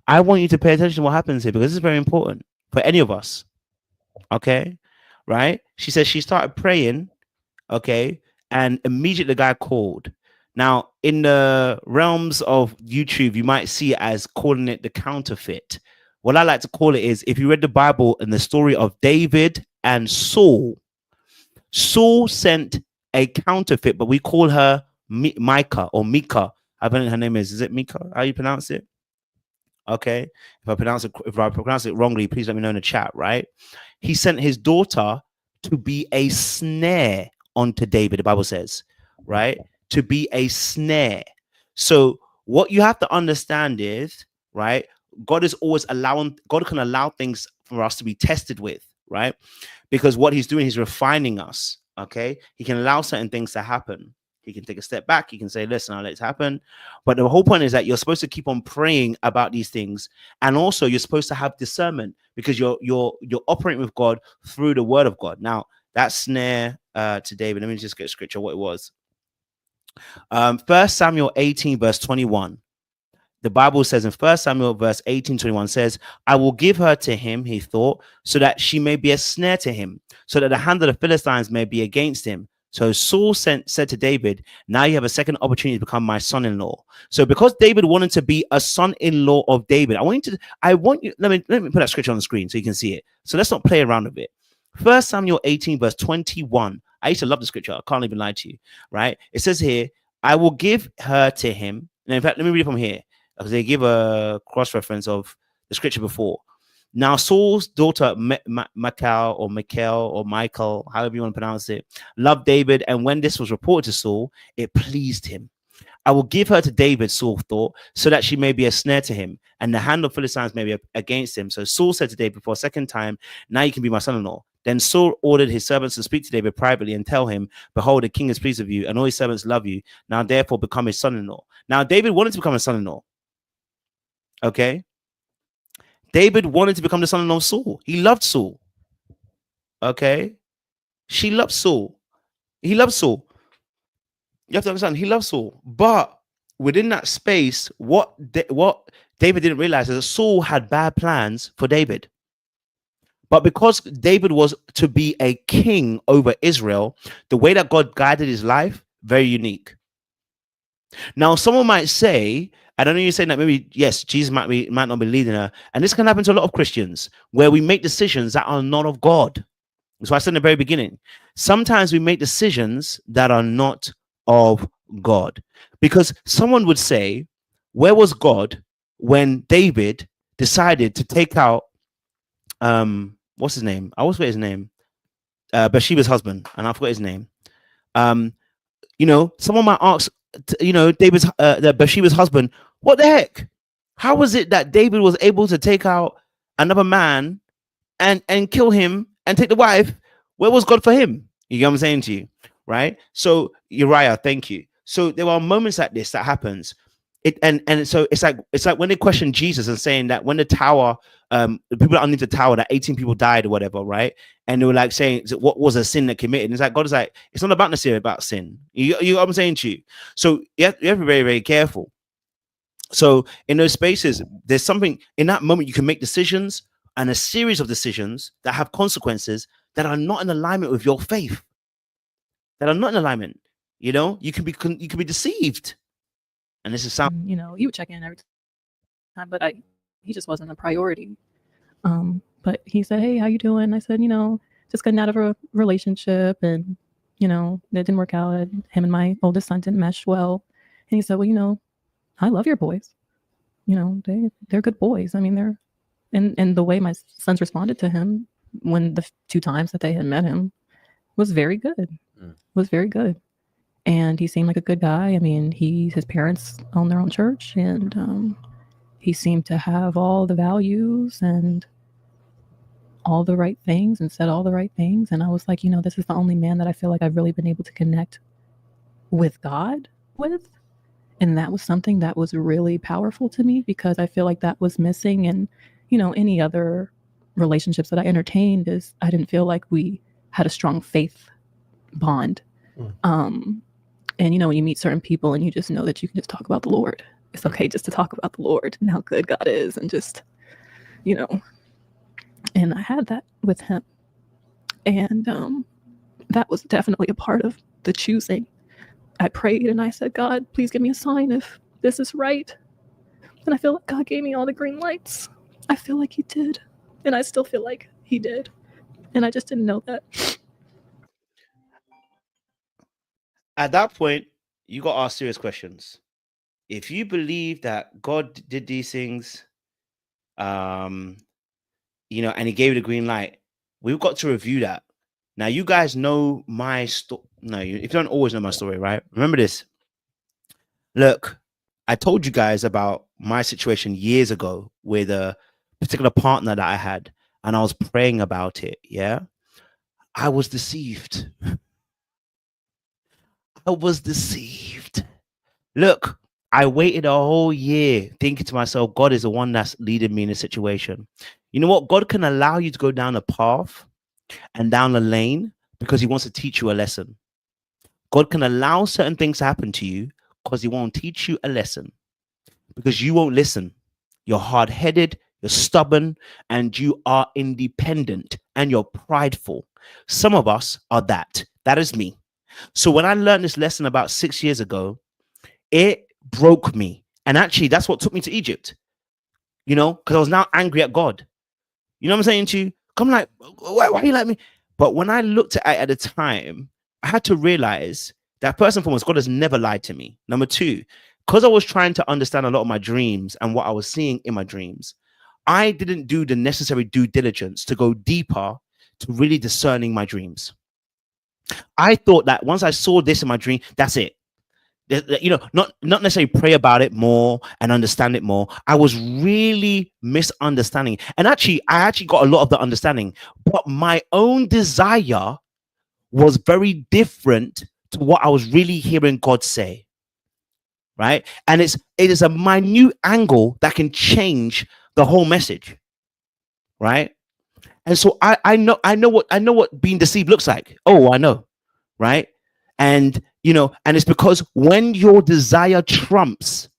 I want you to pay attention to what happens here, because this is very important for any of us. Okay, right? She says she started praying. Okay, and immediately the guy called. Now, in the realms of YouTube, you might see it as calling it the counterfeit. What I like to call it is, if you read the Bible and the story of David and Saul, Saul sent a counterfeit, but we call her Micah or Mika. I think her name is it Mika? How you pronounce it? Okay. If I pronounce it wrongly, please let me know in the chat, right? He sent his daughter to be a snare onto David, the Bible says, right? To be a snare. So what you have to understand is, right, God can allow things for us to be tested with, right? Because what he's doing, he's refining us. Okay. He can allow certain things to happen. He can take a step back. He can say, listen, I'll let it happen. But the whole point is that you're supposed to keep on praying about these things. And also you're supposed to have discernment, because you're operating with God through the word of God. Now, that snare to David, let me just get scripture what it was. 1 Samuel 18 verse 21. The Bible says in 1 Samuel verse 18-21 says, I will give her to him, he thought, so that she may be a snare to him, so that the hand of the Philistines may be against him. So Saul said to David, now you have a second opportunity to become my son-in-law. So because David wanted to be a son-in-law of David, let me put that scripture on the screen so you can see it. So let's not play around with it. 1 Samuel 18 verse 21. I used to love the scripture. I can't even lie to you, right? It says here, I will give her to him. And in fact, let me read it from here, because they give a cross-reference of the scripture before. Now, Saul's daughter, Michael, however you want to pronounce it, loved David. And when this was reported to Saul, it pleased him. I will give her to David, Saul thought, so that she may be a snare to him, and the hand of Philistines may be against him. So Saul said to David for a second time, now you can be my son-in-law. Then Saul ordered his servants to speak to David privately and tell him, behold, the king is pleased with you, and all his servants love you. Now, therefore, become his son-in-law. Now, David wanted to become a son-in-law. Okay. David wanted to become the son-in-law of Saul. He loved Saul. Okay. She loved Saul. He loved Saul. You have to understand, he loved Saul. But within that space, what David didn't realize is that Saul had bad plans for David. But because David was to be a king over Israel, the way that God guided his life, very unique. Now, someone might say, I don't know, you're saying that maybe, yes, Jesus might not be leading her. And this can happen to a lot of Christians, where we make decisions that are not of God. That's why I said in the very beginning. Sometimes we make decisions that are not of God. Because someone would say, where was God when David decided to take out what's his name? I always forget his name. Bathsheba's husband, and I forgot his name. Someone might ask, David's Bathsheba's husband, what the heck? How was it that David was able to take out another man and kill him and take the wife? Where was God for him? You get what I'm saying to you, right? So Uriah, thank you. So there are moments like this that happens. So it's like when they question Jesus and saying that when the tower, the people underneath the tower, that 18 people died or whatever, right? And they were like saying, what was a sin that committed? And it's like God is like, it's not about necessarily about sin. You know what I'm saying to you? So you have to be very, very careful. So in those spaces, there's something in that moment you can make decisions and a series of decisions that have consequences that are not in alignment with your faith. That are not in alignment. You can be deceived. And this is something, you would check in every time, but he just wasn't a priority. But he said, hey, how you doing? I said, just getting out of a relationship, and that didn't work out. Him and my oldest son didn't mesh well. And he said, well, I love your boys. They're good boys. I mean, they're and the way my sons responded to him when the 2 times that they had met him was very good. Was very good. And he seemed like a good guy. I mean, his parents own their own church, and he seemed to have all the values and all the right things and said all the right things. And I was like, this is the only man that I feel like I've really been able to connect with God with. And that was something that was really powerful to me, because I feel like that was missing. And, any other relationships that I entertained is I didn't feel like we had a strong faith bond. And, when you meet certain people and you just know that you can just talk about the Lord, it's okay just to talk about the Lord and how good God is, and just, and I had that with him. And that was definitely a part of the choosing. I prayed and I said, God, please give me a sign if this is right. And I feel like God gave me all the green lights. I feel like he did. And I still feel like he did. And I just didn't know that. At that point, you got to ask serious questions. If you believe that God did these things, and he gave you the green light, we've got to review that. Now, you guys know my story. No, if you don't always know my story, right? Remember this. Look, I told you guys about my situation years ago with a particular partner that I had, and I was praying about it. Yeah. I was deceived. I was deceived. Look, I waited a whole year thinking to myself, God is the one that's leading me in a situation. You know what? God can allow you to go down a path and down a lane because he wants to teach you a lesson. God can allow certain things to happen to you because he won't teach you a lesson, because you won't listen. You're hard-headed, you're stubborn, and you are independent, and you're prideful. Some of us are that. That is me. So when I learned this lesson about 6 years ago, it broke me. And actually, that's what took me to Egypt, because I was now angry at God. You know what I'm saying to you? I'm like, why you like me? But when I looked at the time, I had to realize that first and foremost, God has never lied to me. Number two, because I was trying to understand a lot of my dreams and what I was seeing in my dreams, I didn't do the necessary due diligence to go deeper to really discerning my dreams. I thought that once I saw this in my dream, that's it. Not necessarily pray about it more and understand it more. I was really misunderstanding. And I actually got a lot of the understanding, but my own desire was very different to what I was really hearing God say. Right. And it is a minute angle that can change the whole message. Right. And so I know what being deceived looks like. Oh, I know. Right. And it's because when your desire trumps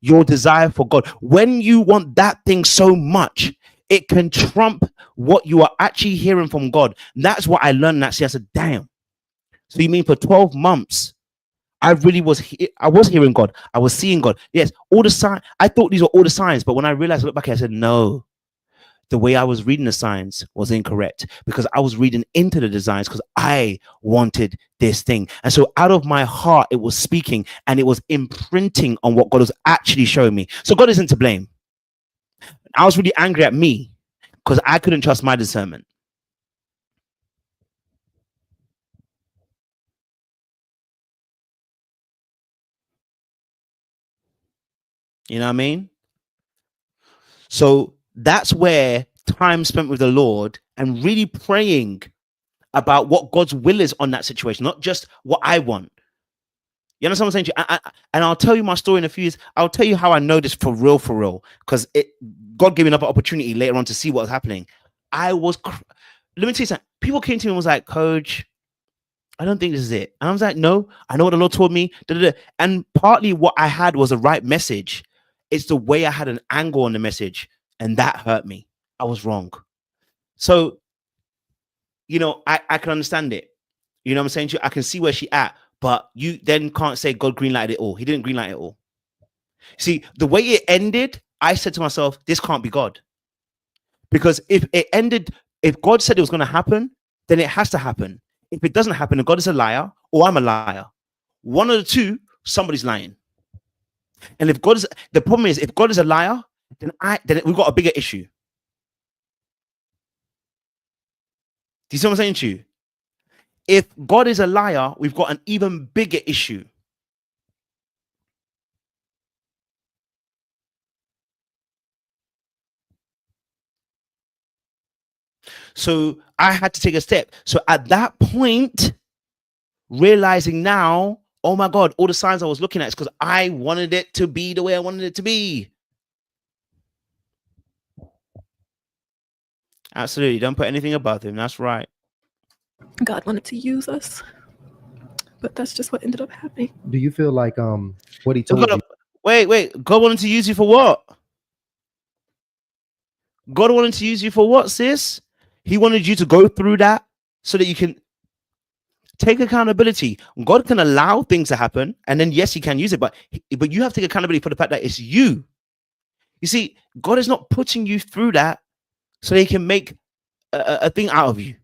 your desire for God, when you want that thing so much, it can trump what you are actually hearing from God. And that's what I learned. Actually, I said, damn. So you mean for 12 months, I was hearing God. I was seeing God. Yes, all the signs. I thought these were all the signs. But when I realized, I looked back, I said, no. the way I was reading the signs was incorrect, because I was reading into the designs because I wanted this thing. And so out of my heart, it was speaking, and it was imprinting on what God was actually showing me. So God isn't to blame. I was really angry at me because I couldn't trust my discernment. You know what I mean? So that's where time spent with the Lord and really praying about what God's will is on that situation, not just what I want. You understand what I'm saying to you? And I'll tell you my story in a few years. I'll tell you how I know this for real, because God gave me another opportunity later on to see what was happening. Let me tell you something. People came to me and was like, Coach, I don't think this is it. And I was like, no, I know what the Lord told me. And partly what I had was the right message. It's the way I had an angle on the message, and that hurt me. I was wrong. So, you know, I can understand it. You know what I'm saying to you? I can see where she at, but you then can't say God greenlighted it all. He didn't greenlight it all. See, the way it ended, I said to myself, this can't be God. Because if God said it was going to happen, then it has to happen. If it doesn't happen, then God is a liar or I'm a liar. One of the two, somebody's lying. And the problem is, if God is a liar, then we've got a bigger issue. Do you see what I'm saying to you? If God is a liar, we've got an even bigger issue. So I had to take a step. So at that point, realizing now, oh my God, all the signs I was looking at is because I wanted it to be the way I wanted it to be. Absolutely. Don't put anything above him. That's right. God wanted to use us, but that's just what ended up happening. Do you feel like what he told you? Wait. God wanted to use you for what? God wanted to use you for what, sis? He wanted you to go through that so that you can take accountability. God can allow things to happen, and then yes, he can use it, but you have to take accountability for the fact that it's you. You see, God is not putting you through that so he can make a thing out of you.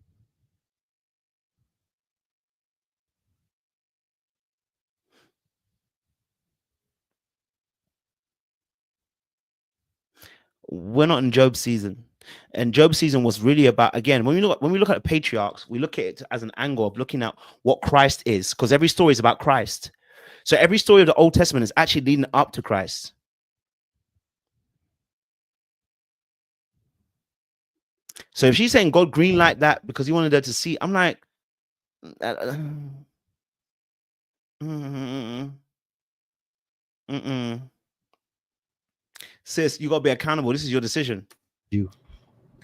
We're not in Job's season. And Job's season was really about, again, when we look at the patriarchs, we look at it as an angle of looking at what Christ is, because every story is about Christ. So every story of the Old Testament is actually leading up to Christ. So if she's saying God greenlight that because he wanted her to see, I'm like, sis, you got to be accountable. This is your decision.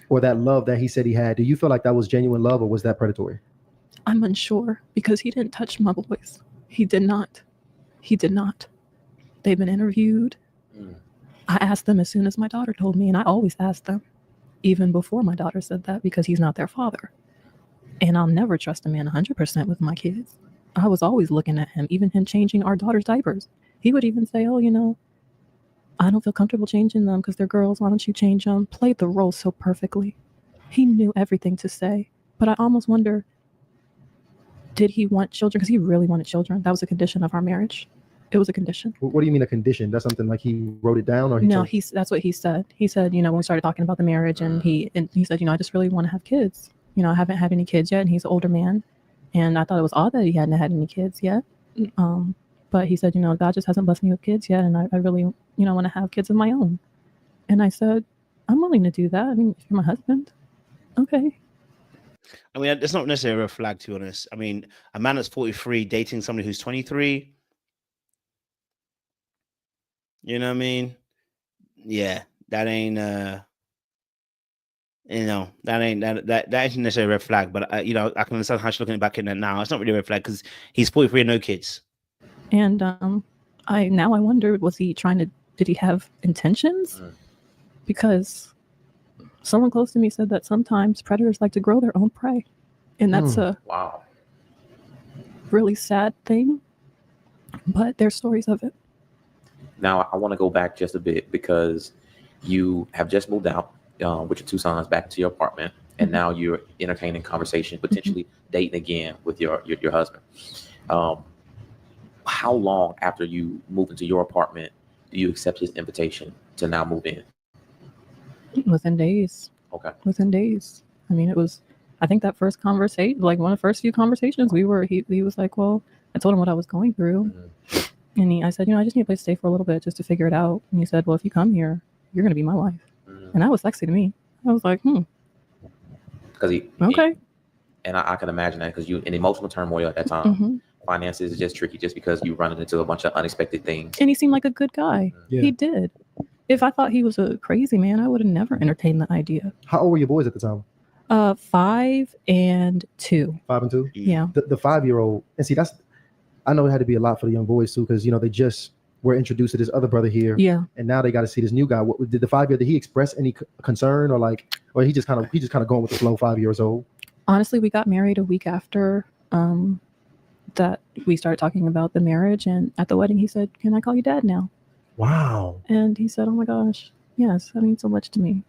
Or that love that he said he had, do you feel like that was genuine love, or was that predatory? I'm unsure, because he didn't touch my boys. He did not. They've been interviewed. I asked them as soon as my daughter told me, and I always ask them, even before my daughter said that, because he's not their father. And I'll never trust a man 100% with my kids. I was always looking at him, even him changing our daughter's diapers. He would even say, oh, you know, I don't feel comfortable changing them because they're girls. Why don't you change them? Played the role so perfectly. He knew everything to say. But I almost wonder, did he want children? Because he really wanted children. That was a condition of our marriage. It was a condition. What do you mean a condition? That's something like he wrote it down, or no? That's what he said. He said, you know, when we started talking about the marriage, and he said, you know, I just really want to have kids. You know, I haven't had any kids yet, and he's an older man, and I thought it was odd that he hadn't had any kids yet. But he said, you know, God just hasn't blessed me with kids yet, and I really, you know, want to have kids of my own. And I said, I'm willing to do that. I mean, if you're my husband, okay. I mean, it's not necessarily a flag, to be honest. I mean, a man that's 43 dating somebody who's 23. You know what I mean? Yeah, that ain't you know, that ain't necessarily a red flag. But you know, I can understand how she's looking back in it now. It's not really a red flag because he's 43 and no kids. And I wonder, did he have intentions? Because someone close to me said that sometimes predators like to grow their own prey, and that's a really sad thing. But there's stories of it. Now, I want to go back just a bit because you have just moved out. with your two sons back to your apartment, and now you're entertaining conversation, potentially dating again with your husband. How long after you move into your apartment do you accept his invitation to now move in? Within days. Okay. Within days. I mean, it was, I think that first conversation, like one of the first few conversations he was like, well, I told him what I was going through. And I said, I just need a place to stay for a little bit just to figure it out. And he said, well, if you come here, you're going to be my wife. And that was sexy to me. I was like, Because okay. And I can imagine that, because you in emotional turmoil at that time. Finances is just tricky just because you running into a bunch of unexpected things. And he seemed like a good guy. Yeah. He did. If I thought he was a crazy man, I would have never entertained the idea. How old were your boys at the time? 5 and 2. 5 and 2? Yeah. The 5-year-old, and see, I know it had to be a lot for the young boys too, because they just were introduced to this other brother here. Yeah. And now they got to see this new guy. What did the 5-year, did he express any concern, or he just kind of going with the flow, 5 years old? Honestly, we got married a week after that we started talking about the marriage, and at the wedding he said, can I call you dad now? Wow. And he said, oh my gosh, yes, that means so much to me.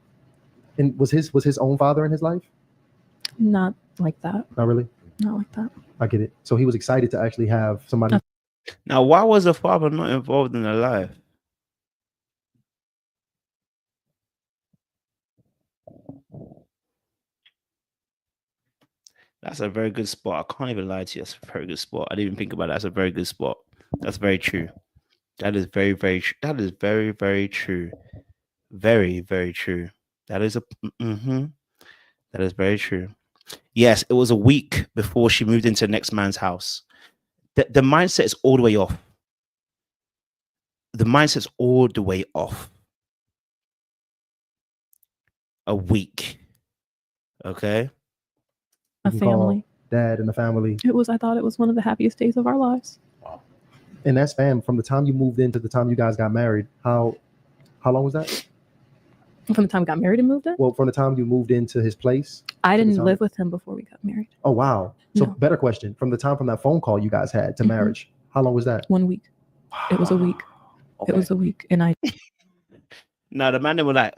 And was his own father in his life? Not like that. Not really? Not like that. I get it. So he was excited to actually have somebody. Now, why was the father not involved in the life? That's a very good spot. I can't even lie to you. That's a very good spot. I didn't even think about that. That's a very good spot. That's very true. That is very, very true. That is very, very true. Very, very true. That is that is very true. Yes, it was a week before she moved into the next man's house. The mindset is all the way off. The mindset's all the way off. A week. Okay. A family. Dad and the family. I thought it was one of the happiest days of our lives. Wow. And that's from the time you moved in to the time you guys got married. How long was that? From the time we got married and moved in? Well, from the time you moved into his place. I didn't live with him before we got married. Oh, wow. So No. Better question. From the time from that phone call you guys had to marriage, how long was that? 1 week. It was a week. Okay. It was a week. And Now the man were like,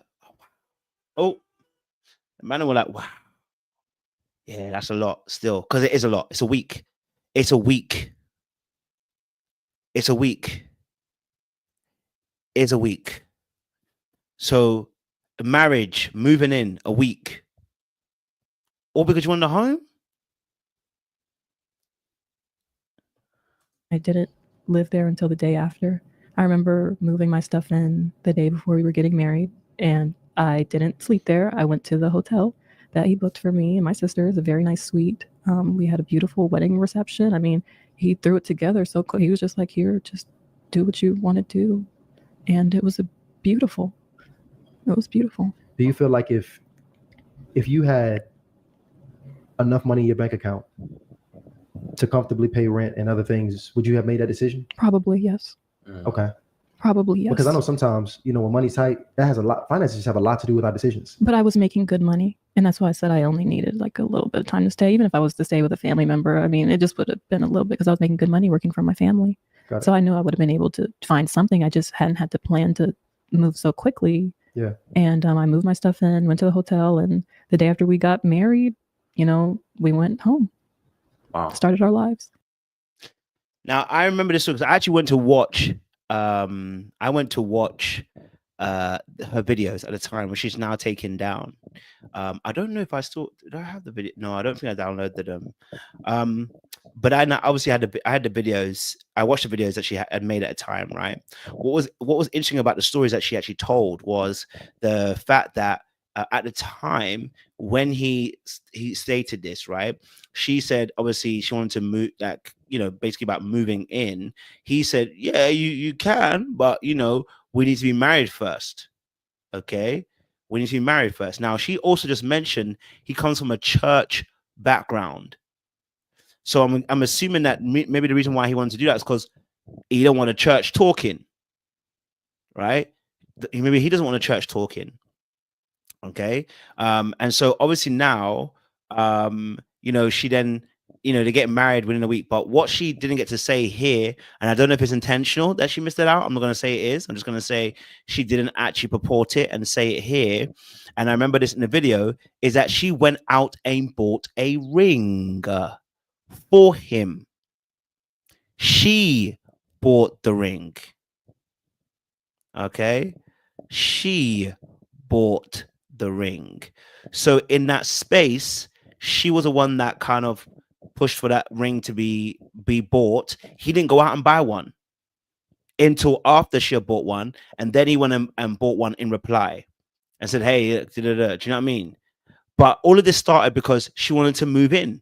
oh, the man were like, wow. Yeah, that's a lot still, because it is a lot. It's a week. It's a week. It's a week. It's a week. So marriage, moving in a week. All because you want a home? I didn't live there until the day after. I remember moving my stuff in the day before we were getting married, and I didn't sleep there. I went to the hotel that he booked for me and my sister. It's a very nice suite. We had a beautiful wedding reception. I mean, he threw it together so cool. He was just like, here, just do what you want to do. And it was beautiful. It was beautiful. Do you feel like if you had enough money in your bank account to comfortably pay rent and other things, would you have made that decision? Probably, yes. Okay. Probably, yes. Because I know sometimes, when money's tight, that has finances have a lot to do with our decisions. But I was making good money. And that's why I said I only needed like a little bit of time to stay. Even if I was to stay with a family member, I mean, it just would have been a little bit because I was making good money working for my family. So I knew I would have been able to find something. I just hadn't had to plan to move so quickly. Yeah. And I moved my stuff in, went to the hotel. And the day after we got married, we went home. Wow. Started our lives. Now, I remember this because I actually went to watch her videos at the time, which she's now taken down. I don't know if I still did. I have the video. No, I don't think I downloaded them. But I obviously had the videos. I watched the videos that she had made at a time, right? What was interesting about the stories that she actually told was the fact that at the time when he stated this, right? She said obviously she wanted to move, like, basically about moving in. He said, yeah, you can, but we need to be married first. Okay, we need to be married first. Now, she also just mentioned he comes from a church background. So I'm assuming that maybe the reason why he wanted to do that is because he don't want a church talking, right? Maybe he doesn't want a church talking. Okay. And so obviously now, she then you know, they get married within a week. But what she didn't get to say here, and I don't know if it's intentional that she missed it out. I'm not going to say it is. I'm just going to say she didn't actually purport it and say it here. And I remember this in the video, is that she went out and bought a ring for him. She bought the ring. Okay. She bought the ring. So in that space, she was the one that kind of pushed for that ring to be bought. He didn't go out and buy one until after she had bought one, and then he went and bought one in reply and said, hey, do you know what I mean? But all of this started because she wanted to move in.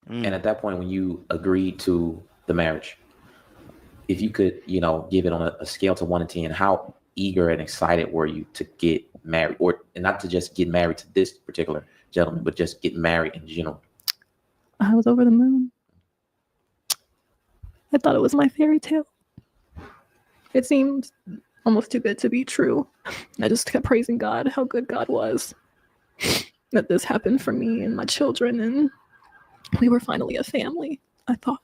And at that point, when you agreed to the marriage, if you could, you know, give it on a scale to 1 to 10, how eager and excited were you to get married, or not to just get married to this particular gentleman, but just get married in general? I was over the moon. I thought it was my fairy tale. It seemed almost too good to be true. I just kept praising God, how good God was, that this happened for me and my children, and we were finally a family, I thought.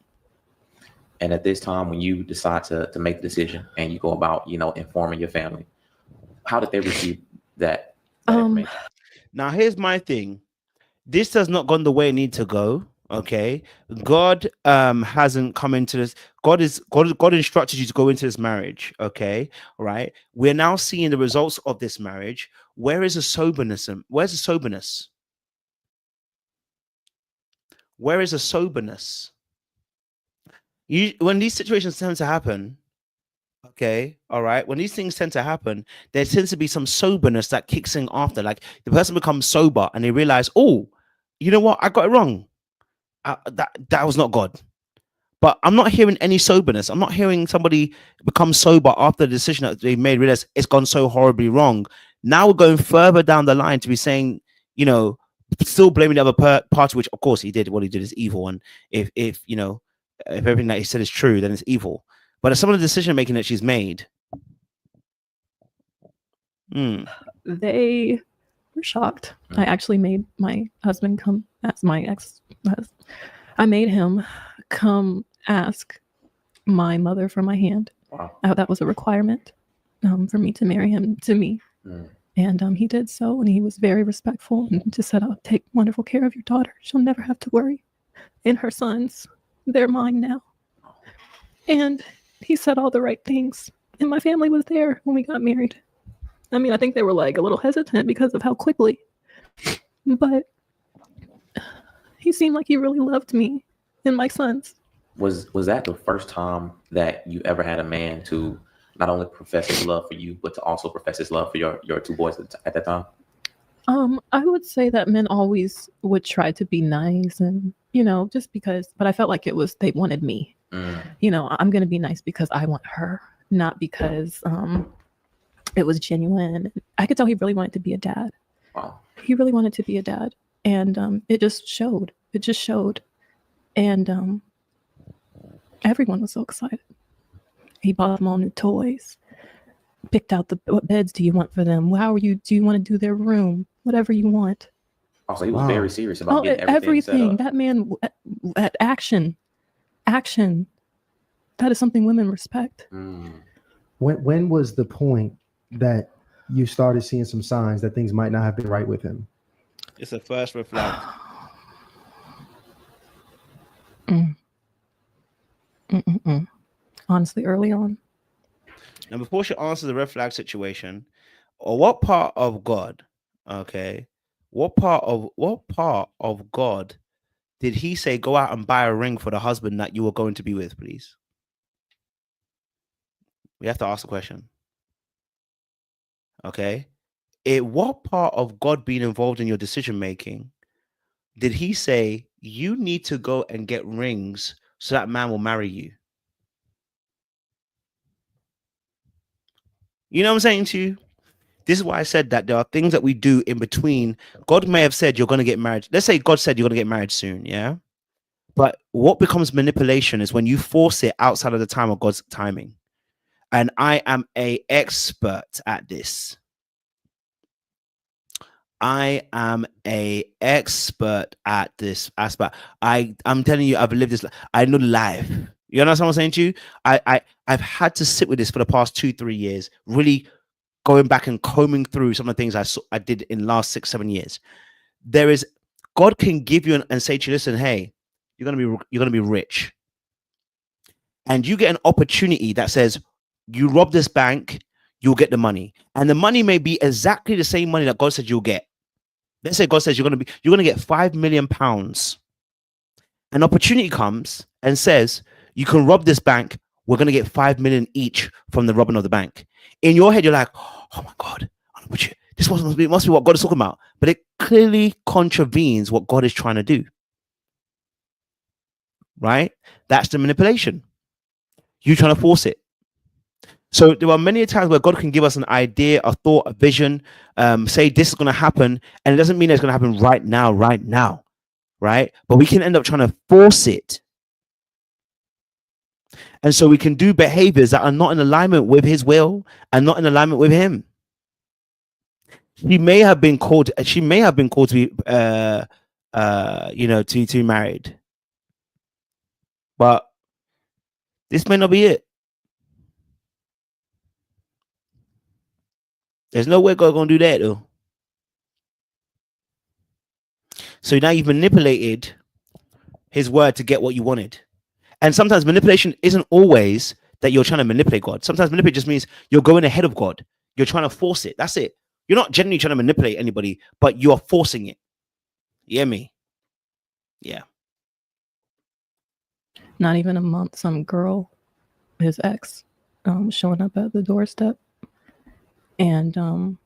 And at this time, when you decide to make the decision and you go about, you know, informing your family, how did they receive that information? Now, here's my thing. This has not gone the way it needs to go. Okay. God hasn't come into this. God instructed you to go into this marriage. Okay. All right. We're now seeing the results of this marriage. Where is the soberness? Where's the soberness? Where is the soberness? When these situations tend to happen, okay, all right, when these things tend to happen, there tends to be some soberness that kicks in after. Like the person becomes sober and they realize, oh, you know what, I got it wrong. That was not God. But I'm not hearing any soberness. I'm not hearing somebody become sober after the decision that they made, realize it's gone so horribly wrong. Now we're going further down the line to be saying, you know, still blaming the other party, which of course he did. What he did is evil. And if you know, if everything that he said is true, then it's evil. But some of the decision making that she's made, they were shocked. I actually made my husband come as my ex. I made him come ask my mother for my hand. Wow. That was a requirement for me to marry him to me. And he did so, and he was very respectful and just said, I'll take wonderful care of your daughter. She'll never have to worry. And her sons, they're mine now. And he said all the right things. And my family was there when we got married. I mean, I think they were like a little hesitant because of how quickly. But he seemed like he really loved me and my sons. Was that the first time that you ever had a man to not only profess his love for you, but to also profess his love for your two boys at that time? I would say that men always would try to be nice and, you know, just because, but I felt like it was, they wanted me. You know, I'm going to be nice because I want her, not because it was genuine. I could tell he really wanted to be a dad. Wow. He really wanted to be a dad. And it just showed. It just showed. And everyone was so excited. He bought them all new toys, picked out what beds do you want for them? Do you want to do their room? Whatever you want. Also, he was very serious about getting everything set up. That man at action. That is something women respect. When was the point that you started seeing some signs that things might not have been right with him? It's the first red flag. Honestly, early on. Now, before she answers the red flag situation, or what part of God, okay, what part of God did he say go out and buy a ring for the husband that you were going to be with, please? We have to ask the question. Okay. What part of God being involved in your decision making did he say you need to go and get rings so that man will marry you? You know what I'm saying to you? This is why I said that there are things that we do in between. God may have said you're going to get married. Let's say God said you're going to get married soon, yeah? But what becomes manipulation is when you force it outside of the time of God's timing. and I am a expert at this. I am a expert at this aspect. I'm telling you, I've lived this. I know life. You understand what I'm saying to you? I've had to sit with this for the past 2-3 years, really going back and combing through some of the things I did in the last 6-7 years. There is, God can give you and say to you, listen, hey, you're gonna be rich, and you get an opportunity that says, you rob this bank, you'll get the money, and the money may be exactly the same money that God said you'll get. Let's say God says you're gonna get £5 million. An opportunity comes and says you can rob this bank. We're gonna get 5 million each from the robbing of the bank. In your head, you're like, oh my God, this must be what God is talking about. But it clearly contravenes what God is trying to do. Right? That's the manipulation. You trying to force it. So there are many times where God can give us an idea, a thought, a vision, say this is going to happen, and it doesn't mean it's going to happen right now, right? But we can end up trying to force it. And so we can do behaviors that are not in alignment with his will and not in alignment with him. She may have been called to be, to be married. But this may not be it. There's no way God's going to do that, though. So now you've manipulated his word to get what you wanted. And sometimes manipulation isn't always that you're trying to manipulate God. Sometimes manipulate just means you're going ahead of God. You're trying to force it. That's it. You're not genuinely trying to manipulate anybody, but you're forcing it. You hear me? Yeah. Not even a month, some girl, his ex, showing up at the doorstep. And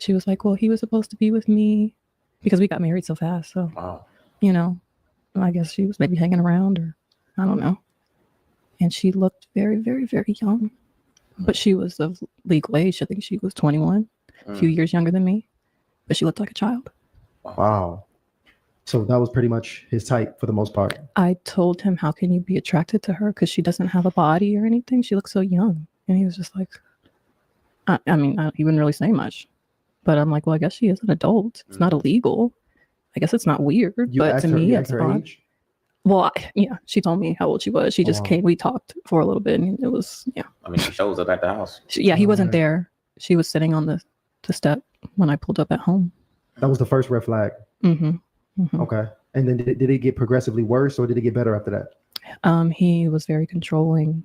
she was like, well, he was supposed to be with me because we got married so fast. So, Wow. I guess she was maybe hanging around, or I don't know. And she looked very, very, very young. But she was of legal age. I think she was 21, a few years younger than me. But she looked like a child. Wow. So that was pretty much his type for the most part. I told him, how can you be attracted to her? Because she doesn't have a body or anything. She looks so young. And he was just like, he wouldn't really say much. But I'm like, well, I guess she is an adult. It's not illegal. I guess it's not weird. But to me, it's odd. Age? Well, she told me how old she was. She just came. We talked for a little bit, and it was, she shows up at the house. He wasn't there. She was sitting on the step when I pulled up at home. That was the first red flag. Mm-hmm. Mm-hmm. Okay. And then did it get progressively worse, or did it get better after that? He was very controlling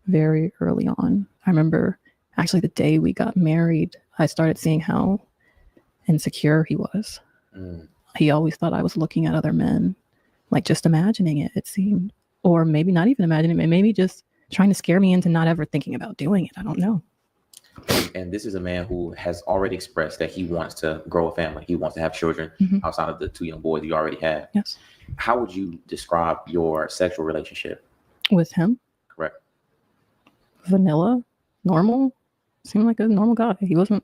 very early on. I remember actually the day we got married, I started seeing how insecure he was. He always thought I was looking at other men, like just imagining it seemed. Or maybe not even imagining it, maybe just trying to scare me into not ever thinking about doing it. I don't know. And this is a man who has already expressed that he wants to grow a family. He wants to have children outside of the 2 young boys you already have. Yes. How would you describe your sexual relationship? With him? Correct. Vanilla, normal. Seemed like a normal guy. He wasn't.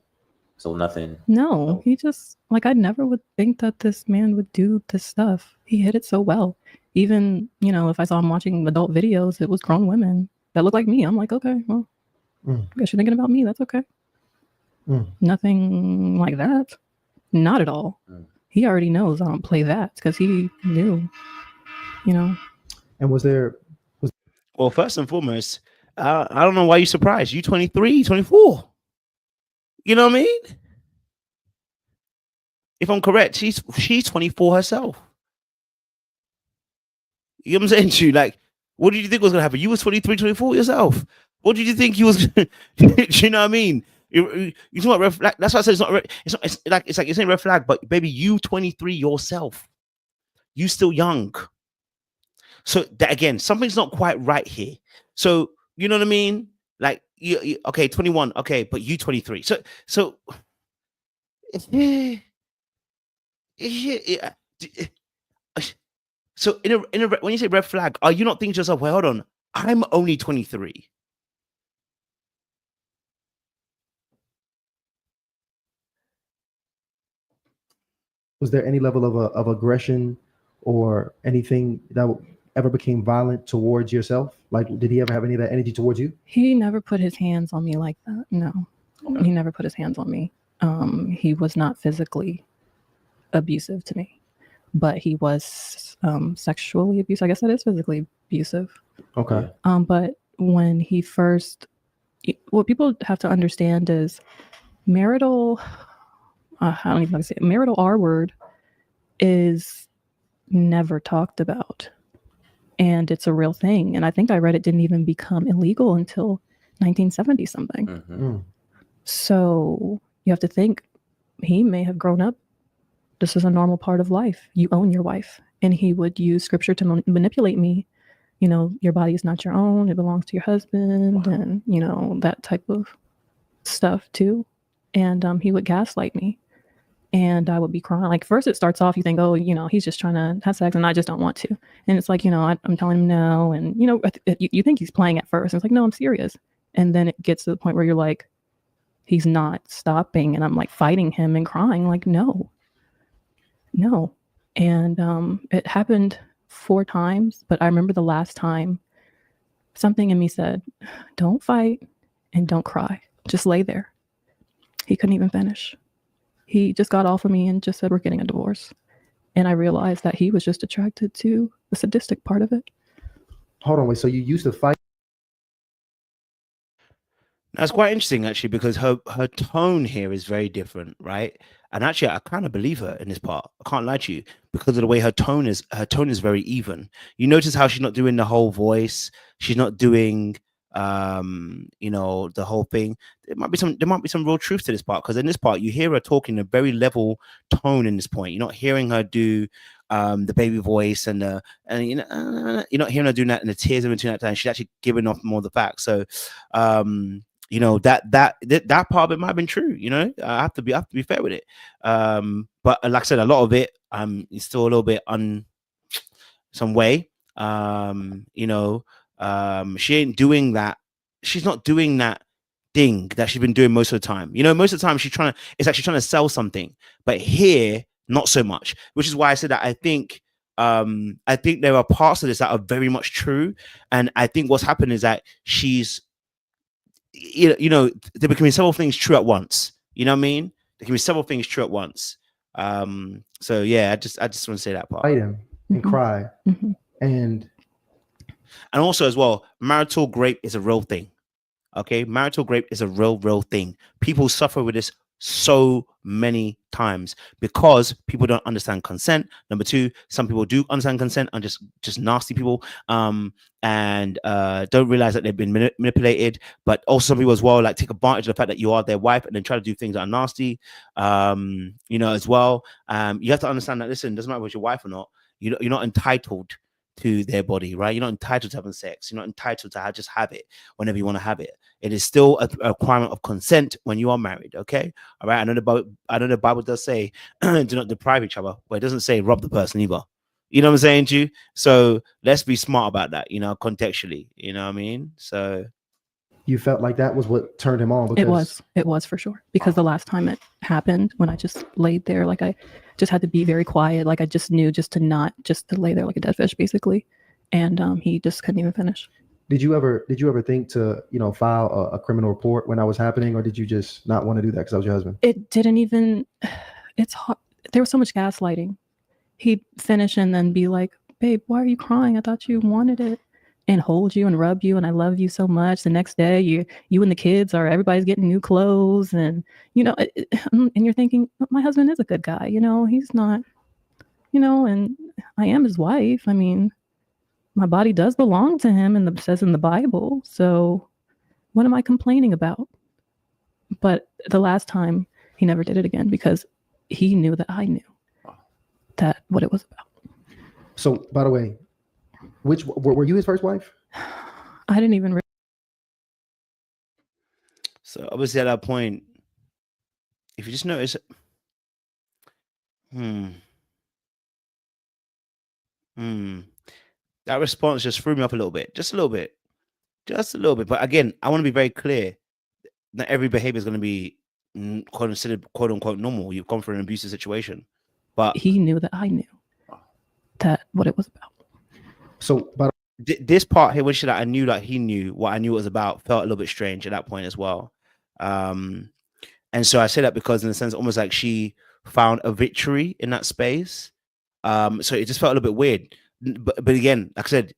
So nothing. No, he just, I never would think that this man would do this stuff. He hid it so well. Even, if I saw him watching adult videos, it was grown women that looked like me. I'm like, okay, well, I guess you're thinking about me. That's okay. Nothing like that. Not at all. He already knows I don't play that because he knew, And Well, first and foremost, I don't know why you're surprised. You 23, 24. You know what I mean? If I'm correct, she's 24 herself. You know what I'm saying to you? Like, what did you think was going to happen? You was 23, 24 yourself. What did you think you was? Do you know what I mean? You talking about red flag? That's why I said it's not. It's like you're saying red flag, but baby, you 23 yourself. You still young. So that again, something's not quite right here. So you know what I mean? Like you okay, 21, okay, but you 23. So so in a when you say red flag, are you not thinking to yourself, well, hold on, I'm only 23. Was there any level of aggression or anything that ever became violent towards yourself? Like, did he ever have any of that energy towards you? He never put his hands on me like that. No, he never put his hands on me. He was not physically abusive to me, but he was sexually abusive. I guess that is physically abusive. Okay. But when he first, what people have to understand is marital, I don't even know how to say it, marital R word is never talked about. And it's a real thing. And I think I read it didn't even become illegal until 1970 something. Mm-hmm. So you have to think he may have grown up. This is a normal part of life. You own your wife. And he would use scripture to manipulate me. You know, your body is not your own. It belongs to your husband. Wow. And, you know, that type of stuff too. And he would gaslight me. And I would be crying. Like, first it starts off, you think, oh, you know, he's just trying to have sex and I just don't want to. And it's like, you know, I'm telling him no. And, you know, you think he's playing at first. And it's like, no, I'm serious. And then it gets to the point where you're like, he's not stopping. And I'm like fighting him and crying like, no. And it happened 4 times. But I remember the last time something in me said, don't fight and don't cry. Just lay there. He couldn't even finish. He just got off of me and just said, we're getting a divorce. And I realized that he was just attracted to the sadistic part of it. Hold on, wait. So you used to fight? That's quite interesting, actually, because her tone here is very different, right? And actually, I kind of believe her in this part. I can't lie to you, because of the way her tone is very even. You notice how she's not doing the whole voice. She's not doing you know, the whole thing. There might be some real truth to this part, because in this part you hear her talking a very level tone in this point. You're not hearing her do the baby voice and you know, you're not hearing her doing that, and the tears in between that time. She's actually giving off more of the facts. So you know, that part of it might have been true. You know, I have to be fair with it. But like I said, a lot of it is still a little bit some way. You know, she ain't doing that. She's not doing that thing that she's been doing most of the time. You know, most of the time it's actually trying to sell something, but here not so much, which is why I said that I think there are parts of this that are very much true. And I think what's happened is that she's, you know, there can be several things true at once. You know what I mean? There can be several things true at once. So yeah, I just want to say that part. Fight him and cry. And also as well, marital grape is a real thing. Okay, marital grape is a real thing. People suffer with this so many times because people don't understand consent. Number 2, some people do understand consent and just nasty people, and don't realize that they've been manipulated. But also some people as well like take advantage of the fact that you are their wife and then try to do things that are nasty. You know, as well. You have to understand that, listen, it doesn't matter if it's your wife or not. You're not entitled to their body, right? You're not entitled to having sex. You're not entitled to just have it whenever you want to have it. It is still a requirement of consent when you are married. Okay, all right. I know the Bible does say do not deprive each other, but it doesn't say rob the person either. You know what I'm saying to you? So let's be smart about that. You know, contextually. You know what I mean? So you felt like that was what turned him on? Because it was for sure. Because the last time it happened, when I just laid there, like I just had to be very quiet. Like I just knew just to lay there like a dead fish, basically. And he just couldn't even finish. Did you ever think to, you know, file a criminal report when that was happening, or did you just not want to do that because that was your husband? It didn't even. It's hard. There was so much gaslighting. He'd finish and then be like, "Babe, why are you crying? I thought you wanted it." And hold you and rub you, and I love you so much. The next day, you and the kids everybody's getting new clothes, and you know, and you're thinking, my husband is a good guy. You know, he's not. You know, and I am his wife. I mean, my body does belong to him, and it says in the Bible. So, what am I complaining about? But the last time, he never did it again because he knew that I knew that what it was about. So, by the way, were you his first wife? I didn't even. So obviously at that point, if you just notice, that response just threw me off a little bit, just a little bit. But again, I want to be very clear. Not every behavior is going to be considered quote unquote normal. You've gone through an abusive situation, but he knew that I knew that what it was about. So, but This part here, which I knew that he knew what I knew it was about, felt a little bit strange at that point as well. And so I say that because, in a sense, almost like she found a victory in that space. So it just felt a little bit weird. But again, like I said,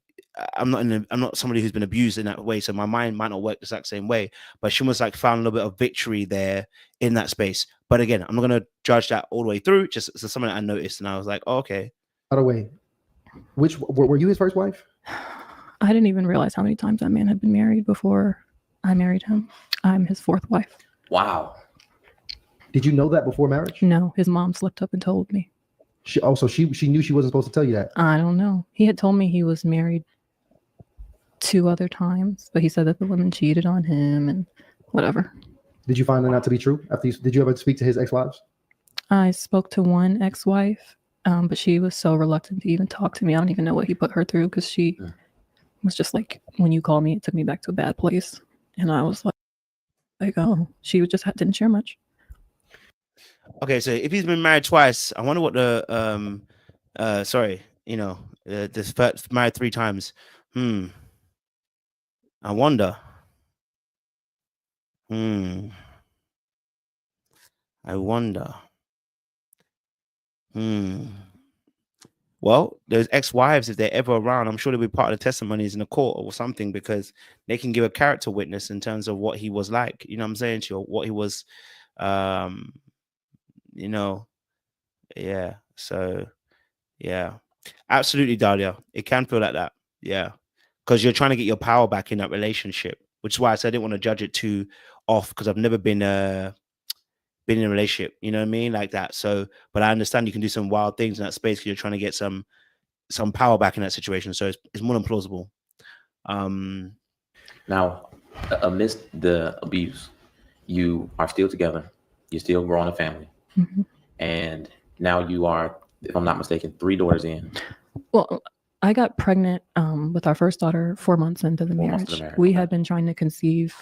I'm not somebody who's been abused in that way, so my mind might not work the exact same way. But she almost like found a little bit of victory there in that space. But again, I'm not going to judge that all the way through. Just it's something that I noticed, and I was like, oh, okay. by the way, were you his first wife? I didn't even realize how many times that man had been married before I married him. I'm his fourth wife. Wow. Did you know that before marriage? No, his mom slipped up and told me. She knew she wasn't supposed to tell you that. I don't know. He had told me he was married 2 other times, but he said that the women cheated on him and whatever. Did you find that out to be true? Did you ever speak to his ex-wives? I spoke to one ex-wife, but she was so reluctant to even talk to me. I don't even know what he put her through, because she was just like, when you called me, it took me back to a bad place. And I was like, oh, she was just didn't share much. Okay, so if he's been married twice, I wonder what the this married 3 times. I wonder. I wonder. Well, those ex-wives, if they're ever around, I'm sure they'll be part of the testimonies in the court or something, because they can give a character witness in terms of what he was like. You know what I'm saying to you? What he was, yeah. So, yeah, absolutely, Dahlia. It can feel like that. Yeah, because you're trying to get your power back in that relationship, which is why I said I didn't want to judge it too off, because I've never been in a relationship, you know what I mean, like that. So, but I understand you can do some wild things in that space because you're trying to get some power back in that situation. So it's more than plausible. Now, amidst the abuse, you are still together. You're still growing a family, and now you are, if I'm not mistaken, 3 daughters in. Well, I got pregnant with our first daughter 4 months into the marriage. We had been trying to conceive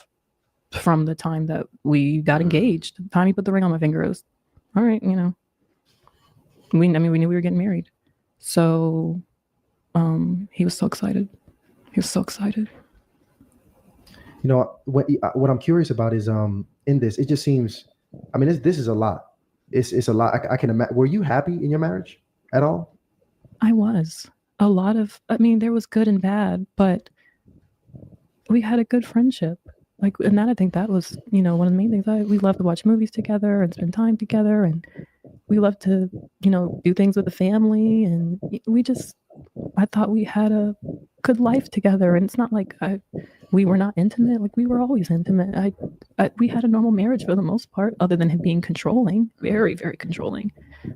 from the time that we got engaged. The time he put the ring on my finger, it was all right. We knew we were getting married. So he was so excited. You know, what I'm curious about is in this, it just seems, I mean, this is a lot. It's a lot. I can imagine. Were you happy in your marriage at all? I was. A lot of, there was good and bad, but we had a good friendship. And I think that was, one of the main things. We love to watch movies together and spend time together, and we love to, do things with the family. And I thought we had a good life together. And it's not like we were not intimate. Like, we were always intimate. We had a normal marriage for the most part, other than him being controlling, very, very controlling.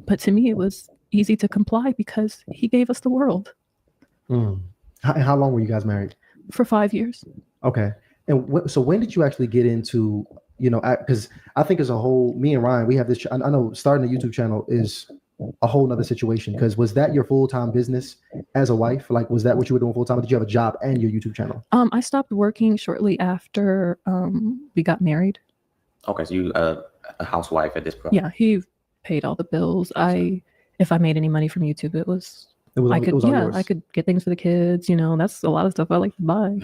But to me, it was easy to comply because he gave us the world. How long were you guys married? For 5 years. Okay. And so when did you actually get into, because I think as a whole, me and Ryan, we have this, I know starting a YouTube channel is a whole nother situation, because was that your full-time business as a wife? Like, was that what you were doing full-time? Or did you have a job and your YouTube channel? I stopped working shortly after we got married. Okay, so you a housewife at this point. Yeah, he paid all the bills. If I made any money from YouTube, I could get things for the kids. That's a lot of stuff I like to buy.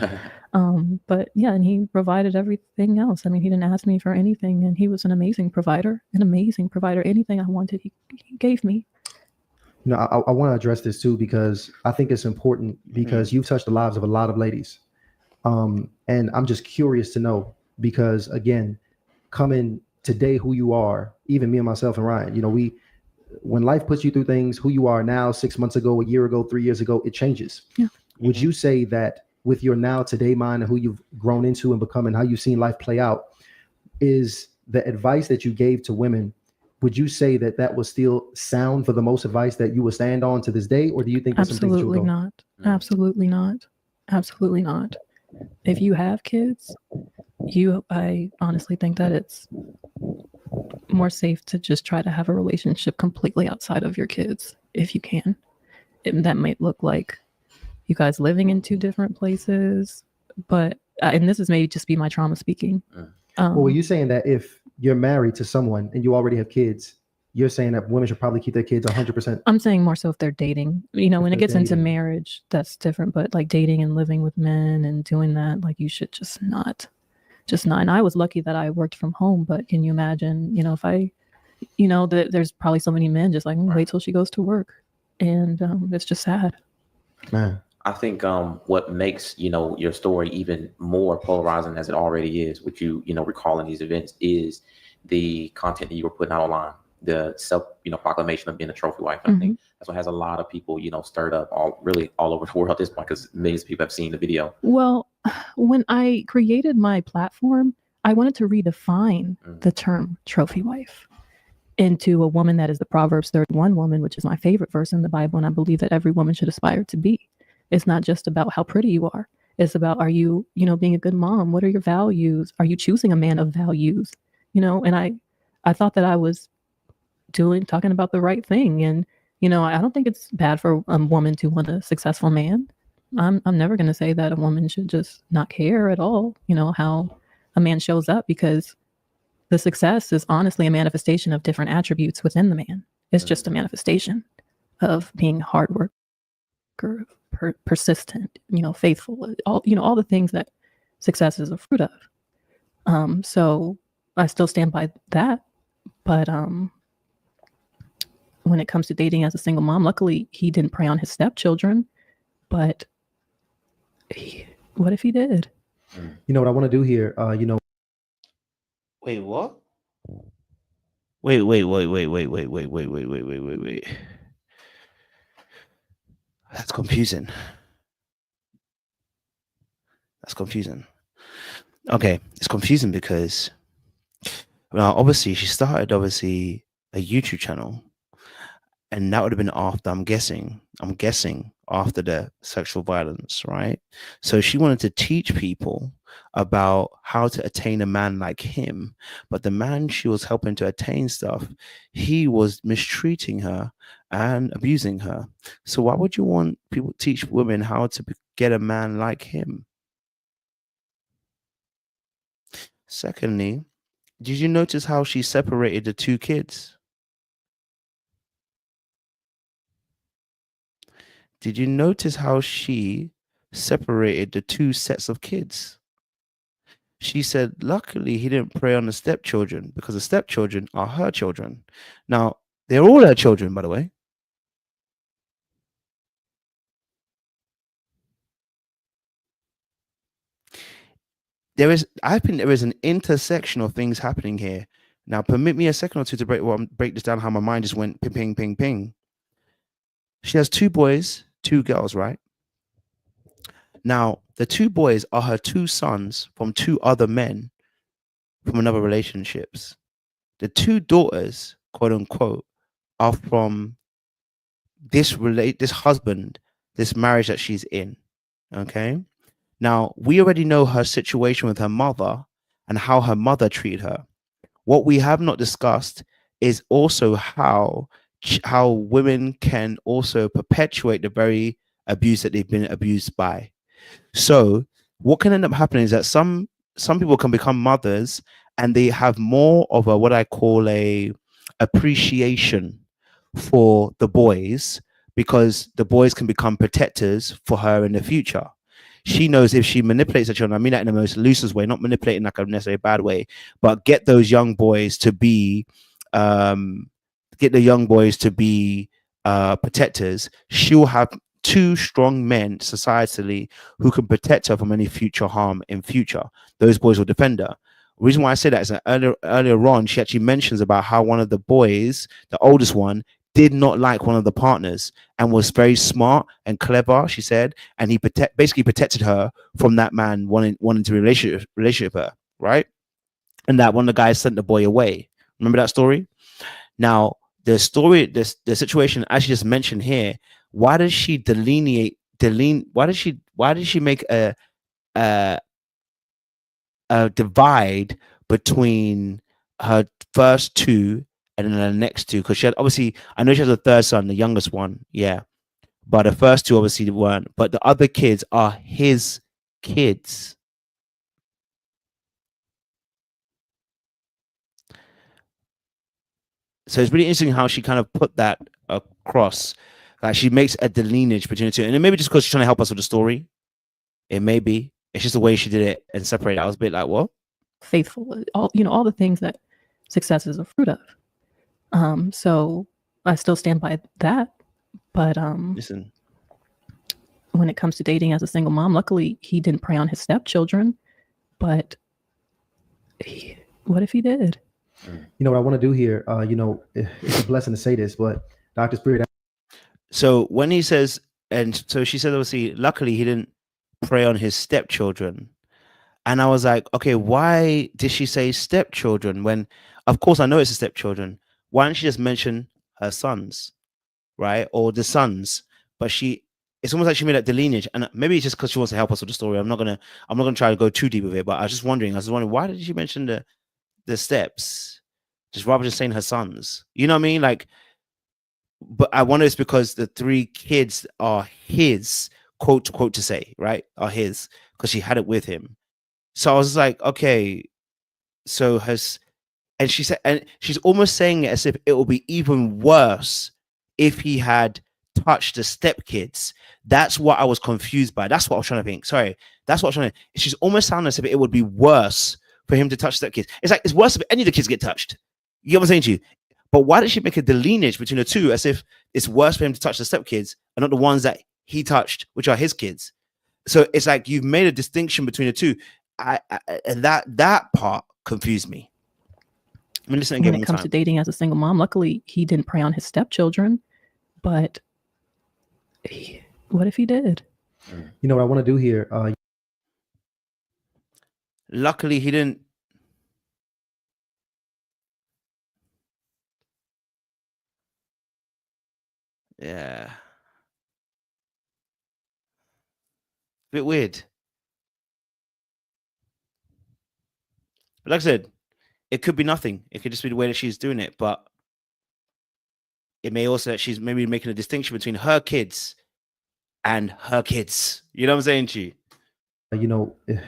But yeah, and he provided everything else. He didn't ask me for anything, and he was an amazing provider. Anything I wanted, he gave me. I want to address this too, because I think it's important, because you've touched the lives of a lot of ladies. And I'm just curious to know, because again, coming today, who you are, even me and myself and Ryan, when life puts you through things, who you are now, 6 months ago, a year ago, 3 years ago, it changes. Yeah. Would you say that with your now today mind and who you've grown into and become and how you've seen life play out, is the advice that you gave to women, would you say that was still sound for the most advice that you would stand on to this day? Or do you think there's some things that you would go? Absolutely not. Absolutely not. If you have kids, I honestly think that it's more safe to just try to have a relationship completely outside of your kids, if you can. That might look like you guys living in 2 different places, but and this is maybe just be my trauma speaking. Well, you're saying that if you're married to someone and you already have kids, you're saying that women should probably keep their kids 100%. I'm saying more so if they're dating. You know, If when it they're gets into dating. marriage, that's different. But like dating and living with men and doing that, like you should just not. And I was lucky that I worked from home, but can you imagine, you know, if I, you know, there's probably so many men just like, wait till she goes to work. And it's just sad. Man. I think what makes, you know, your story even more polarizing as it already is, which you know, recalling these events, is the content that you were putting out online, the self, you know, proclamation of being a trophy wife. And I think that's what has a lot of people, you know, stirred up all over the world at this point, because millions of people have seen the video. Well, when I created my platform, I wanted to redefine the term trophy wife into a woman that is the Proverbs 31 woman, which is my favorite verse in the Bible. And I believe that every woman should aspire to be. It's not just about how pretty you are. It's about, are you, you know, being a good mom? What are your values? Are you choosing a man of values? You know, and I thought that I was talking about the right thing. And, you know, I don't think it's bad for a woman to want a successful man. I'm never going to say that a woman should just not care at all, you know, how a man shows up, because the success is honestly a manifestation of different attributes within the man. It's just a manifestation of being hard worker, persistent, you know, faithful, all the things that success is a fruit of. So I still stand by that. But when it comes to dating as a single mom, luckily he didn't prey on his stepchildren. But what if he did? You know what I want to do here? You know. Wait, what? Wait. That's confusing. Okay, it's confusing because now obviously she started a YouTube channel, and that would have been after, I'm guessing after the sexual violence, right? So she wanted to teach people about how to attain a man like him, but the man she was helping to attain stuff, he was mistreating her and abusing her. So why would you want people to teach women how to get a man like him? Secondly, did you notice how she separated the two kids? Did you notice how she separated the two sets of kids? She said, luckily, he didn't prey on the stepchildren, because the stepchildren are her children. Now, they're all her children, by the way. I think there is an intersection of things happening here. Now, permit me a second or two to break this down, how my mind just went ping, ping, ping, ping. She has 2 boys, 2 girls, right? Now, the 2 boys are her 2 sons from 2 other men from another relationships. The 2 daughters, quote unquote, are from this husband, this marriage that she's in. Okay. Now, we already know her situation with her mother and how her mother treated her. What we have not discussed is also how women can also perpetuate the very abuse that they've been abused by. So what can end up happening is that some people can become mothers and they have more of a, what I call a appreciation for the boys, because the boys can become protectors for her in the future. She knows if she manipulates her children, I mean that in the most loosest way, not manipulating like a necessarily bad way, but get those young boys to be protectors, she'll have 2 strong men societally who can protect her from any future harm in future. Those boys will defend her. The reason why I say that is that earlier on, she actually mentions about how one of the boys, the oldest one, did not like one of the partners and was very smart and clever, she said, and he basically protected her from that man wanting to relationship with her, right? And that one of the guys sent the boy away. Remember that story? Now, the situation, as she just mentioned here, why does she why does she make a divide between her first 2 and then the next 2? Because she had, obviously, I know she has a 3rd son, the youngest one, yeah, but the first 2 obviously weren't, but the other kids are his kids. So it's really interesting how she kind of put that across. Like she makes a delineage between the two, and it may be just because she's trying to help us with the story. It may be. It's just the way she did it and separate it. I was a bit like, what? Faithful, all the things that success is a fruit of. So I still stand by that. But Listen, when it comes to dating as a single mom, luckily he didn't prey on his stepchildren. But what if he did? You know what I want to do here? It's a blessing to say this, but Dr. Spirit. so when he says, and so she said, obviously, luckily he didn't prey on his stepchildren. And I was like, okay, why did she say stepchildren when, of course, I know it's a stepchildren. Why didn't she just mention her sons, right? Or the sons? But it's almost like she made that delineage, and maybe it's just because she wants to help us with the story. I'm not gonna try to go too deep with it. But I was wondering, why did she mention the steps, just rather than saying her sons? You know what I mean? Like, but I wonder it's because the 3 kids are his, quote to quote to say, right? Are his, because she had it with him. So I was like, okay, so and she said, and she's almost saying it as if it will be even worse if he had touched the stepkids. That's what I was confused by. That's what I was trying to think. Sorry, that's what I was trying to. She's almost sounding as if it would be worse for him to touch stepkids. It's like it's worse if any of the kids get touched. You know what I'm saying to you? But why did she make a delineage between the two as if it's worse for him to touch the stepkids and not the ones that he touched, which are his kids? So it's like you've made a distinction between the two. And that part confused me. I mean, listen again. When it comes to dating as a single mom, luckily he didn't prey on his stepchildren. But what if he did? You know what I want to do here? Luckily he didn't. Yeah. Bit weird. But like I said, it could be nothing. It could just be the way that she's doing it. But it may also that she's maybe making a distinction between her kids and her kids. You know what I'm saying to you?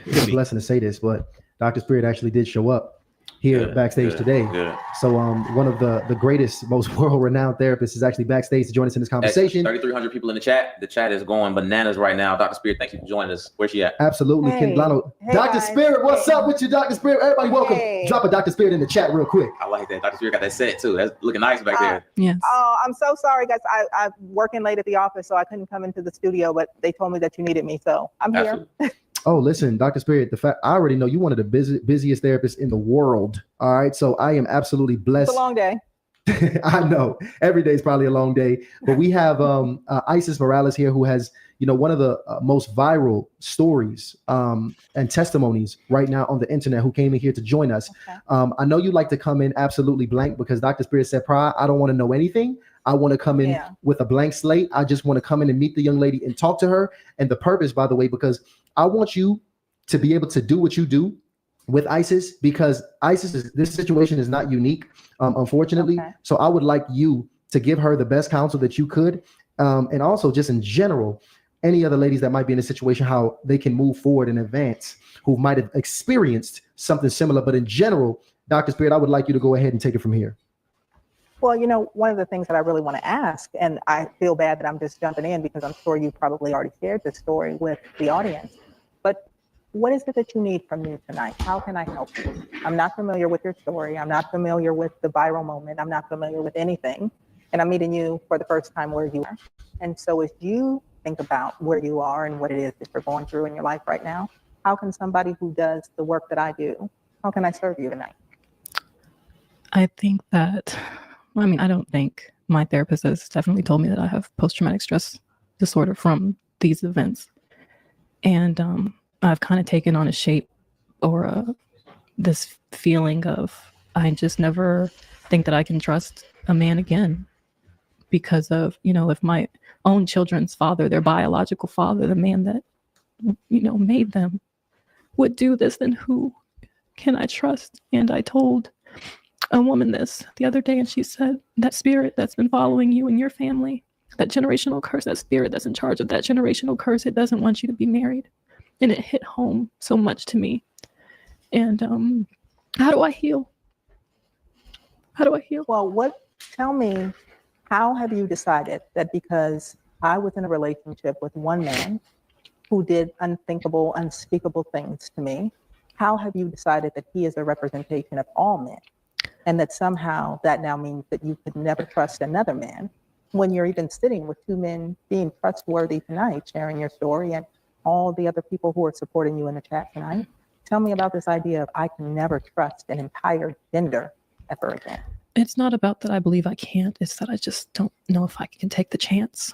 It's a blessing to say this, but Dr. Spirit actually did show up here backstage today. Good. So one of the greatest, most world-renowned therapists is actually backstage to join us in this conversation. 3,300 people in the chat. The chat is going bananas right now. Dr. Spirit, thank you for joining us. Where's she at? Absolutely. Hey. Dr. Guys. Spirit, what's up with you, Dr. Spirit? Everybody welcome. Hey. Drop a Dr. Spirit in the chat real quick. I like that. Dr. Spirit got that set too. That's looking nice back there. Yes. Oh, I'm so sorry, guys. I'm working late at the office, so I couldn't come into the studio, but they told me that you needed me, so I'm here. Absolutely. Oh, listen, Dr. Spirit, the fact I already know you one of the busiest therapists in the world. All right. So I am absolutely blessed. It's a long day. I know every day is probably a long day, but we have Isis Morales here, who has, one of the most viral stories and testimonies right now on the internet, who came in here to join us. Okay. I know you like to come in absolutely blank because Dr. Spirit said, I don't want to know anything. I want to come in with a blank slate. I just want to come in and meet the young lady and talk to her. And the purpose, by the way, because I want you to be able to do what you do with Isis, because this situation is not unique, unfortunately. Okay. So I would like you to give her the best counsel that you could. And also just in general, any other ladies that might be in a situation, how they can move forward and advance, who might have experienced something similar. But in general, Dr. Spirit, I would like you to go ahead and take it from here. Well, one of the things that I really want to ask, and I feel bad that I'm just jumping in because I'm sure you probably already shared this story with the audience, but what is it that you need from me tonight? How can I help you? I'm not familiar with your story. I'm not familiar with the viral moment. I'm not familiar with anything. And I'm meeting you for the first time where you are. And so as you think about where you are and what it is that you're going through in your life right now, how can somebody who does the work that I do, how can I serve you tonight? I think that, I don't think my therapist has definitely told me that I have post-traumatic stress disorder from these events. And I've kind of taken on a shape or this feeling of, I just never think that I can trust a man again because of, if my own children's father, their biological father, the man that, made them, would do this, then who can I trust? And I told a woman this the other day, and she said, that spirit that's been following you and your family, that generational curse, that spirit that's in charge of that generational curse, it doesn't want you to be married. And it hit home so much to me. And how do I heal? How do I heal? Well, what tell me, how have you decided that because I was in a relationship with one man who did unthinkable, unspeakable things to me, how have you decided that he is a representation of all men? And that somehow that now means that you could never trust another man when you're even sitting with two men being trustworthy tonight, sharing your story, and all the other people who are supporting you in the chat tonight. Tell me about this idea of I can never trust an entire gender ever again. It's not about that I believe I can't. It's that I just don't know if I can take the chance.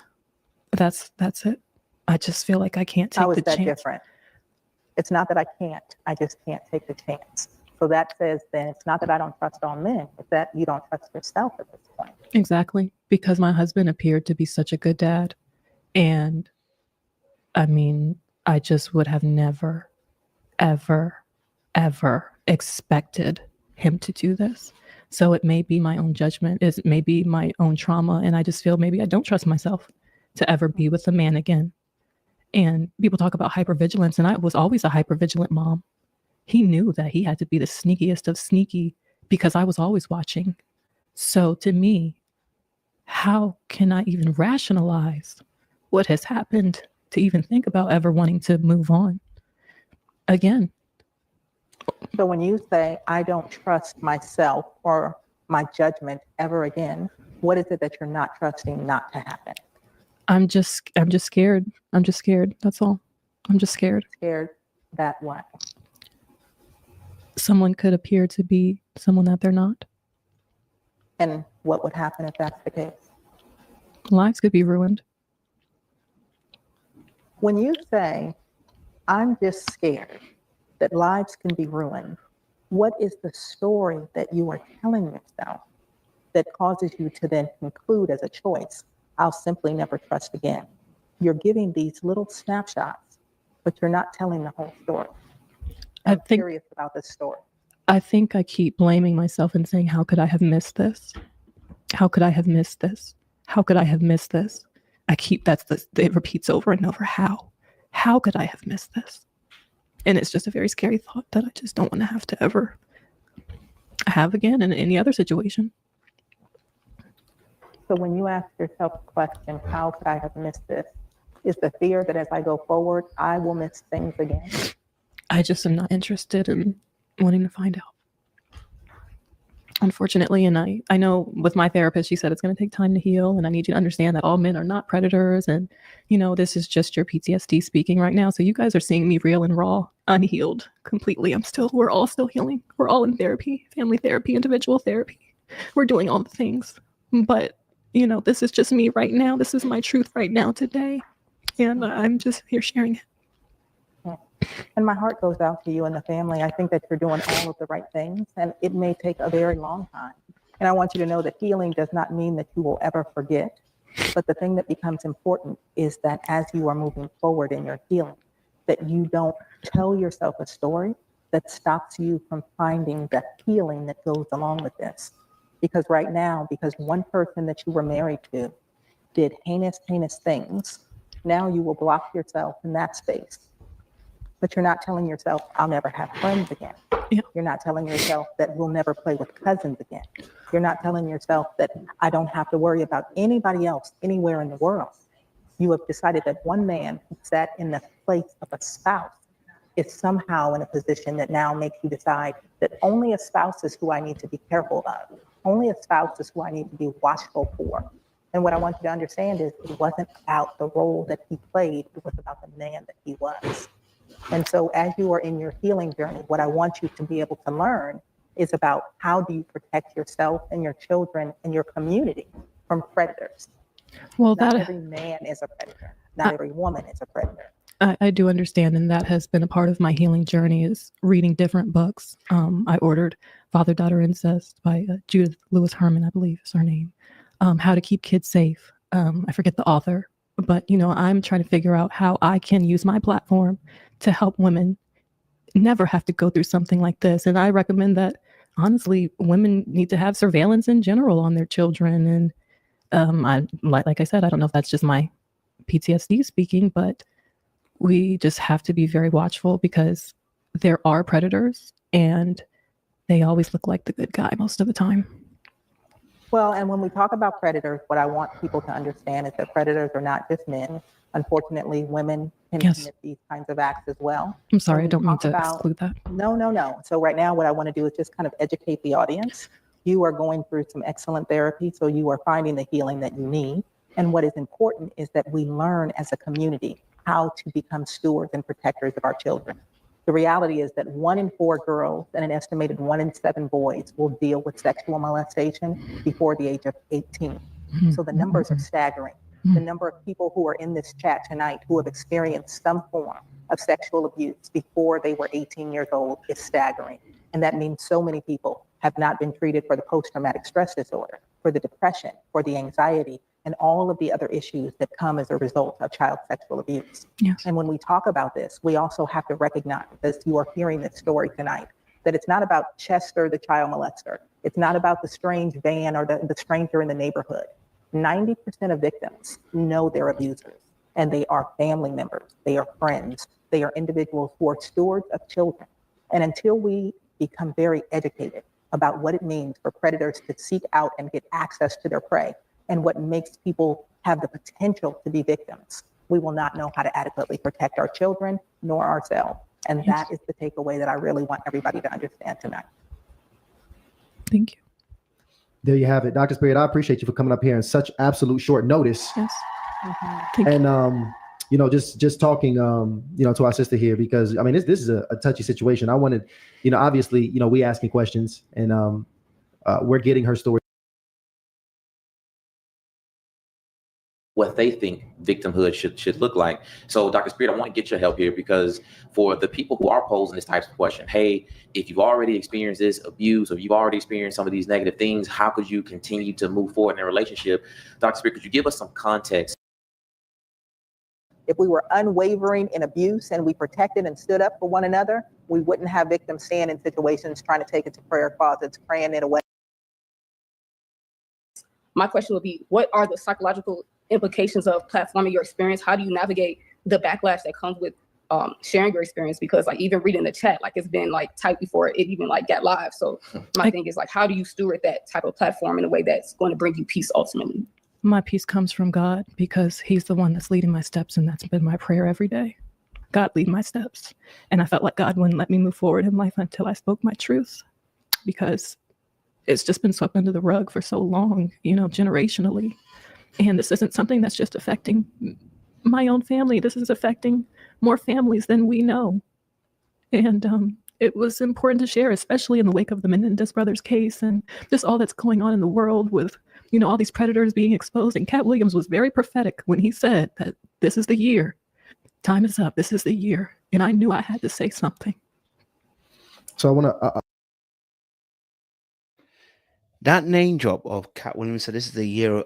That's it. I just feel like I can't take How is the that chance. different? It's not that I can't. I just can't take the chance. So that says then it's not that I don't trust all men. It's that you don't trust yourself at this point. Exactly. Because my husband appeared to be such a good dad. And I mean, I just would have never, ever, ever expected him to do this. So it may be my own judgment, it may be my own trauma. And I just feel maybe I don't trust myself to ever be with a man again. And people talk about hypervigilance, and I was always a hypervigilant mom. He knew that he had to be the sneakiest of sneaky because I was always watching. So to me, how can I even rationalize what has happened to even think about ever wanting to move on again? So when you say, I don't trust myself or my judgment ever again, what is it that you're not trusting not to happen? I'm just scared. I'm just scared. That's all. I'm just scared. Scared that what? Someone could appear to be someone that they're not. And what would happen if that's the case? Lives could be ruined. When you say, I'm just scared that lives can be ruined, what is the story that you are telling yourself that causes you to then conclude as a choice, I'll simply never trust again? You're giving these little snapshots, but you're not telling the whole story. I'm curious about this story. I think I keep blaming myself and saying, how could I have missed this? How could I have missed this? How could I have missed this? It repeats over and over. How could I have missed this? And it's just a very scary thought that I just don't want to have to ever have again in any other situation. So when you ask yourself the question, how could I have missed this? Is the fear that as I go forward, I will miss things again? I just am not interested in wanting to find out. Unfortunately, and I know with my therapist, she said it's going to take time to heal, and I need you to understand that all men are not predators, and this is just your PTSD speaking right now. So you guys are seeing me real and raw, unhealed completely. We're all still healing. We're all in therapy, family therapy, individual therapy. We're doing all the things, but this is just me right now. This is my truth right now today, and I'm just here sharing it. And my heart goes out to you and the family. I think that you're doing all of the right things, and it may take a very long time. And I want you to know that healing does not mean that you will ever forget. But the thing that becomes important is that as you are moving forward in your healing, that you don't tell yourself a story that stops you from finding the healing that goes along with this. Because right now, because one person that you were married to did heinous things, now you will block yourself in that space. But you're not telling yourself, I'll never have friends again. Yeah. You're not telling yourself that we'll never play with cousins again. You're not telling yourself that I don't have to worry about anybody else anywhere in the world. You have decided that one man who sat in the place of a spouse is somehow in a position that now makes you decide that only a spouse is who I need to be careful of. Only a spouse is who I need to be watchful for. And what I want you to understand is it wasn't about the role that he played. It was about the man that he was. And so as you are in your healing journey, what I want you to be able to learn is about how do you protect yourself and your children and your community from predators. Well, not every man is a predator. Not every woman is a predator. I do understand, and that has been a part of my healing journey is reading different books. I ordered Father-Daughter Incest by Judith Lewis Herman, I believe is her name. How to Keep Kids Safe. I forget the author, but I'm trying to figure out how I can use my platform to help women never have to go through something like this. And I recommend that, honestly, women need to have surveillance in general on their children. And like I said, I don't know if that's just my PTSD speaking, but we just have to be very watchful because there are predators and they always look like the good guy most of the time. Well, and when we talk about predators, what I want people to understand is that predators are not just men. Unfortunately, women can Yes. commit these kinds of acts as well. I'm sorry, I we don't mean talk to about- exclude that. No. So right now, what I want to do is just kind of educate the audience. You are going through some excellent therapy, so you are finding the healing that you need. And what is important is that we learn as a community how to become stewards and protectors of our children. The reality is that 1 in 4 girls and an estimated 1 in 7 boys will deal with sexual molestation before the age of 18. So the numbers are staggering. The number of people who are in this chat tonight who have experienced some form of sexual abuse before they were 18 years old is staggering. And that means so many people have not been treated for the post-traumatic stress disorder, for the depression, for the anxiety, and all of the other issues that come as a result of child sexual abuse. Yes. And when we talk about this, we also have to recognize, as you are hearing this story tonight, that it's not about Chester, the child molester. It's not about the strange van or the stranger in the neighborhood. 90% of victims know their abusers, and they are family members, they are friends, they are individuals who are stewards of children. And until we become very educated about what it means for predators to seek out and get access to their prey, and what makes people have the potential to be victims, we will not know how to adequately protect our children nor ourselves. And that is the takeaway that I really want everybody to understand tonight. Thank you. There you have it. Dr. Spirit, I appreciate you for coming up here in such absolute short notice. Yes. And, just talking, to our sister here, because, I mean, this is a touchy situation. I wanted, obviously, we asking questions, and we're getting her story. What they think victimhood should look like. So Dr. Spirit, I want to get your help here, because for the people who are posing this type of question, hey, if you've already experienced this abuse, or you've already experienced some of these negative things, how could you continue to move forward in a relationship? Dr. Spirit, could you give us some context? If we were unwavering in abuse and we protected and stood up for one another, we wouldn't have victims stand in situations trying to take it to prayer closets, praying it away. My question would be, what are the psychological implications of platforming your experience? How do you navigate the backlash that comes with sharing your experience? Because like even reading the chat, like it's been like typed before it even like got live. So my thing is like, how do you steward that type of platform in a way that's going to bring you peace ultimately? My peace comes from God, because he's the one that's leading my steps, and that's been my prayer every day. God, lead my steps. And I felt like God wouldn't let me move forward in life until I spoke my truth, because it's just been swept under the rug for so long, generationally. And this isn't something that's just affecting my own family. This is affecting more families than we know. And it was important to share, especially in the wake of the Menendez brothers case and just all that's going on in the world with, all these predators being exposed. And Cat Williams was very prophetic when he said that this is the year. Time is up. This is the year. And I knew I had to say something. So I want to... That name drop of Cat Williams said, this is the year,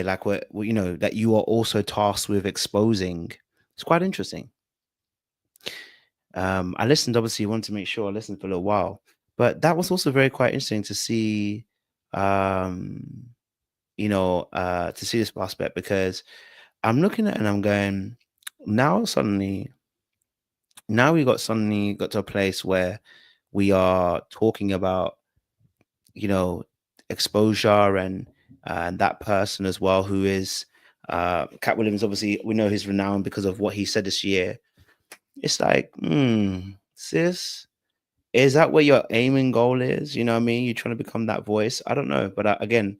like that you are also tasked with exposing. It's quite interesting. I listened, obviously wanted to make sure I listened for a little while, but that was also quite interesting to see, to see this aspect, because I'm looking at it and I'm going, now we got to a place where we are talking about, exposure and that person as well, who is Cat Williams. Obviously, we know he's renowned because of what he said this year. It's like, sis, is that what your aiming goal is? You know what I mean? You're trying to become that voice. I don't know, but again,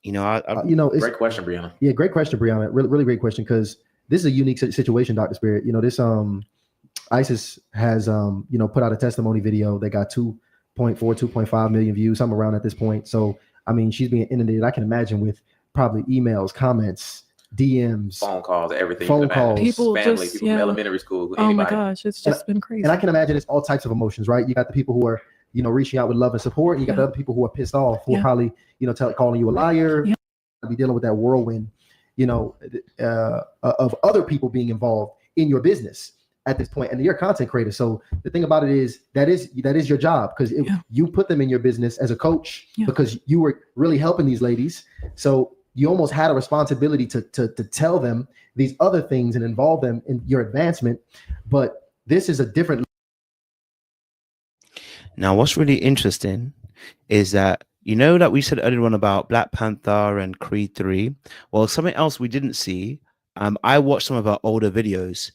it's Great question, Brianna. Yeah, great question, Brianna. Really, really great question, because this is a unique situation, Dr. Spirit. This ISIS has put out a testimony video that got 2.5 million views, something around at this point. So I mean, she's being inundated, I can imagine, with probably emails, comments, DMs, phone calls, everything. Phone calls. People family, just, people from elementary school. Oh my anybody. gosh, it's just been crazy. And I can imagine it's all types of emotions, right? You got the people who are, reaching out with love and support, and you got the other people who are pissed off, who are probably, calling you a liar. Be dealing with that whirlwind, of other people being involved in your business at this point, and you're a content creator. So the thing about it is that is your job, because you put them in your business as a coach, because you were really helping these ladies. So you almost had a responsibility to tell them these other things and involve them in your advancement. But this is a different. Now, what's really interesting is that You know that we said earlier on about Black Panther and Creed 3. Well, something else we didn't see. I watched some of our older videos.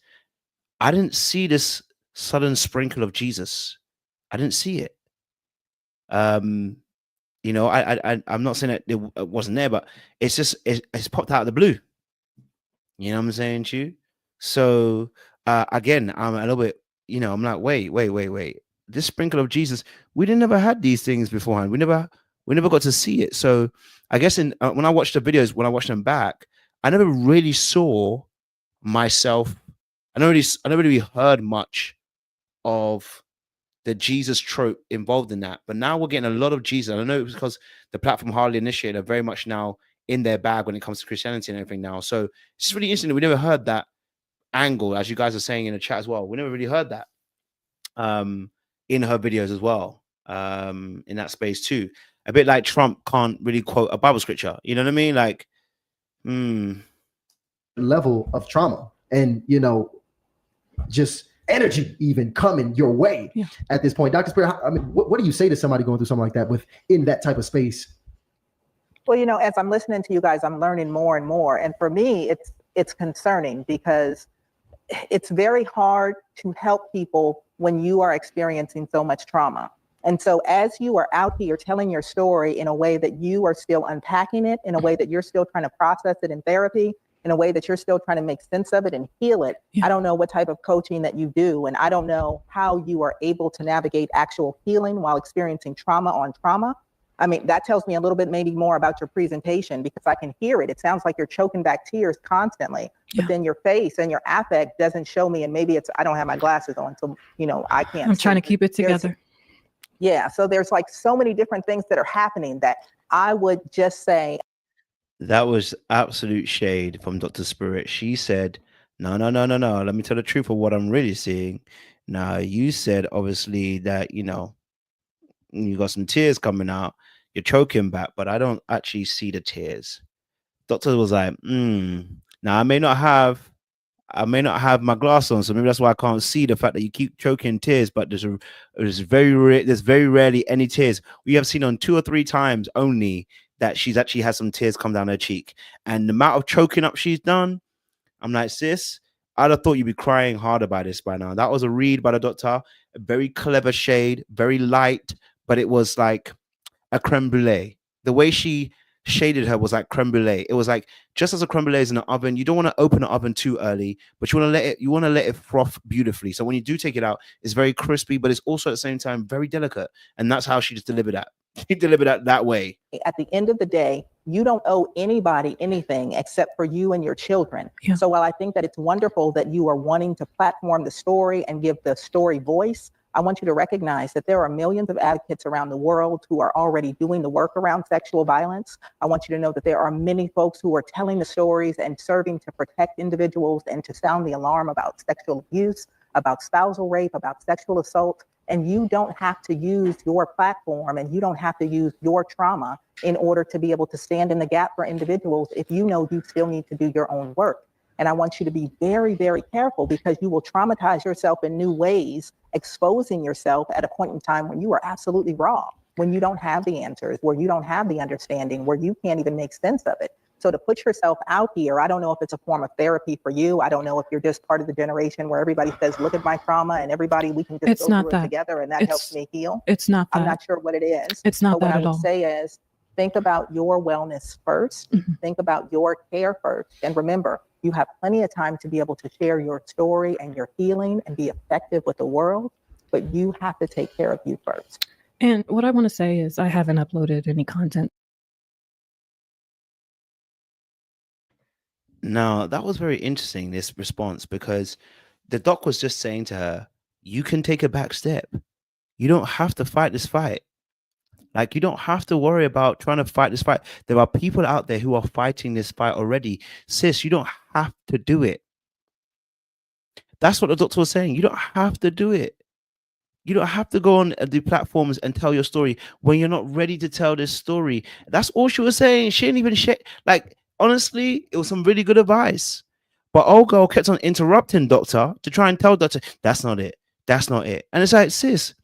I didn't see this sudden sprinkle of Jesus. I didn't see it. You know, I'm not saying that it wasn't there, but it's just it's popped out of the blue. You know what I'm saying to you? So again, I'm a little bit, you know, I'm like, wait. This sprinkle of Jesus, we didn't never had these things beforehand. We never got to see it. So I guess when I watched the videos, when I watched them back, I never really saw myself. I never really heard much of the Jesus trope involved in that. But now we're getting a lot of Jesus. I know it was because the platform Hardly Initiated are very much now in their bag when it comes to Christianity and everything now. So it's really interesting. We never heard that angle, as you guys are saying in the chat as well. We never really heard that in her videos as well, in that space too. A bit like Trump can't really quote a Bible scripture. You know what I mean? Like, level of trauma and, you know, just energy even coming your way at this point. Dr. Spirit, I mean, what do you say to somebody going through something like that within that type of space? Well, you know, as I'm listening to you guys, I'm learning more and more. And for me, it's concerning because it's very hard to help people when you are experiencing so much trauma. And so as you are out here telling your story in a way that you are still unpacking it, in a way that you're still trying to process it in therapy, in a way that you're still trying to make sense of it and heal it. I don't know what type of coaching that you do, and I don't know how you are able to navigate actual healing while experiencing trauma on trauma. I mean, that tells me a little bit maybe more about your presentation, because I can hear it. It sounds like you're choking back tears constantly, but then your face and your affect doesn't show me. And maybe it's, I don't have my glasses on, so, you know, I can't. I'm trying to keep it together. So there's like so many different things that are happening that I would just say. That was absolute shade from Dr. Spirit. She said, no. Let me tell the truth of what I'm really seeing. Now, you said, obviously, that, you know, you got some tears coming out. You're choking back, but I don't actually see the tears. Doctor was like, now I may not have my glass on, so maybe that's why I can't see the fact that you keep choking tears. But there's very rarely any tears. We have seen on 2 or 3 times only that she's actually had some tears come down her cheek, and the amount of choking up she's done, I'm like, sis, I'd have thought you'd be crying harder by this by now. That was a read by the doctor, a very clever shade, very light, but it was like a creme brulee. The way she shaded her was like creme brulee. It was like, just as a creme brulee is in an oven, you don't want to open the oven too early, but you want to let it froth beautifully. So when you do take it out, it's very crispy, but it's also at the same time very delicate. And that's how she just delivered that. She delivered that way. At the end of the day, you don't owe anybody anything except for you and your children. So while I think that it's wonderful that you are wanting to platform the story and give the story voice, I want you to recognize that there are millions of advocates around the world who are already doing the work around sexual violence. I want you to know that there are many folks who are telling the stories and serving to protect individuals and to sound the alarm about sexual abuse, about spousal rape, about sexual assault. And you don't have to use your platform and you don't have to use your trauma in order to be able to stand in the gap for individuals if you know you still need to do your own work. And I want you to be very, very careful, because you will traumatize yourself in new ways, exposing yourself at a point in time when you are absolutely raw, when you don't have the answers, where you don't have the understanding, where you can't even make sense of it. So to put yourself out here, I don't know if it's a form of therapy for you. I don't know if you're just part of the generation where everybody says, look at my trauma, and everybody, we can just go through it together, and that helps me heal. It's not that. I'm not sure what it is. It's not that at all. But what I would say is, think about your wellness first. Think about your care first. And remember, you have plenty of time to be able to share your story and your healing and be effective with the world, but you have to take care of you first. And what I want to say is, I haven't uploaded any content. Now, that was very interesting, this response, because the doc was just saying to her, you can take a back step. You don't have to fight this fight. Like, you don't have to worry about trying to fight this fight. There are people out there who are fighting this fight already. Sis, you don't have to do it. That's what the doctor was saying. You don't have to do it. You don't have to go on the platforms and tell your story when you're not ready to tell this story. That's all she was saying. She didn't even like, honestly, it was some really good advice. But old girl kept on interrupting doctor to try and tell doctor, that's not it. That's not it. And it's like, sis,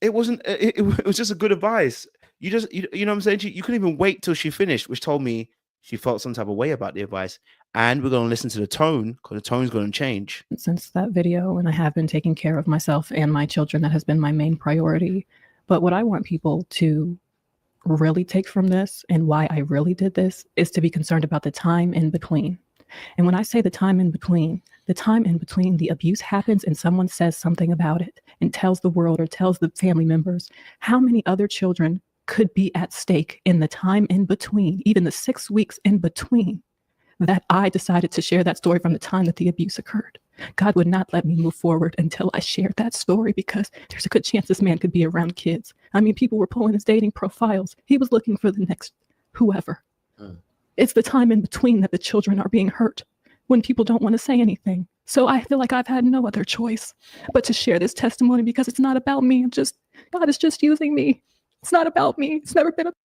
it wasn't. It was just a good advice. You know what I'm saying? You couldn't even wait till she finished, which told me she felt some type of way about the advice. And we're gonna listen to the tone because the tone's gonna change. Since that video, and I have been taking care of myself and my children. That has been my main priority. But what I want people to really take from this, and why I really did this, is to be concerned about the time in between. And when I say the time in between, the abuse happens and someone says something about it and tells the world or tells the family members, how many other children could be at stake in the time in between, even the 6 weeks in between, that I decided to share that story from the time that the abuse occurred. God would not let me move forward until I shared that story, because there's a good chance this man could be around kids. I mean, people were pulling his dating profiles. He was looking for the next whoever. It's the time in between that the children are being hurt when people don't want to say anything. So I feel like I've had no other choice but to share this testimony, because it's not about me. God is just using me. It's not about me. It's never been about.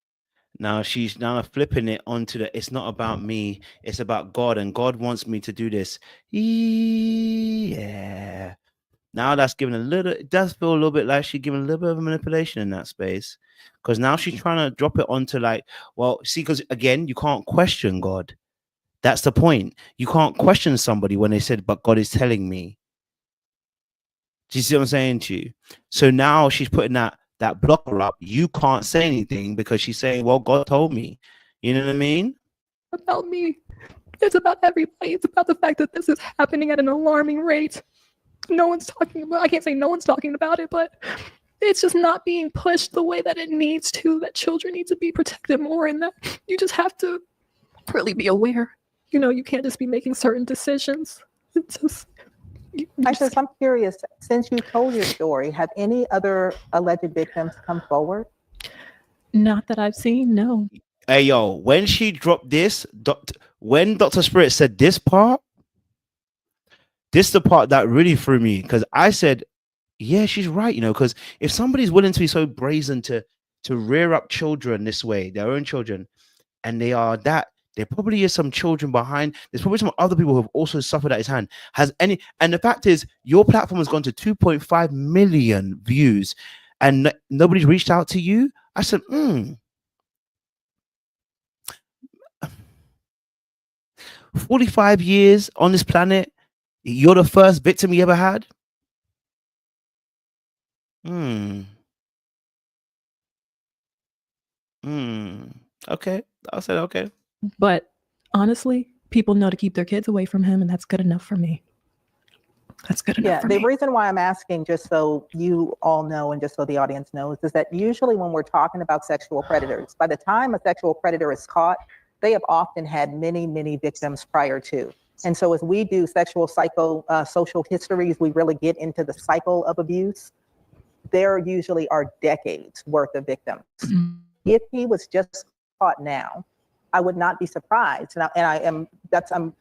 Now she's now flipping it onto the, it's not about me, it's about God, and God wants me to do this. Yeah. Now that's giving a little, it does feel a little bit like she's giving a little bit of manipulation in that space. Because now she's trying to drop it onto like, well, see, because again, you can't question God. That's the point. You can't question somebody when they said, but God is telling me. Do you see what I'm saying to you? So now she's putting that blocker up. You can't say anything because she's saying, well, God told me. You know what I mean? About me. It's about everybody. It's about the fact that this is happening at an alarming rate. No one's talking about, I can't say no one's talking about it, but it's just not being pushed the way that it needs to, that children need to be protected more, and that you just have to really be aware. You know, you can't just be making certain decisions. It's just, I'm curious, since you told your story, have any other alleged victims come forward? Not that I've seen, no. Hey, yo, when she dropped this, when Dr. Spirit said this part, this is the part that really threw me, because I said, yeah, she's right, you know, because if somebody's willing to be so brazen to rear up children this way, their own children, and they are that, there probably is some children behind. There's probably some other people who have also suffered at his hand. And the fact is, your platform has gone to 2.5 million views, and nobody's reached out to you. I said, 45 years on this planet, you're the first victim you ever had? Okay. I said, okay. But honestly, people know to keep their kids away from him, and that's good enough for me. That's good enough for me. The reason why I'm asking, just so you all know and just so the audience knows, is that usually when we're talking about sexual predators, by the time a sexual predator is caught, they have often had many, many victims prior to. And so as we do sexual social histories, we really get into the cycle of abuse. There usually are decades worth of victims. If he was just caught now, I would not be surprised. I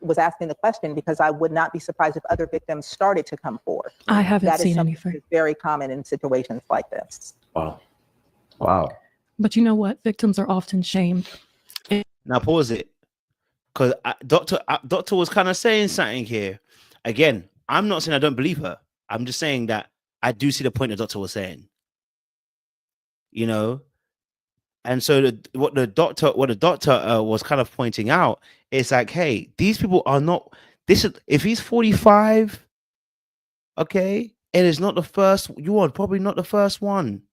was asking the question because I would not be surprised if other victims started to come forward. I haven't seen anything. It's very common in situations like this. Wow. But you know what? Victims are often shamed. Now pause it, because Doctor was kind of saying something here. Again, I'm not saying I don't believe her. I'm just saying that I do see the point the doctor was saying. You know, and so what the doctor was kind of pointing out is like, hey, these people are not. This is if he's 45, okay, and it's not the first. You are probably not the first one.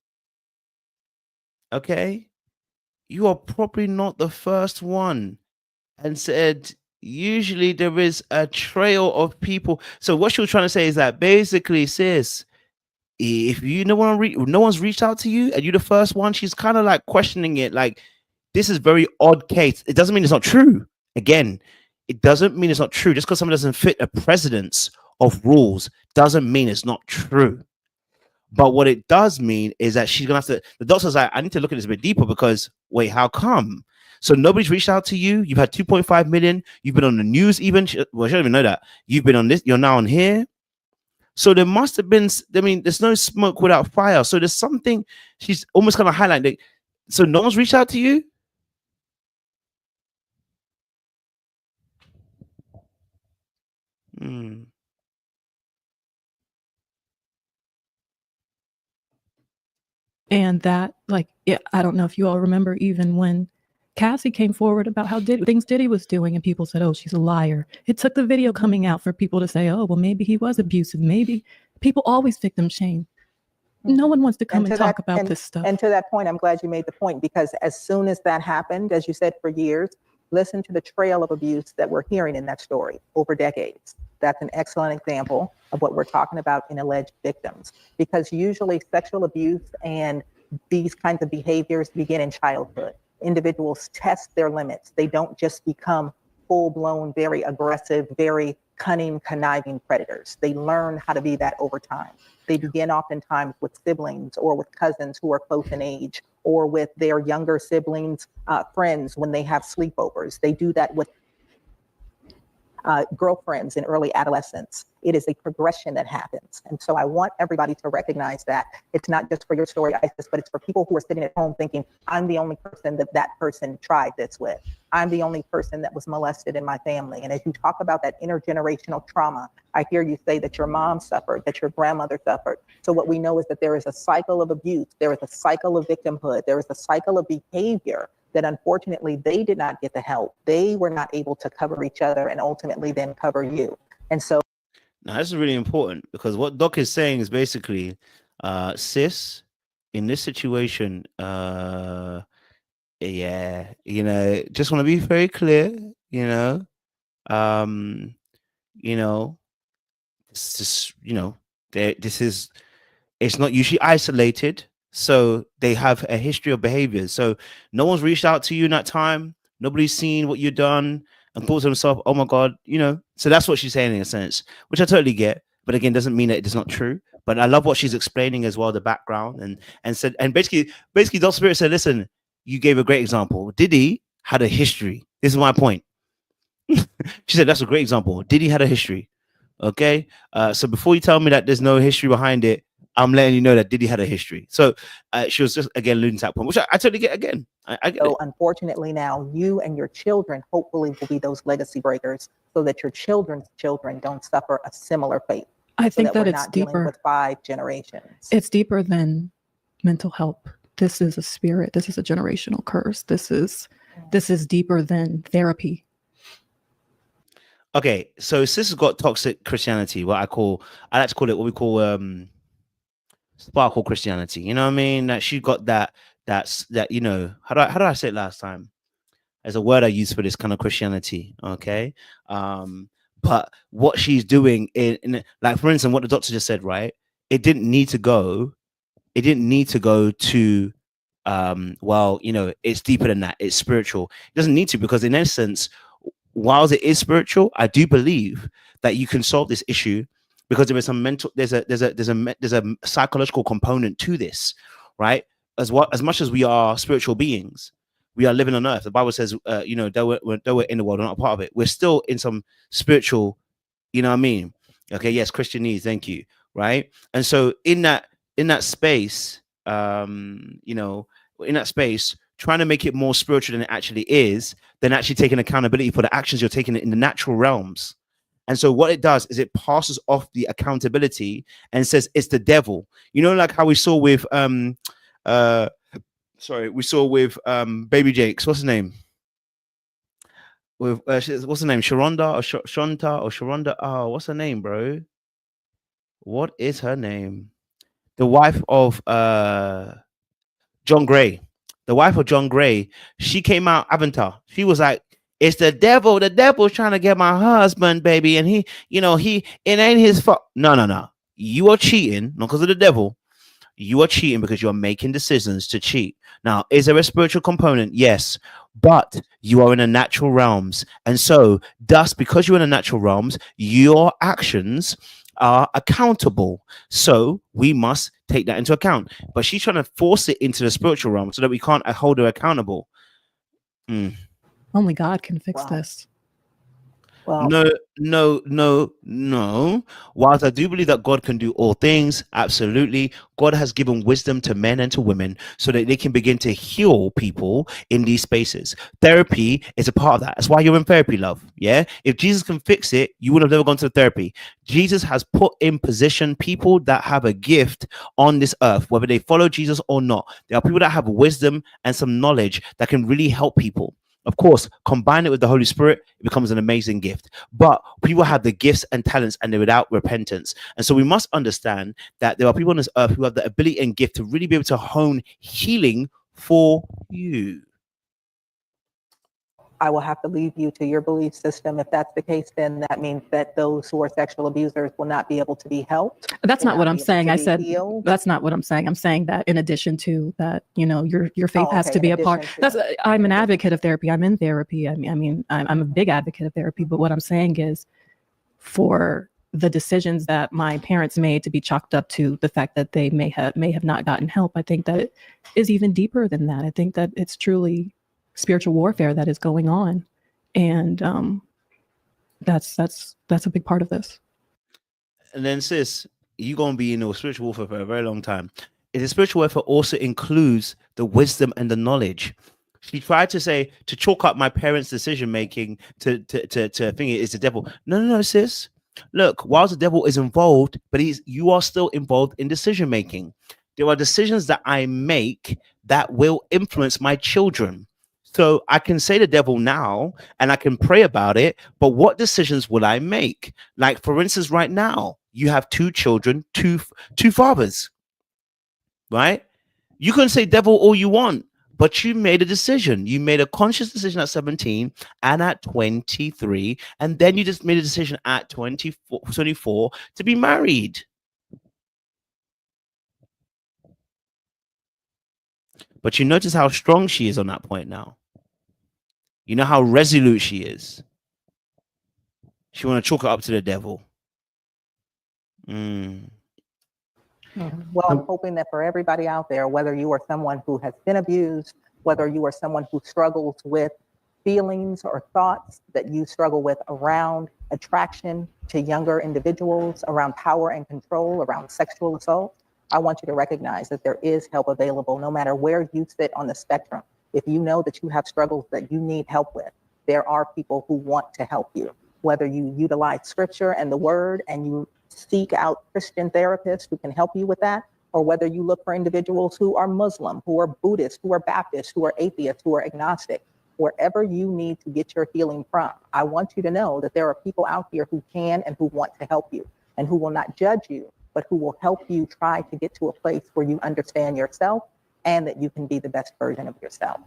Okay, you are probably not the first one. And said, usually there is a trail of people. So what she was trying to say is that basically, sis, if no one's reached out to you and you're the first one, she's kind of like questioning it. Like, this is very odd case. It doesn't mean it's not true. Again, it doesn't mean it's not true. Just because someone doesn't fit a precedence of rules doesn't mean it's not true. But what it does mean is that she's gonna have to. The doctor's like, I need to look at this a bit deeper because wait, how come? So nobody's reached out to you. You've had 2.5 million. You've been on the news even. Well, she don't even know that. You've been on this. You're now on here. So there must have been. I mean, there's no smoke without fire. So there's something. She's almost kind of highlighting. So no one's reached out to you. And that, like, yeah, I don't know if you all remember, even when Cassie came forward about how things Diddy was doing, and people said, oh, she's a liar. It took the video coming out for people to say, oh, well, maybe he was abusive. Maybe. People always victim shame. No one wants to come and talk about this stuff. And to that point, I'm glad you made the point, because as soon as that happened, as you said, for years, listen to the trail of abuse that we're hearing in that story over decades. That's an excellent example of what we're talking about in alleged victims, because usually sexual abuse and these kinds of behaviors begin in childhood. Individuals test their limits. They don't just become full-blown, very aggressive, very cunning, conniving predators. They learn how to be that over time. They begin oftentimes with siblings or with cousins who are close in age, or with their younger siblings, friends when they have sleepovers. They do that with girlfriends in early adolescence. It is a progression that happens. And so I want everybody to recognize that it's not just for your story, Isis, but it's for people who are sitting at home thinking, I'm the only person that person tried this with. I'm the only person that was molested in my family. And as you talk about that intergenerational trauma, I hear you say that your mom suffered, that your grandmother suffered. So what we know is that there is a cycle of abuse. There is a cycle of victimhood. There is a cycle of behavior that unfortunately they did not get the help. They were not able to cover each other and ultimately then cover you. And so now this is really important, because what Doc is saying is basically, sis, in this situation, yeah, you know, just want to be very clear, you know, it's just, you know, it's not usually isolated. So they have a history of behaviors. So no one's reached out to you in that time. Nobody's seen what you've done and thought to themselves, oh my God, you know. So that's what she's saying in a sense, which I totally get. But again, doesn't mean that it is not true. But I love what she's explaining as well, the background, and said, and basically Dr. Spirit said, listen, you gave a great example. Diddy had a history. This is my point. She said, that's a great example. Diddy had a history. Okay. So before you tell me that there's no history behind it, I'm letting you know that Diddy had a history. So she was just, again, alluding to that point, which I totally get again. I get so it. Unfortunately now, you and your children hopefully will be those legacy breakers, so that your children's children don't suffer a similar fate. I think so that we're it's not dealing deeper. with 5 generations. It's deeper than mental health. This is a spirit. This is a generational curse. This is deeper than therapy. Okay, so sis has got toxic Christianity, I like to call it what we call sparkle Christianity. You know what I mean? That she got that, you know, how do I say it last time? There's a word I use for this kind of Christianity. Okay. But what she's doing in like, for instance, what the doctor just said, right? It didn't need to go to well, you know, it's deeper than that. It's spiritual. It doesn't need to, because in essence, whilst it is spiritual, I do believe that you can solve this issue, because there is some mental, there's a psychological component to this, right? As much as we are spiritual beings, we are living on earth. The Bible says, you know, though we're in the world, we're not a part of it. We're still in some spiritual, you know what I mean? Okay, yes, Christian needs, thank you, right? And so in that space, you know, in that space, trying to make it more spiritual than it actually is, then actually taking accountability for the actions you're taking in the natural realms. And so what it does is it passes off the accountability and says it's the devil. You know, like how we saw with Baby Jakes. What's his name? With what's her name? Sharonda or Shanta or Sharonda? Oh, what's her name, bro? What is her name? The wife of John Gray. The wife of John Gray. She came out Avatar. She was like, it's the devil. The devil's trying to get my husband, baby. And he, you know, it ain't his fault. No. You are cheating, not because of the devil. You are cheating because you're making decisions to cheat. Now, is there a spiritual component? Yes. But you are in the natural realms. And so, thus, because you're in the natural realms, your actions are accountable. So we must take that into account. But she's trying to force it into the spiritual realm so that we can't hold her accountable. Only God can fix this. Well, No. Whilst I do believe that God can do all things, absolutely, God has given wisdom to men and to women so that they can begin to heal people in these spaces. Therapy is a part of that. That's why you're in therapy, love. Yeah. If Jesus can fix it, you would have never gone to therapy. Jesus has put in position people that have a gift on this earth, whether they follow Jesus or not. There are people that have wisdom and some knowledge that can really help people. Of course, combine it with the Holy Spirit, it becomes an amazing gift. But people have the gifts and talents and they're without repentance. And so we must understand that there are people on this earth who have the ability and gift to really be able to hone healing for you. I will have to leave you to your belief system. If that's the case, then that means that those who are sexual abusers will not be able to be helped. That's not what I'm saying. I said healed. that's not what I'm saying. I'm saying that in addition to that, you know, your faith has to be a part. I'm an advocate of therapy. I'm in therapy. I'm a big advocate of therapy. But what I'm saying is, for the decisions that my parents made to be chalked up to the fact that they may have not gotten help, I think that it is even deeper than that. I think that it's truly spiritual warfare that is going on, and that's a big part of this. And then, sis, you're gonna be in a spiritual warfare for a very long time. And the spiritual warfare also includes the wisdom and the knowledge. She tried to say to chalk up my parents' decision making to think it is the devil. No, sis. Look, whilst the devil is involved, but you are still involved in decision making. There are decisions that I make that will influence my children. So I can say the devil now and I can pray about it, but what decisions will I make? Like, for instance, right now, you have 2 children, two fathers, right? You can say devil all you want, but you made a decision. You made a conscious decision at 17 and at 23, and then you just made a decision at 24 to be married. But you notice how strong she is on that point now. You know how resolute she is. She want to chalk it up to the devil. Well, I'm hoping that for everybody out there, whether you are someone who has been abused, whether you are someone who struggles with feelings or thoughts that you struggle with around attraction to younger individuals, around power and control, around sexual assault, I want you to recognize that there is help available no matter where you sit on the spectrum. If you know that you have struggles that you need help with, there are people who want to help you. Whether you utilize scripture and the word and you seek out Christian therapists who can help you with that, or whether you look for individuals who are Muslim, who are Buddhist, who are Baptist, who are atheist, who are agnostic, wherever you need to get your healing from, I want you to know that there are people out here who can and who want to help you and who will not judge you, but who will help you try to get to a place where you understand yourself and that you can be the best version of yourself.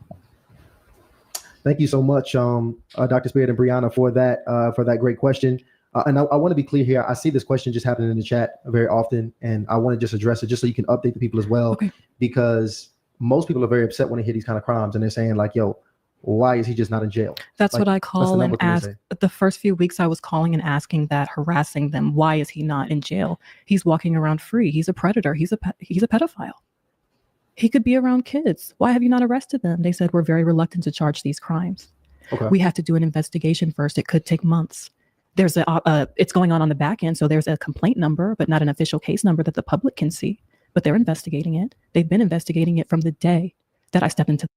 Thank you so much, Dr. Spirit and Brianna, for that great question. And I want to be clear here. I see this question just happening in the chat very often, and I want to just address it just so you can update the people as well, because most people are very upset when they hear these kind of crimes, and they're saying like, yo, why is he just not in jail? That's what I call and ask. The first few weeks I was calling and asking that, harassing them. Why is he not in jail? He's walking around free. He's a predator. He's a pedophile. He could be around kids. Why have you not arrested them? They said, we're very reluctant to charge these crimes. We have to do an investigation first. It could take months. There's it's going on the back end. So there's a complaint number, but not an official case number that the public can see, but they're investigating it. They've been investigating it from the day that I stepped into.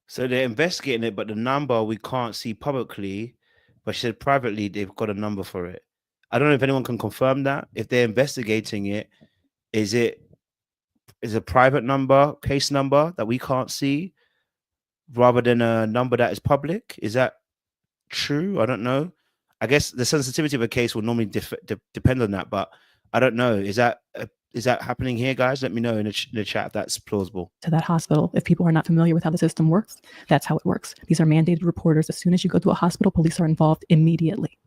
So they're investigating it, but the number we can't see publicly, but she said privately, they've got a number for it. I don't know if anyone can confirm that. If they're investigating it, is a private number, case number that we can't see rather than a number that is public? Is that true? I don't know. I guess the sensitivity of a case will normally depend on that, but I don't know. Is that happening here, guys? Let me know in the chat if that's plausible. To that hospital. If people are not familiar with how the system works, that's how it works. These are mandated reporters. As soon as you go to a hospital, police are involved immediately.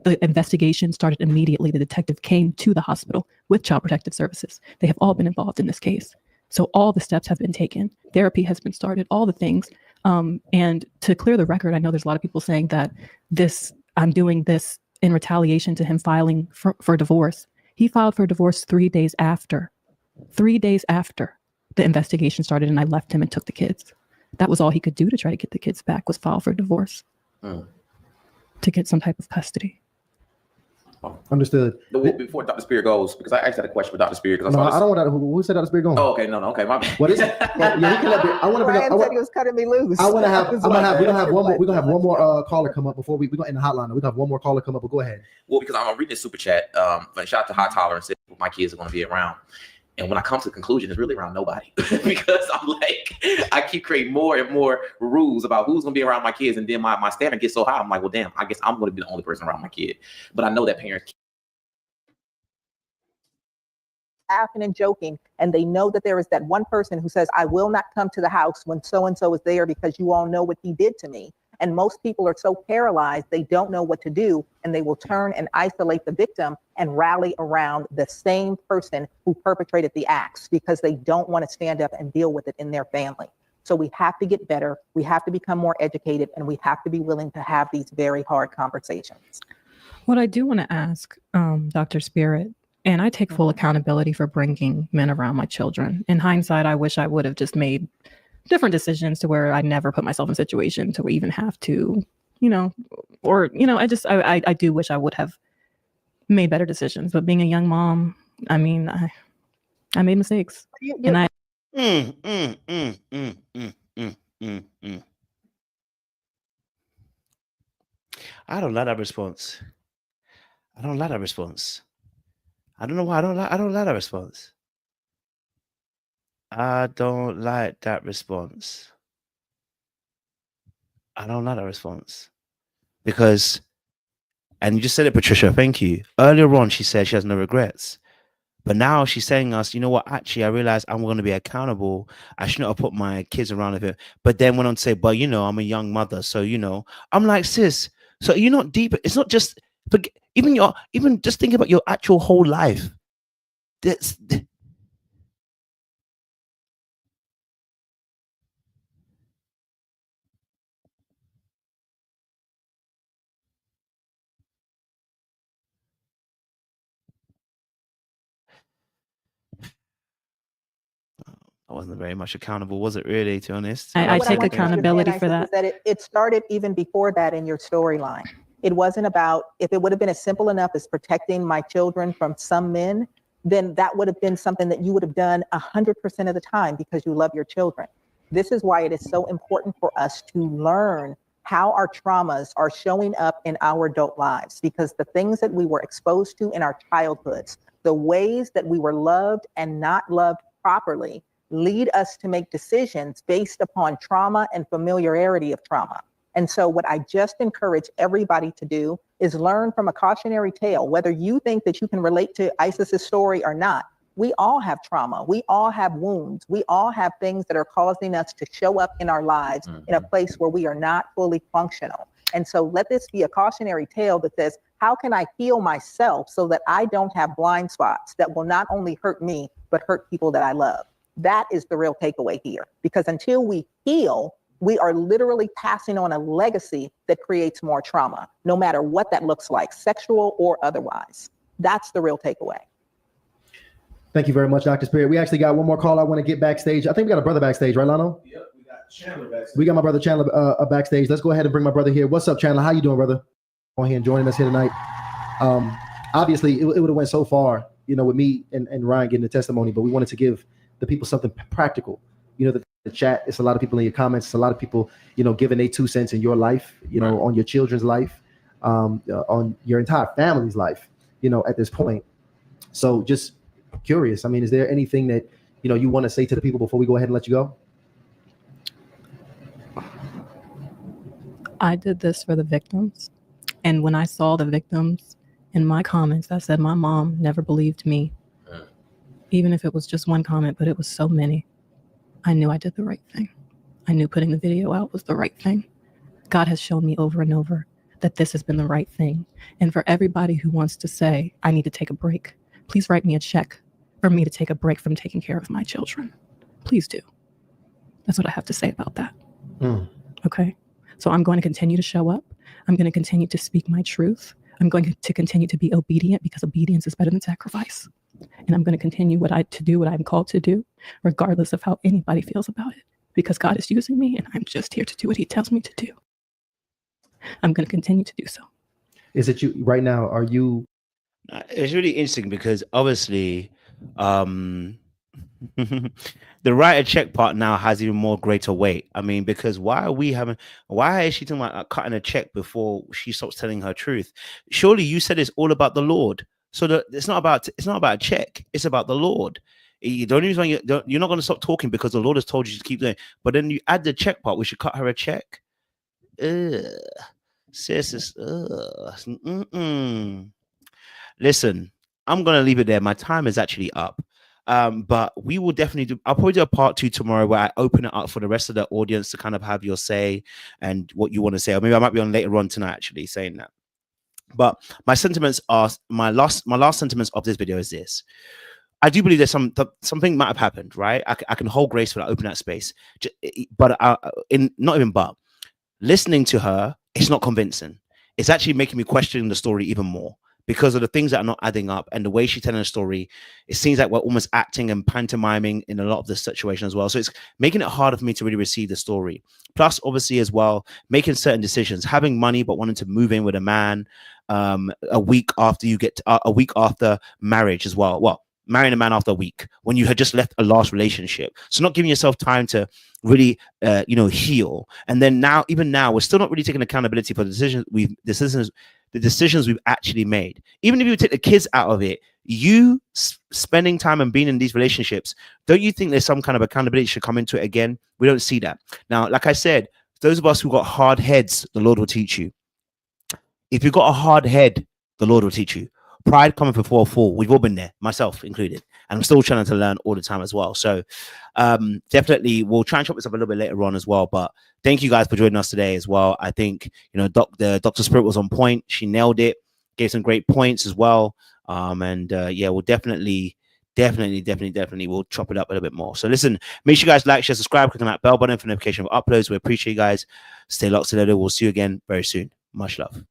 The investigation started immediately. The detective came to the hospital with Child Protective Services. They have all been involved in this case. So all the steps have been taken. Therapy has been started, all the things. And to clear the record, I know there's a lot of people saying that I'm doing this in retaliation to him filing for divorce. He filed for divorce 3 days after. 3 days after the investigation started, and I left him and took the kids. That was all he could do to try to get the kids back, was file for divorce. to get some type of custody. Understood. Before Dr. Spear goes, because I actually had a question for Dr. Spear. No, I don't want that. Who said Dr. Spear going? Oh, okay, no, okay, my bad. What is it? Well, yeah, he can let me, I want to bring Brian up. said he was cutting me loose. I want to have. That's I'm gonna have. We're why- gonna have one more. We're gonna have one Let's more go. caller come up before we're gonna in the hotline. We're gonna have one more caller come up. But go ahead. Well, because I'm reading the super chat. Like shout out to High Tolerance. My kids are going to be around. And when I come to the conclusion, it's really around nobody because I'm like, I keep creating more and more rules about who's going to be around my kids. And then my standard gets so high. I'm like, well, damn, I guess I'm going to be the only person around my kid. But I know that parents laughing and joking, and they know that there is that one person who says, I will not come to the house when so-and-so is there because you all know what he did to me. And most people are so paralyzed, they don't know what to do, and they will turn and isolate the victim and rally around the same person who perpetrated the acts because they don't want to stand up and deal with it in their family. So we have to get better. We have to become more educated, and we have to be willing to have these very hard conversations. What I do want to ask Dr. Spirit, and I take full accountability for bringing men around my children. In hindsight, I wish I would have just made different decisions to where I never put myself in a situation to even have to, I do wish I would have made better decisions. But being a young mom, I mean, I made mistakes. And I I don't like that response. I don't like that response. I don't know why I don't like that response. I don't like that response. I don't like that response. Because, and you just said it, Patricia, thank you. Earlier on, she said she has no regrets. But now she's saying us, you know what, actually, I realized I'm going to be accountable. I shouldn't have put my kids around with it. But then went on to say, but, I'm a young mother. So, I'm like, sis, so you're not deep. It's not just, even just think about your actual whole life. I wasn't very much accountable, was it really, to be honest? I What take want you to accountability understand, for Isis, is that it started even before that in your storyline. It wasn't about, if it would have been as simple enough as protecting my children from some men, then that would have been something that you would have done 100% of the time because you love your children. This is why it is so important for us to learn how our traumas are showing up in our adult lives, because the things that we were exposed to in our childhoods, the ways that we were loved and not loved properly, lead us to make decisions based upon trauma and familiarity of trauma. And so what I just encourage everybody to do is learn from a cautionary tale, whether you think that you can relate to Isis's story or not. We all have trauma. We all have wounds. We all have things that are causing us to show up in our lives in a place where we are not fully functional. And so let this be a cautionary tale that says, how can I heal myself so that I don't have blind spots that will not only hurt me, but hurt people that I love? That is the real takeaway here, because until we heal, we are literally passing on a legacy that creates more trauma, no matter what that looks like, sexual or otherwise. That's the real takeaway. Thank you very much, Dr. Spirit. We actually got one more call I want to get backstage. I think we got a brother backstage, right, Lano? Yep, we got Chandler backstage. We got my brother Chandler backstage. Let's go ahead and bring my brother here. What's up, Chandler? How you doing, brother? On here and joining us here tonight. Obviously, it would have went so far, with me and Ryan getting the testimony, but we wanted to give the people something practical. The chat, it's a lot of people in your comments. It's a lot of people, giving their 2 cents in your life, on your children's life, on your entire family's life, at this point. So just curious. I mean, is there anything that, you want to say to the people before we go ahead and let you go? I did this for the victims. And when I saw the victims in my comments, I said, my mom never believed me. Even if it was just one comment, but it was so many. I knew I did the right thing. I knew putting the video out was the right thing. God has shown me over and over that this has been the right thing. And for everybody who wants to say, I need to take a break, please write me a check for me to take a break from taking care of my children. Please do. That's what I have to say about that. Okay? So I'm going to continue to show up. I'm going to continue to speak my truth. I'm going to continue to be obedient, because obedience is better than sacrifice. And I'm going to continue to do what I'm called to do, regardless of how anybody feels about it, because God is using me and I'm just here to do what he tells me to do. I'm going to continue to do so. Is it you right now? Are you? It's really interesting because obviously, the writer check part now has even more greater weight. I mean, because why is she talking about cutting a check before she stops telling her truth? Surely you said it's all about the Lord. So that it's not about a check. It's about the Lord. You don't even you're not going to stop talking because the Lord has told you to keep doing. But then you add the check part. We should cut her a check. Ugh. Sis, listen, I'm gonna leave it there. My time is actually up. But we will definitely I'll probably do a part 2 tomorrow where I open it up for the rest of the audience to kind of have your say and what you want to say. Or maybe I might be on later on tonight actually saying that. But my sentiments are my last sentiments of this video is this. I do believe there's something might have happened, right? I can hold grace for that, open that space. But listening to her, it's not convincing. It's actually making me question the story even more because of the things that are not adding up and the way she's telling the story. It seems like we're almost acting and pantomiming in a lot of this situation as well. So it's making it harder for me to really receive the story. Plus, obviously, as well, making certain decisions, having money but wanting to move in with a man a week after marriage as well. Well, marrying a man after a week when you had just left a last relationship. So not giving yourself time to really, heal. And then now, even now, we're still not really taking accountability for the decisions we've actually made. Even if you take the kids out of it, you spending time and being in these relationships, don't you think there's some kind of accountability should come into it again? We don't see that. Now, like I said, those of us who got hard heads, the Lord will teach you. If you've got a hard head, the Lord will teach you. Pride coming before a fall. We've all been there, myself included, and I'm still trying to learn all the time as well. So definitely we'll try and chop this up a little bit later on as well. But thank you guys for joining us today as well. I think Dr. Spirit was on point. She nailed it, gave some great points as well. We'll definitely we'll chop it up a little bit more. So listen, make sure you guys like, share, subscribe, click on that bell button for notification of uploads. We appreciate you guys. Stay locked, stay loaded. We'll see you again very soon. Much love.